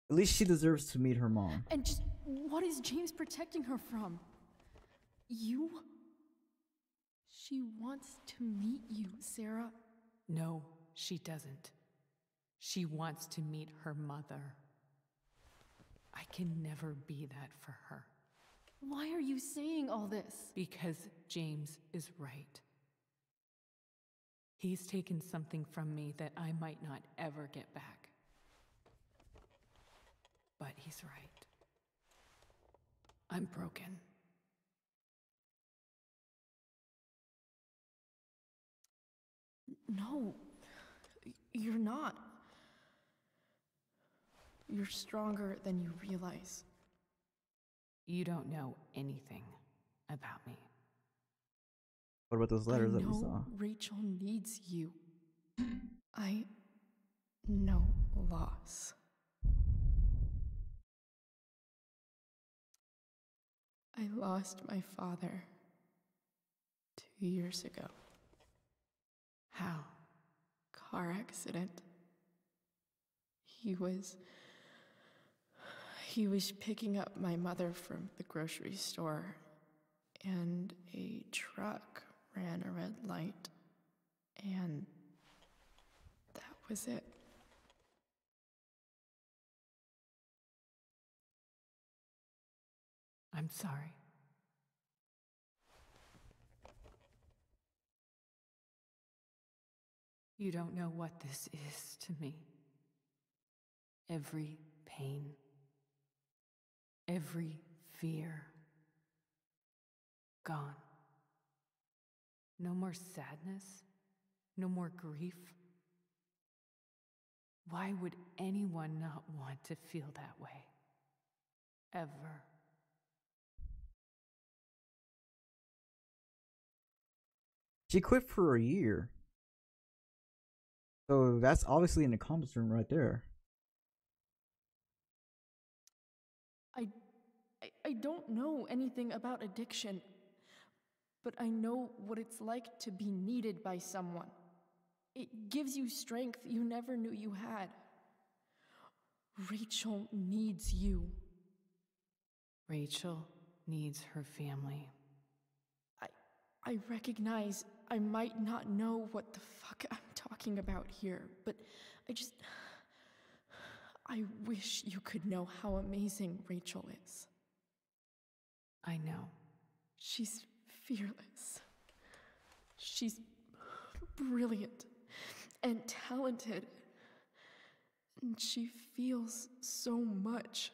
At least she deserves to meet her mom.
And just what is James protecting her from? You? She wants to meet you, Sarah.
No, she doesn't. She wants to meet her mother. I can never be that for her.
Why are you saying all this?
Because James is right. He's taken something from me that I might not ever get back. But he's right. I'm broken.
No, you're not. You're stronger than you realize.
You don't know anything about me.
What about those letters that we saw?
Rachel needs you. I know loss. I lost my father 2 years ago.
How?
Car accident. He was picking up my mother from the grocery store, and a truck ran a red light, and that was it.
I'm sorry. You don't know what this is to me. Every pain, every fear, gone. No more sadness, no more grief. Why would anyone not want to feel that way? Ever.
She quit for a year. So that's obviously an accomplishment right there.
I don't know anything about addiction, but I know what it's like to be needed by someone. It gives you strength you never knew you had. Rachel needs you.
Rachel needs her family.
I recognize I might not know what the fuck I'm talking about here, but I wish you could know how amazing Rachel is.
I know.
She's fearless. She's brilliant and talented. And she feels so much.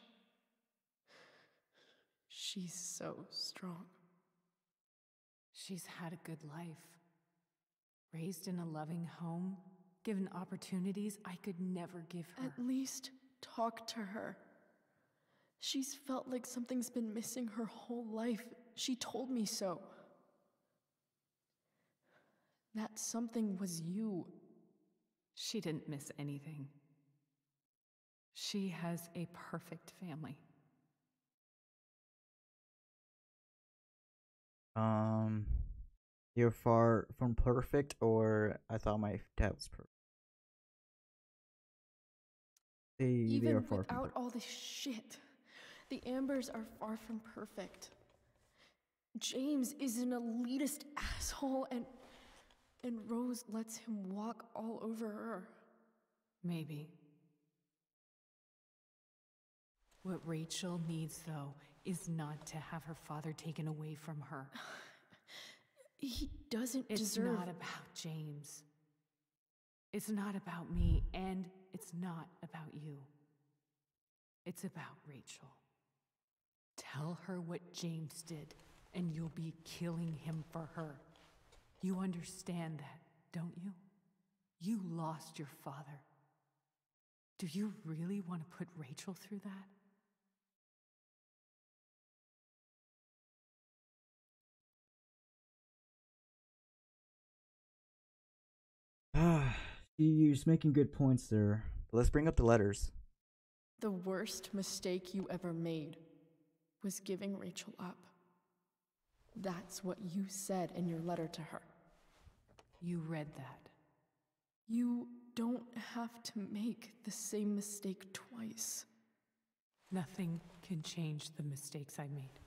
She's so strong.
She's had a good life. Raised in a loving home, given opportunities I could never give her.
At least talk to her. She's felt like something's been missing her whole life. She told me so. That something was you.
She didn't miss anything. She has a perfect family.
You're far from perfect, or I thought my dad was perfect. They are far
Without
from
all this shit, the Ambers are far from perfect. James is an elitist asshole, and Rose lets him walk all over her.
Maybe. What Rachel needs, though, is not to have her father taken away from her.
He doesn't
It's
deserve...
not about James. It's not about me, and it's not about you. It's about Rachel. Tell her what James did, and you'll be killing him for her. You understand that, don't you? You lost your father. Do you really want to put Rachel through that?
You're just making good points there. But let's bring up the letters.
The worst mistake you ever made was giving Rachel up. That's what you said in your letter to her.
You read that.
You don't have to make the same mistake twice.
Nothing can change the mistakes I made.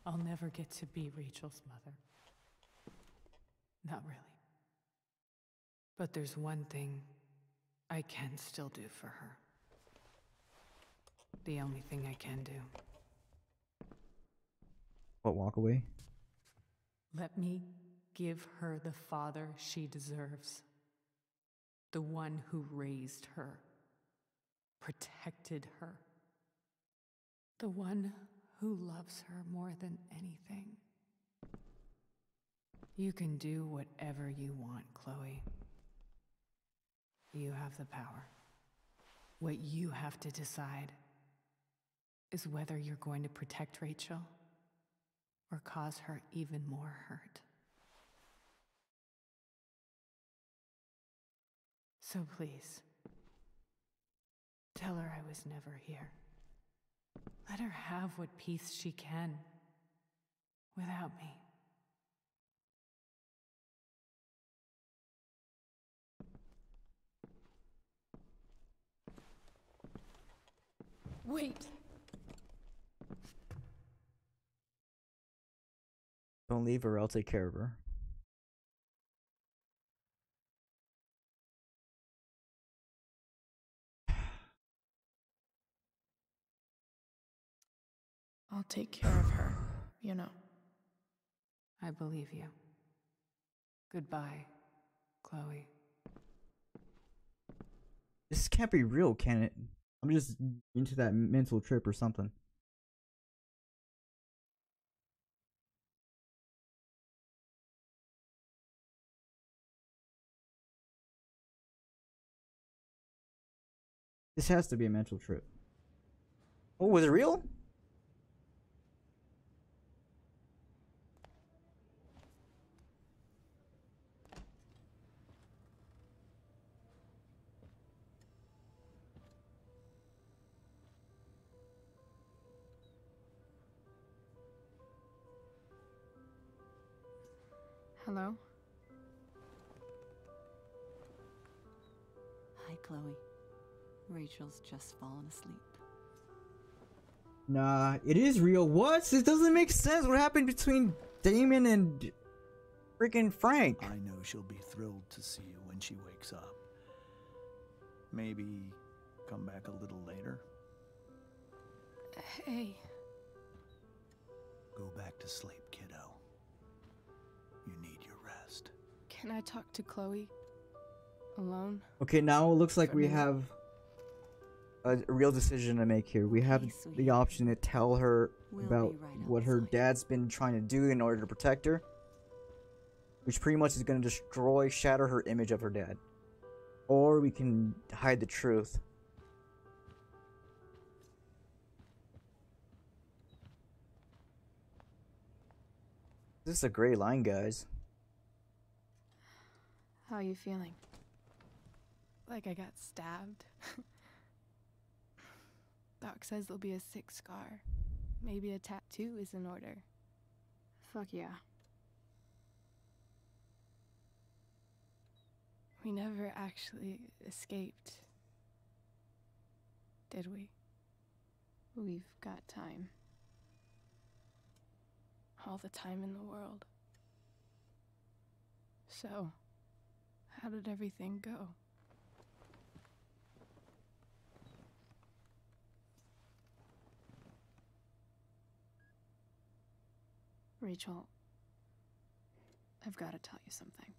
I'll never get to be Rachel's mother. Not really. But there's one thing I can still do for her. The only thing I can do.
What, walk away?
Let me give her the father she deserves. The one who raised her, protected her. The one who loves her more than anything. You can do whatever you want, Chloe. You have the power. What you have to decide is whether you're going to protect Rachel or cause her even more hurt. So please, tell her I was never here. Let her have what peace she can without me.
Wait.
Don't leave her, I'll take care of her.
I'll take care of her, you know.
I believe you. Goodbye, Chloe.
This can't be real, can it? I'm just into that mental trip or something. This has to be a mental trip. Oh, was it real?
Hello?
Hi, Chloe. Rachel's just fallen asleep.
Nah, it is real. What? It doesn't make sense. What happened between Damon and freaking Frank?
I know she'll be thrilled to see you when she wakes up. Maybe come back a little later.
Hey.
Go back to sleep, kiddo. You need your rest.
Can I talk to Chloe? Alone?
Okay, now it looks like we have a real decision to make here. We have the option to tell her about what her dad's been trying to do in order to protect her, which pretty much is going to destroy, shatter her image of her dad. Or we can hide the truth. This is a gray line, guys.
How are you feeling? Like I got stabbed? Doc says there'll be a sick scar. Maybe a tattoo is in order. Fuck yeah. We never actually escaped, did we? We've got time. All the time in the world. So, how did everything go? Rachel, I've got to tell you something.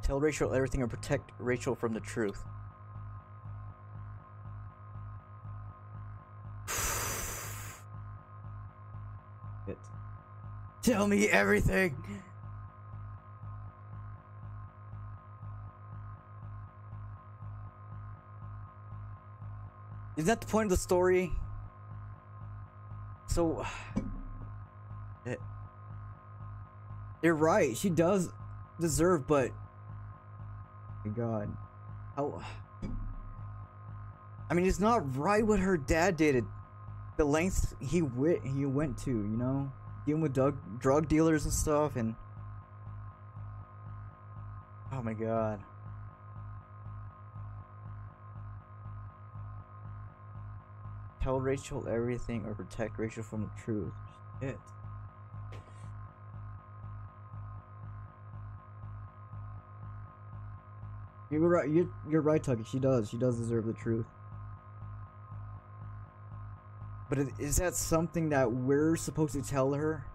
Tell Rachel everything or protect Rachel from the truth. Tell me everything. Is that the point of the story? So, you're right. She does deserve, but my God, how? I mean, it's not right what her dad did. The lengths he went to, you know, dealing with drug dealers and stuff, and oh my God. Tell Rachel everything or protect Rachel from the truth. Shit. You're right. You're right, Tucky. She does. She does deserve the truth. But is that something that we're supposed to tell her?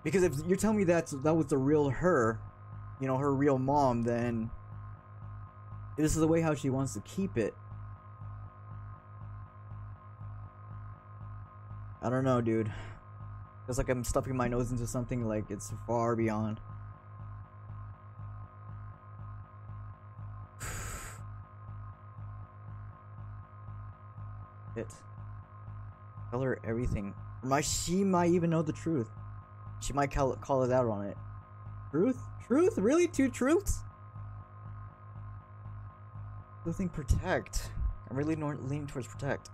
Because if you're telling me that was the real her, you know, her real mom, then this is the way how she wants to keep it. I don't know, dude. It's like I'm stuffing my nose into something like it's far beyond. It. Tell her everything. She might even know the truth. She might call us out on it. Truth? Truth? Really? 2 truths? I think protect. I'm really leaning towards protect.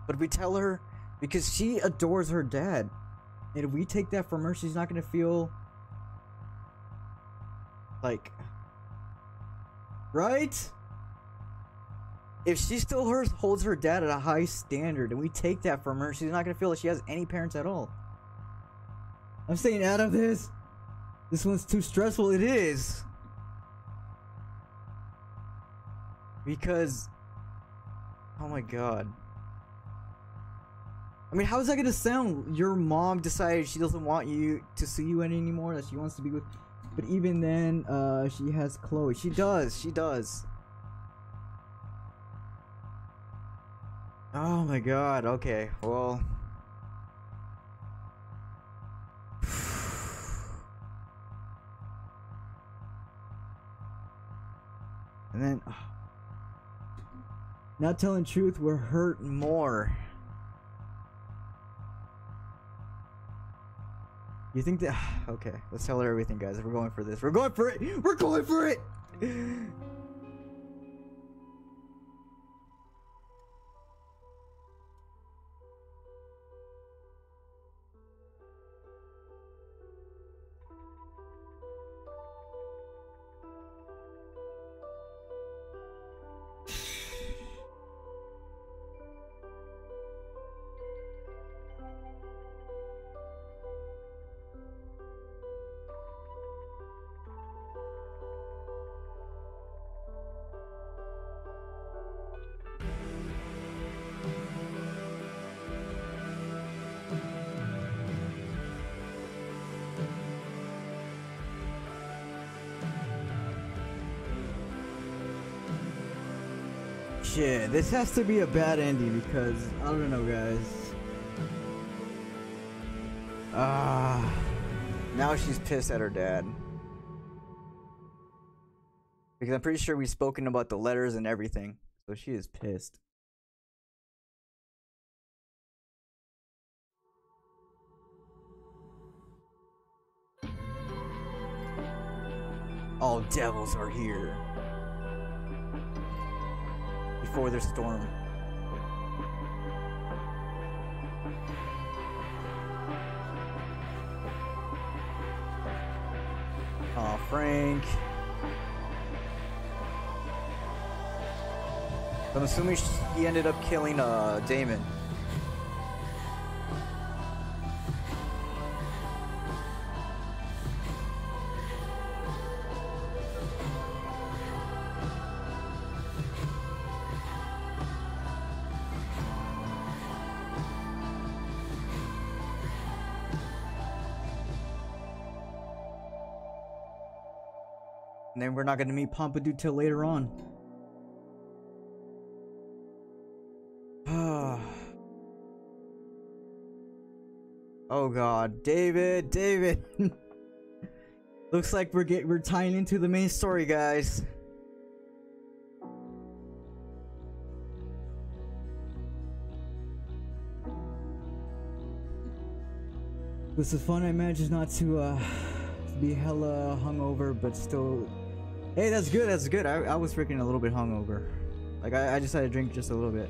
But if we tell her, because she adores her dad, and if we take that from her, she's not gonna feel like, right? If she still holds her dad at a high standard, and we take that from her, she's not gonna feel like she has any parents at all. I'm staying out of this. This one's too stressful. It is. Because, oh my God. I mean, how is that gonna sound? Your mom decided she doesn't want you to see you anymore, that she wants to be with, but even then, she has Chloe. She does. Oh my God, okay, well. And then, not telling truth will hurt more. You think that, okay, let's tell her everything, guys. We're going for this. We're going for it. We're going for it. Shit, this has to be a bad ending because I don't know, guys. Now she's pissed at her dad. Because I'm pretty sure we've spoken about the letters and everything. So she is pissed. All devils are here. Before their storm. Aw, Frank. I'm assuming he ended up killing Damon. And then we're not gonna meet Pompadour till later on. Oh god, David. Looks like we're tying into the main story, guys. This is fun. I managed not to be hella hungover, but still. Hey, that's good. That's good. I was freaking a little bit hungover. Like I just had to drink just a little bit.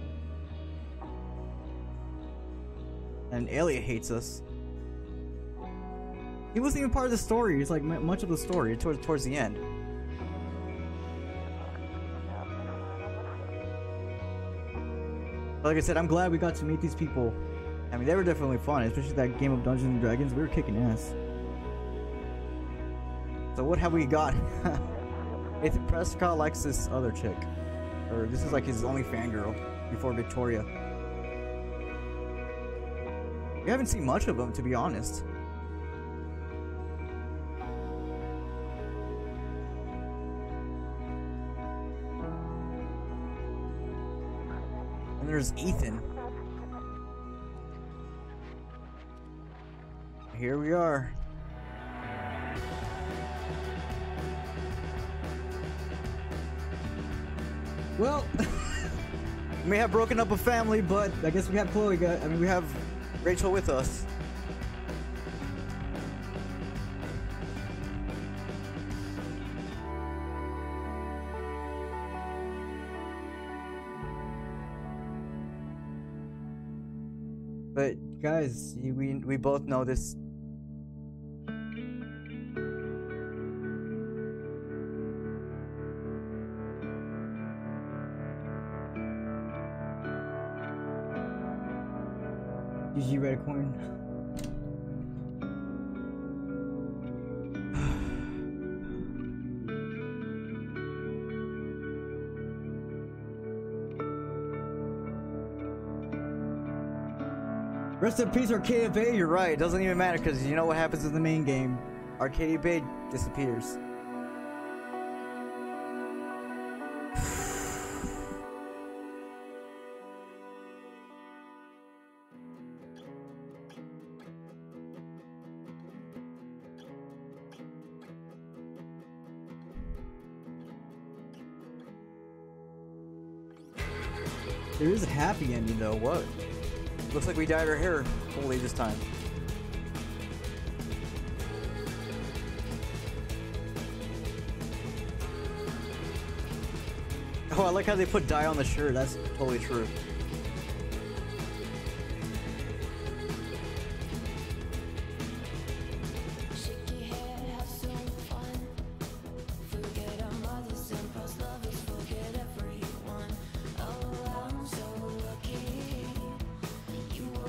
And Elliot hates us. He wasn't even part of the story. It's like much of the story towards the end. But like I said, I'm glad we got to meet these people. I mean, they were definitely fun, especially that game of Dungeons and Dragons. We were kicking ass. So what have we got? Nathan Prescott likes this other chick. Or this is like his only fangirl before Victoria. We haven't seen much of him, to be honest. And there's Ethan. Here we are. Well, we may have broken up a family, but I guess we have Chloe. We have Rachel with us. But guys, we both know this. GG red coin. Rest in peace, Arcadia Bay. You're right. It doesn't even matter because you know what happens in the main game. Arcadia Bay disappears. There is a happy ending though. What? Looks like we dyed our hair fully this time. Oh, I like how they put dye on the shirt. That's totally true.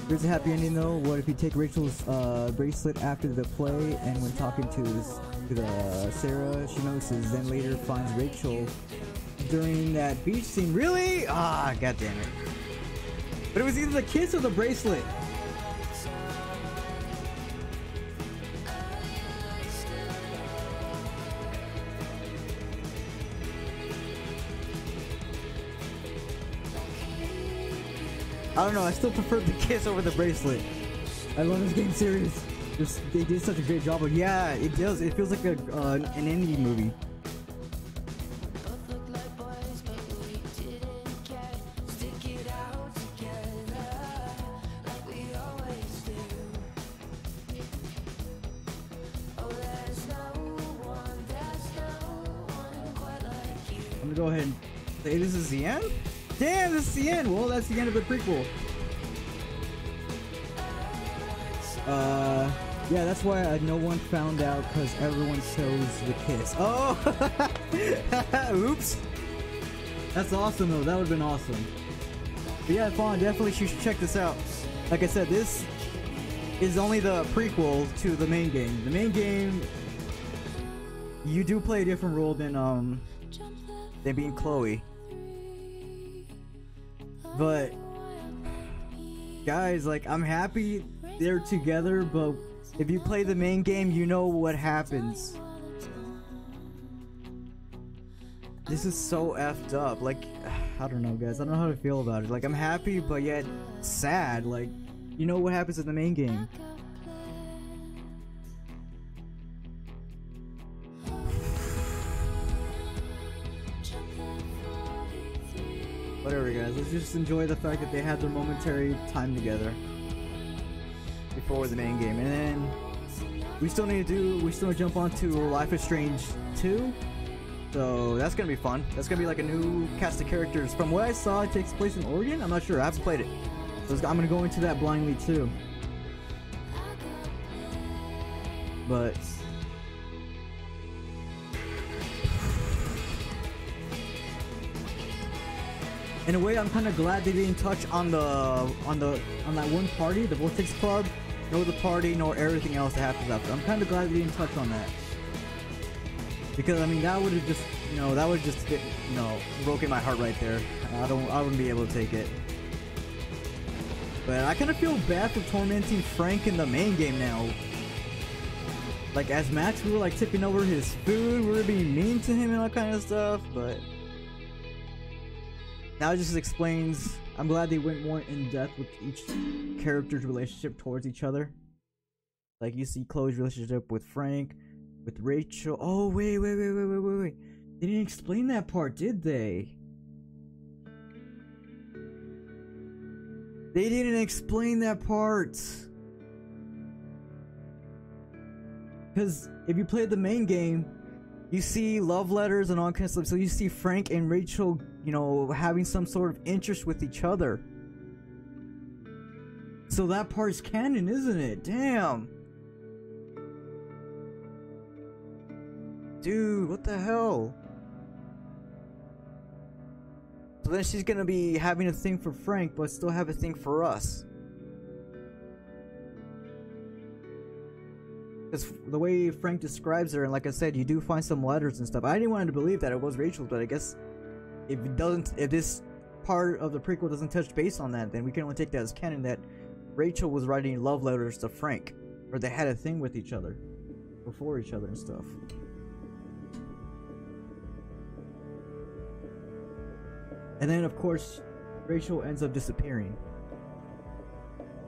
There's a happy ending though. What if you take Rachel's bracelet after the play, and when talking to Sarah, she notices, then later finds Rachel during that beach scene. Really? Ah, god damn it. But it was either the kiss or the bracelet. I don't know, I still prefer the kiss over the bracelet. I love this game series. They did such a great job. But yeah, it does. It feels like an indie movie. I'm gonna go ahead and say this is the end? Damn, this is the end! Well, that's the end of the prequel. Yeah, that's why no one found out, because everyone chose the kiss. Oh! Oops! That's awesome, though. That would have been awesome. But yeah, Fawn, definitely you should check this out. Like I said, this is only the prequel to the main game. The main game, you do play a different role than being Chloe. But guys, like, I'm happy they're together, but if you play the main game, you know what happens. this is so effed up. Like, I don't know, guys. I don't know how to feel about it. Like, I'm happy, but yet sad. Like, you know what happens in the main game. Whatever, guys. Let's just enjoy the fact that they had their momentary time together before the main game, and then we still need to jump onto Life is Strange 2. So that's gonna be fun. That's gonna be like a new cast of characters. From what I saw, it takes place in Oregon. I'm not sure. I haven't played it, so I'm gonna go into that blindly too. But in a way, I'm kind of glad they didn't touch on that one party, the Vortex Club, nor the party, nor everything else that happens after. I'm kind of glad they didn't touch on that. Because I mean, that would have just, broken my heart right there. I wouldn't be able to take it. But I kind of feel bad for tormenting Frank in the main game now. Like, as Max, we were like tipping over his food, we were being mean to him and all kind of stuff, but now it just explains. I'm glad they went more in depth with each character's relationship towards each other. Like, you see Chloe's relationship with Frank, with Rachel. Oh, wait. They didn't explain that part, did they? They didn't explain that part. Because if you played the main game, you see love letters and all kinds of stuff. So you see Frank and Rachel, having some sort of interest with each other. So that part's canon, isn't it? Damn. Dude, what the hell? So then she's gonna be having a thing for Frank, but still have a thing for us. Because the way Frank describes her, and like I said, you do find some letters and stuff. I didn't want to believe that it was Rachel, but I guess if this part of the prequel doesn't touch base on that, then we can only take that as canon that Rachel was writing love letters to Frank, or they had a thing with each other, before each other and stuff. And then, of course, Rachel ends up disappearing.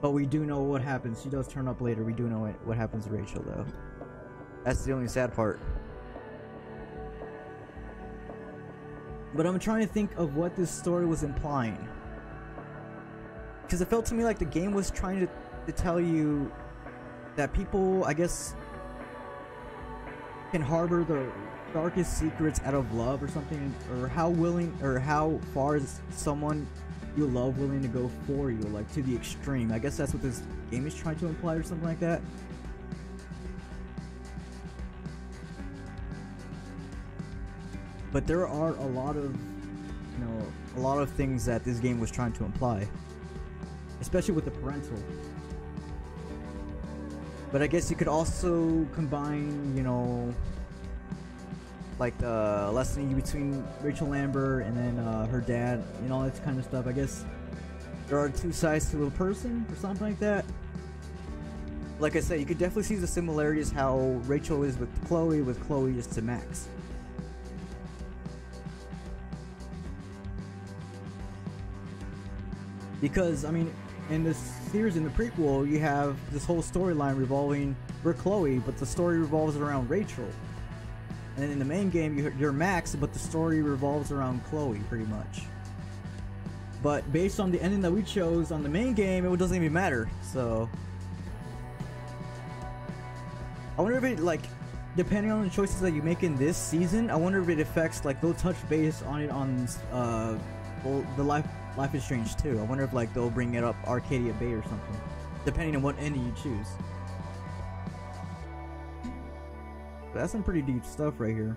But we do know what happens. She does turn up later. We do know what happens to Rachel, though. That's the only sad part. But I'm trying to think of what this story was implying. Because it felt to me like the game was trying to tell you that people, I guess, can harbor the darkest secrets out of love or something, or how far is someone you love willing to go for you, like to the extreme. I guess that's what this game is trying to imply, or something like that. But there are a lot of things that this game was trying to imply, especially with the parental. But I guess you could also combine, like the lesson between Rachel Lambert and then her dad and all that kind of stuff. I guess there are two sides to a person or something like that. Like I said, you could definitely see the similarities how Rachel is with Chloe is to Max. Because, I mean, in this series, in the prequel, you have this whole storyline revolving for Chloe, but the story revolves around Rachel. And then in the main game, you're Max, but the story revolves around Chloe, pretty much. But based on the ending that we chose on the main game, it doesn't even matter, so... I wonder if it, like, depending on the choices that you make in this season, I wonder if it affects, like, they'll touch base on it on, the Life is Strange 2. I wonder if, like, they'll bring it up Arcadia Bay or something, depending on what ending you choose. But that's some pretty deep stuff right here.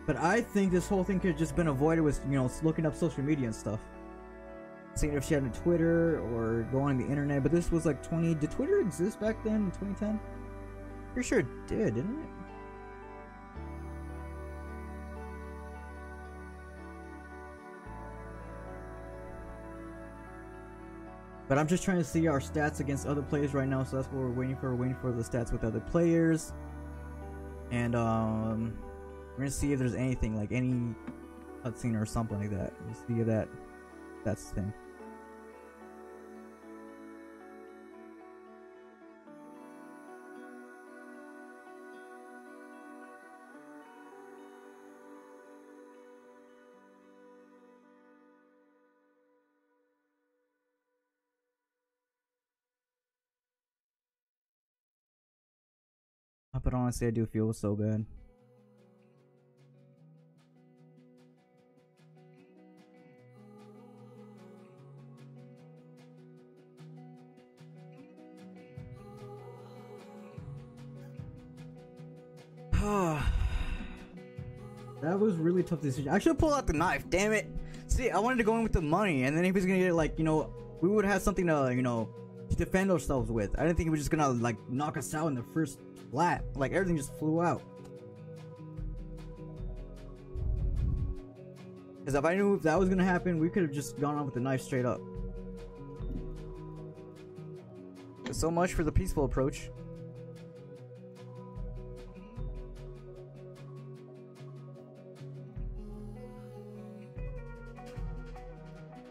But I think this whole thing could have just been avoided with, looking up social media and stuff. Seeing if she had a Twitter or going on the internet. But this was like did Twitter exist back then in 2010? Pretty sure it did, didn't it? But I'm just trying to see our stats against other players right now, so that's what we're waiting for. We're waiting for the stats with other players. And we're gonna see if there's anything, like any cutscene or something like that. We'll see if that's the thing. But honestly, I do feel so bad. That was really tough decision. I should have pulled out the knife, damn it. See, I wanted to go in with the money, and then if he's gonna get, like, you know, we would have something to, you know, to defend ourselves with. I didn't think he was just gonna, like, knock us out in the first lap. Like, everything just flew out. Because if I knew if that was gonna happen, we could have just gone on with the knife straight up. So much for the peaceful approach.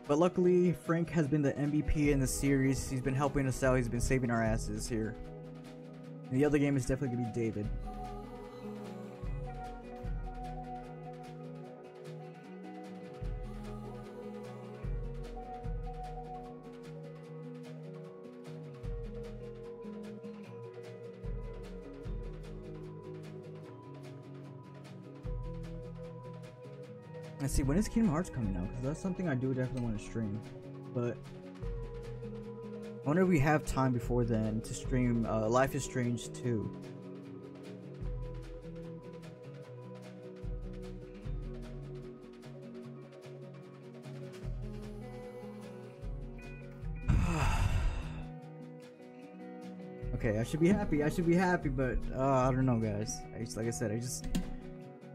But luckily, Frank has been the MVP in the series. He's been helping us out. He's been saving our asses here. And the other game is definitely going to be David. Let's see, when is Kingdom Hearts coming out? Because that's something I do definitely want to stream. But I wonder if we have time before then to stream Life is Strange 2. Okay, I should be happy, but I don't know, guys. Like I said, I just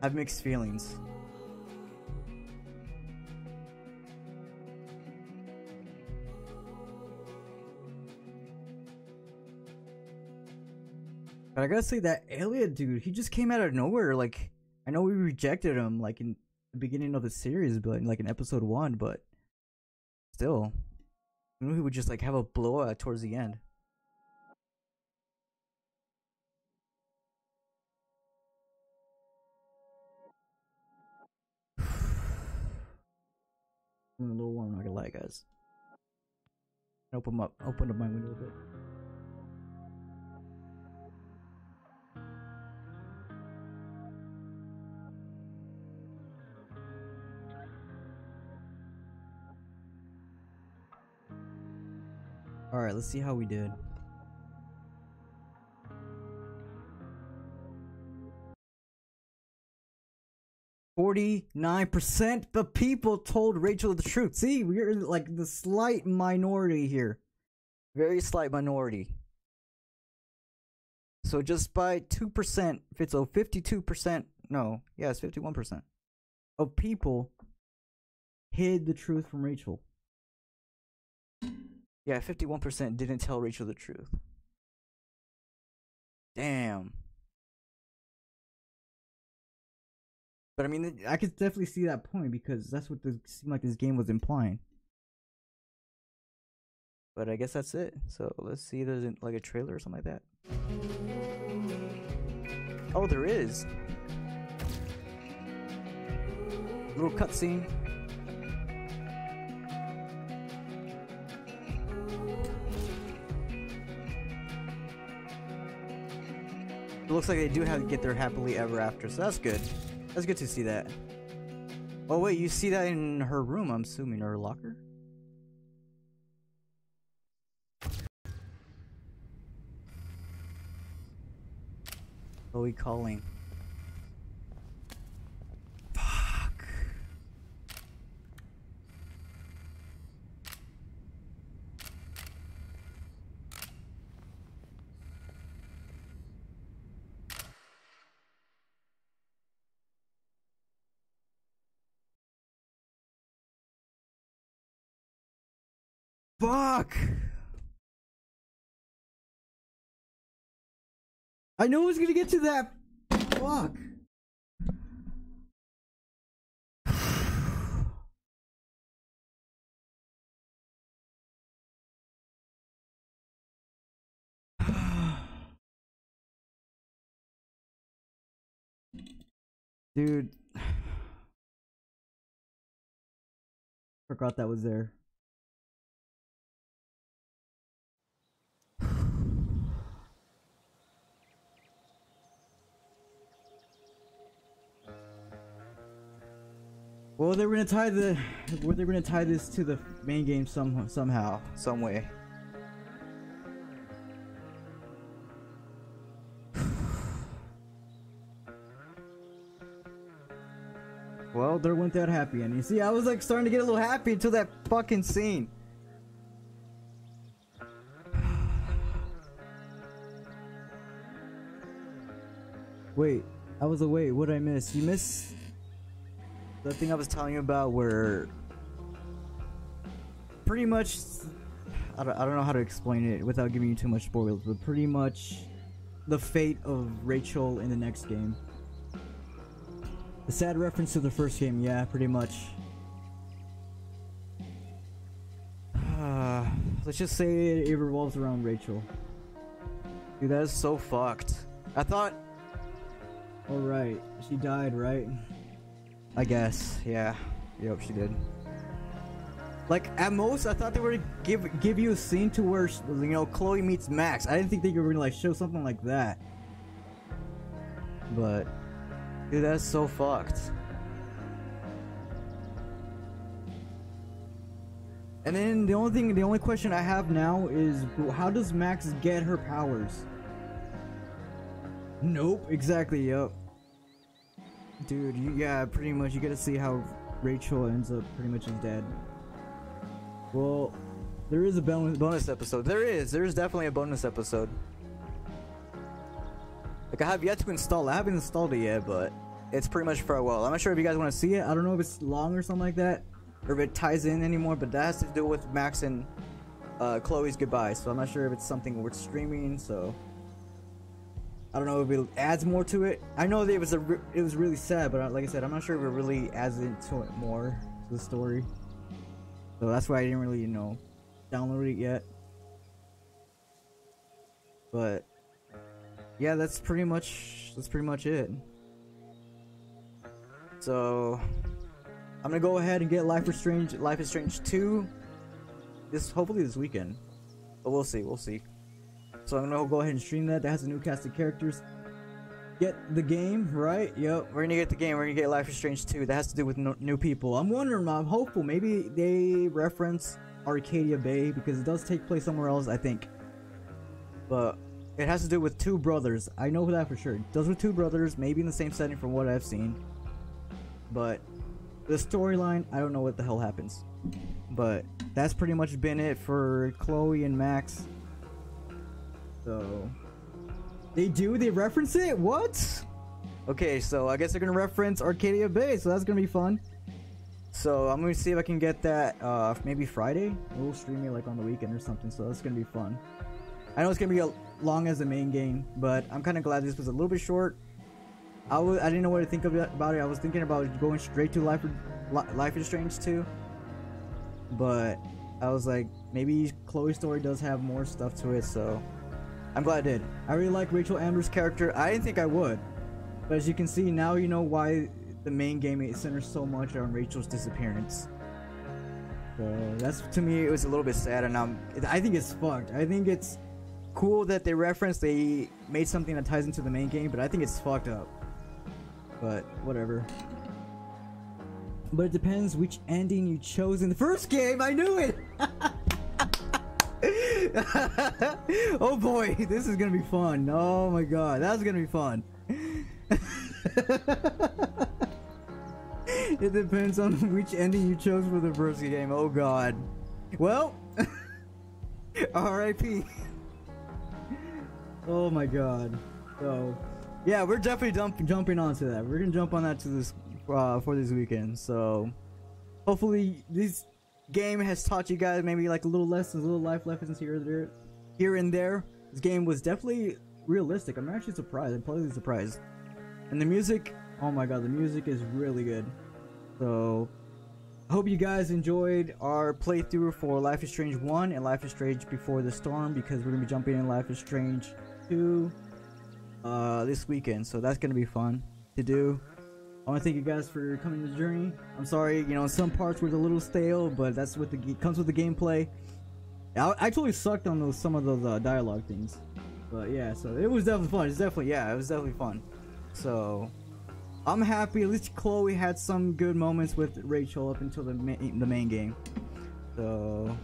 have mixed feelings. But I gotta say, that Elliot dude, he just came out of nowhere. Like, I know we rejected him, like, in the beginning of the series, but like in episode 1, but still, I knew he would just like have a blowout towards the end. I'm a little warm, not gonna lie, guys. Open up my window a bit. Alright, let's see how we did. %49% of people told Rachel the truth. See, we're like the slight minority here. Very slight minority. So just by 2%, so 52%, no, yeah, it's 51% of people hid the truth from Rachel. Yeah, 51% didn't tell Rachel the truth. Damn. But I mean, I could definitely see that point because that's what seemed like this game was implying. But I guess that's it. So let's see if there's like a trailer or something like that. Oh, there is. Little cutscene. It looks like they do have to get their happily ever after, so that's good. That's good to see that. Oh wait, you see that in her room, I'm assuming, or her locker? Chloe calling. Fuck! I knew I was gonna get to that. Fuck. Dude. Forgot that was there. Well, they're gonna tie this to the main game somehow, some way. Well, there went that happy ending. See, I was like starting to get a little happy until that fucking scene. Wait, I was away. What did I miss? You missed the thing I was telling you about where pretty much I don't know how to explain it without giving you too much spoilers, but pretty much the fate of Rachel in the next game. A sad reference to the first game, yeah, pretty much. Let's just say it revolves around Rachel. Dude, that is so fucked. I thought... Alright, she died, right? I guess, yeah. Yep, she did. Like, at most, I thought they were gonna give you a scene to where, you know, Chloe meets Max. I didn't think they were gonna, like, show something like that. But... dude, that's so fucked. And then the only question I have now is, how does Max get her powers? Nope, exactly, yep. Dude, yeah, pretty much you get to see how Rachel ends up pretty much is dead. Well, there is a bonus episode. There is definitely a bonus episode. Like, I have yet to install it. I haven't installed it yet, but it's pretty much farewell. I'm not sure if you guys want to see it. I don't know if it's long or something like that, or if it ties in anymore, but that has to do with Max and Chloe's goodbye, so I'm not sure if it's something worth streaming, so I don't know if it adds more to it. I know that it was really sad, but like I said, I'm not sure if it really adds into it more to the story. So that's why I didn't really, you know, download it yet. But yeah, that's pretty much it. So I'm gonna go ahead and get Life is Strange 2 hopefully this weekend. But we'll see. So I'm gonna go ahead and stream that. That has a new cast of characters. Get the game, right? Yep, we're gonna get the game. We're gonna get Life is Strange 2. That has to do with new people. I'm hopeful. Maybe they reference Arcadia Bay because it does take place somewhere else, I think. But it has to do with two brothers. I know that for sure. It does with two brothers, maybe in the same setting from what I've seen. But the storyline, I don't know what the hell happens. But that's pretty much been it for Chloe and Max. So they reference it? What? Okay, so I guess they're gonna reference Arcadia Bay, so that's gonna be fun. So I'm gonna see if I can get that maybe Friday. We'll stream it like on the weekend or something, so that's gonna be fun. I know it's gonna be as long as the main game, but I'm kind of glad this was a little bit short. I didn't know what to think about it. I was thinking about going straight to Life is Strange 2, but I was like, maybe Chloe's story does have more stuff to it, so I'm glad I did. I really like Rachel Amber's character. I didn't think I would, but as you can see now, you know why the main game centers so much on Rachel's disappearance. So that's, to me, it was a little bit sad, and I think it's fucked. I think it's cool that they made something that ties into the main game, but I think it's fucked up. But whatever. But it depends which ending you chose in the first game. I knew it. Oh boy, this is gonna be fun. Oh my god, that's gonna be fun. It depends on which ending you chose for the first game. Oh god. Well, R.I.P. Oh my god. So yeah, we're definitely jumping onto that. We're gonna jump on that to this for this weekend. So hopefully game has taught you guys maybe like a little lessons, little life lessons here and there. This game was definitely realistic. I'm actually surprised. I'm pleasantly surprised. And the music, oh my god, the music is really good. So I hope you guys enjoyed our playthrough for Life is Strange 1 and Life is Strange Before the Storm, because we're gonna be jumping in Life is Strange 2 this weekend, so that's gonna be fun to do. I want to thank you guys for coming to the journey. I'm sorry, you know, some parts were a little stale, but that's what comes with the gameplay. I totally sucked on some of those dialogue things, but yeah, so it was definitely fun. It was definitely fun. So I'm happy. At least Chloe had some good moments with Rachel up until the main game. So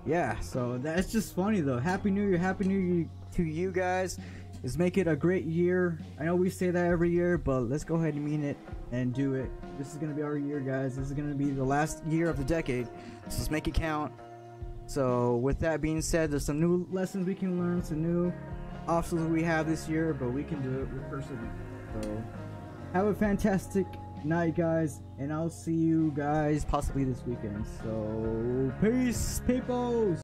yeah, so that's just funny though. Happy New Year to you guys. Let's make it a great year. I know we say that every year, but let's go ahead and mean it and do it. This is gonna be our year, guys. This is gonna be the last year of the decade, so let's make it count. So with that being said, there's some new lessons we can learn, some new obstacles we have this year, but we can do it with perseverance. So have a fantastic night, guys, and I'll see you guys possibly this weekend. So peace, peoples.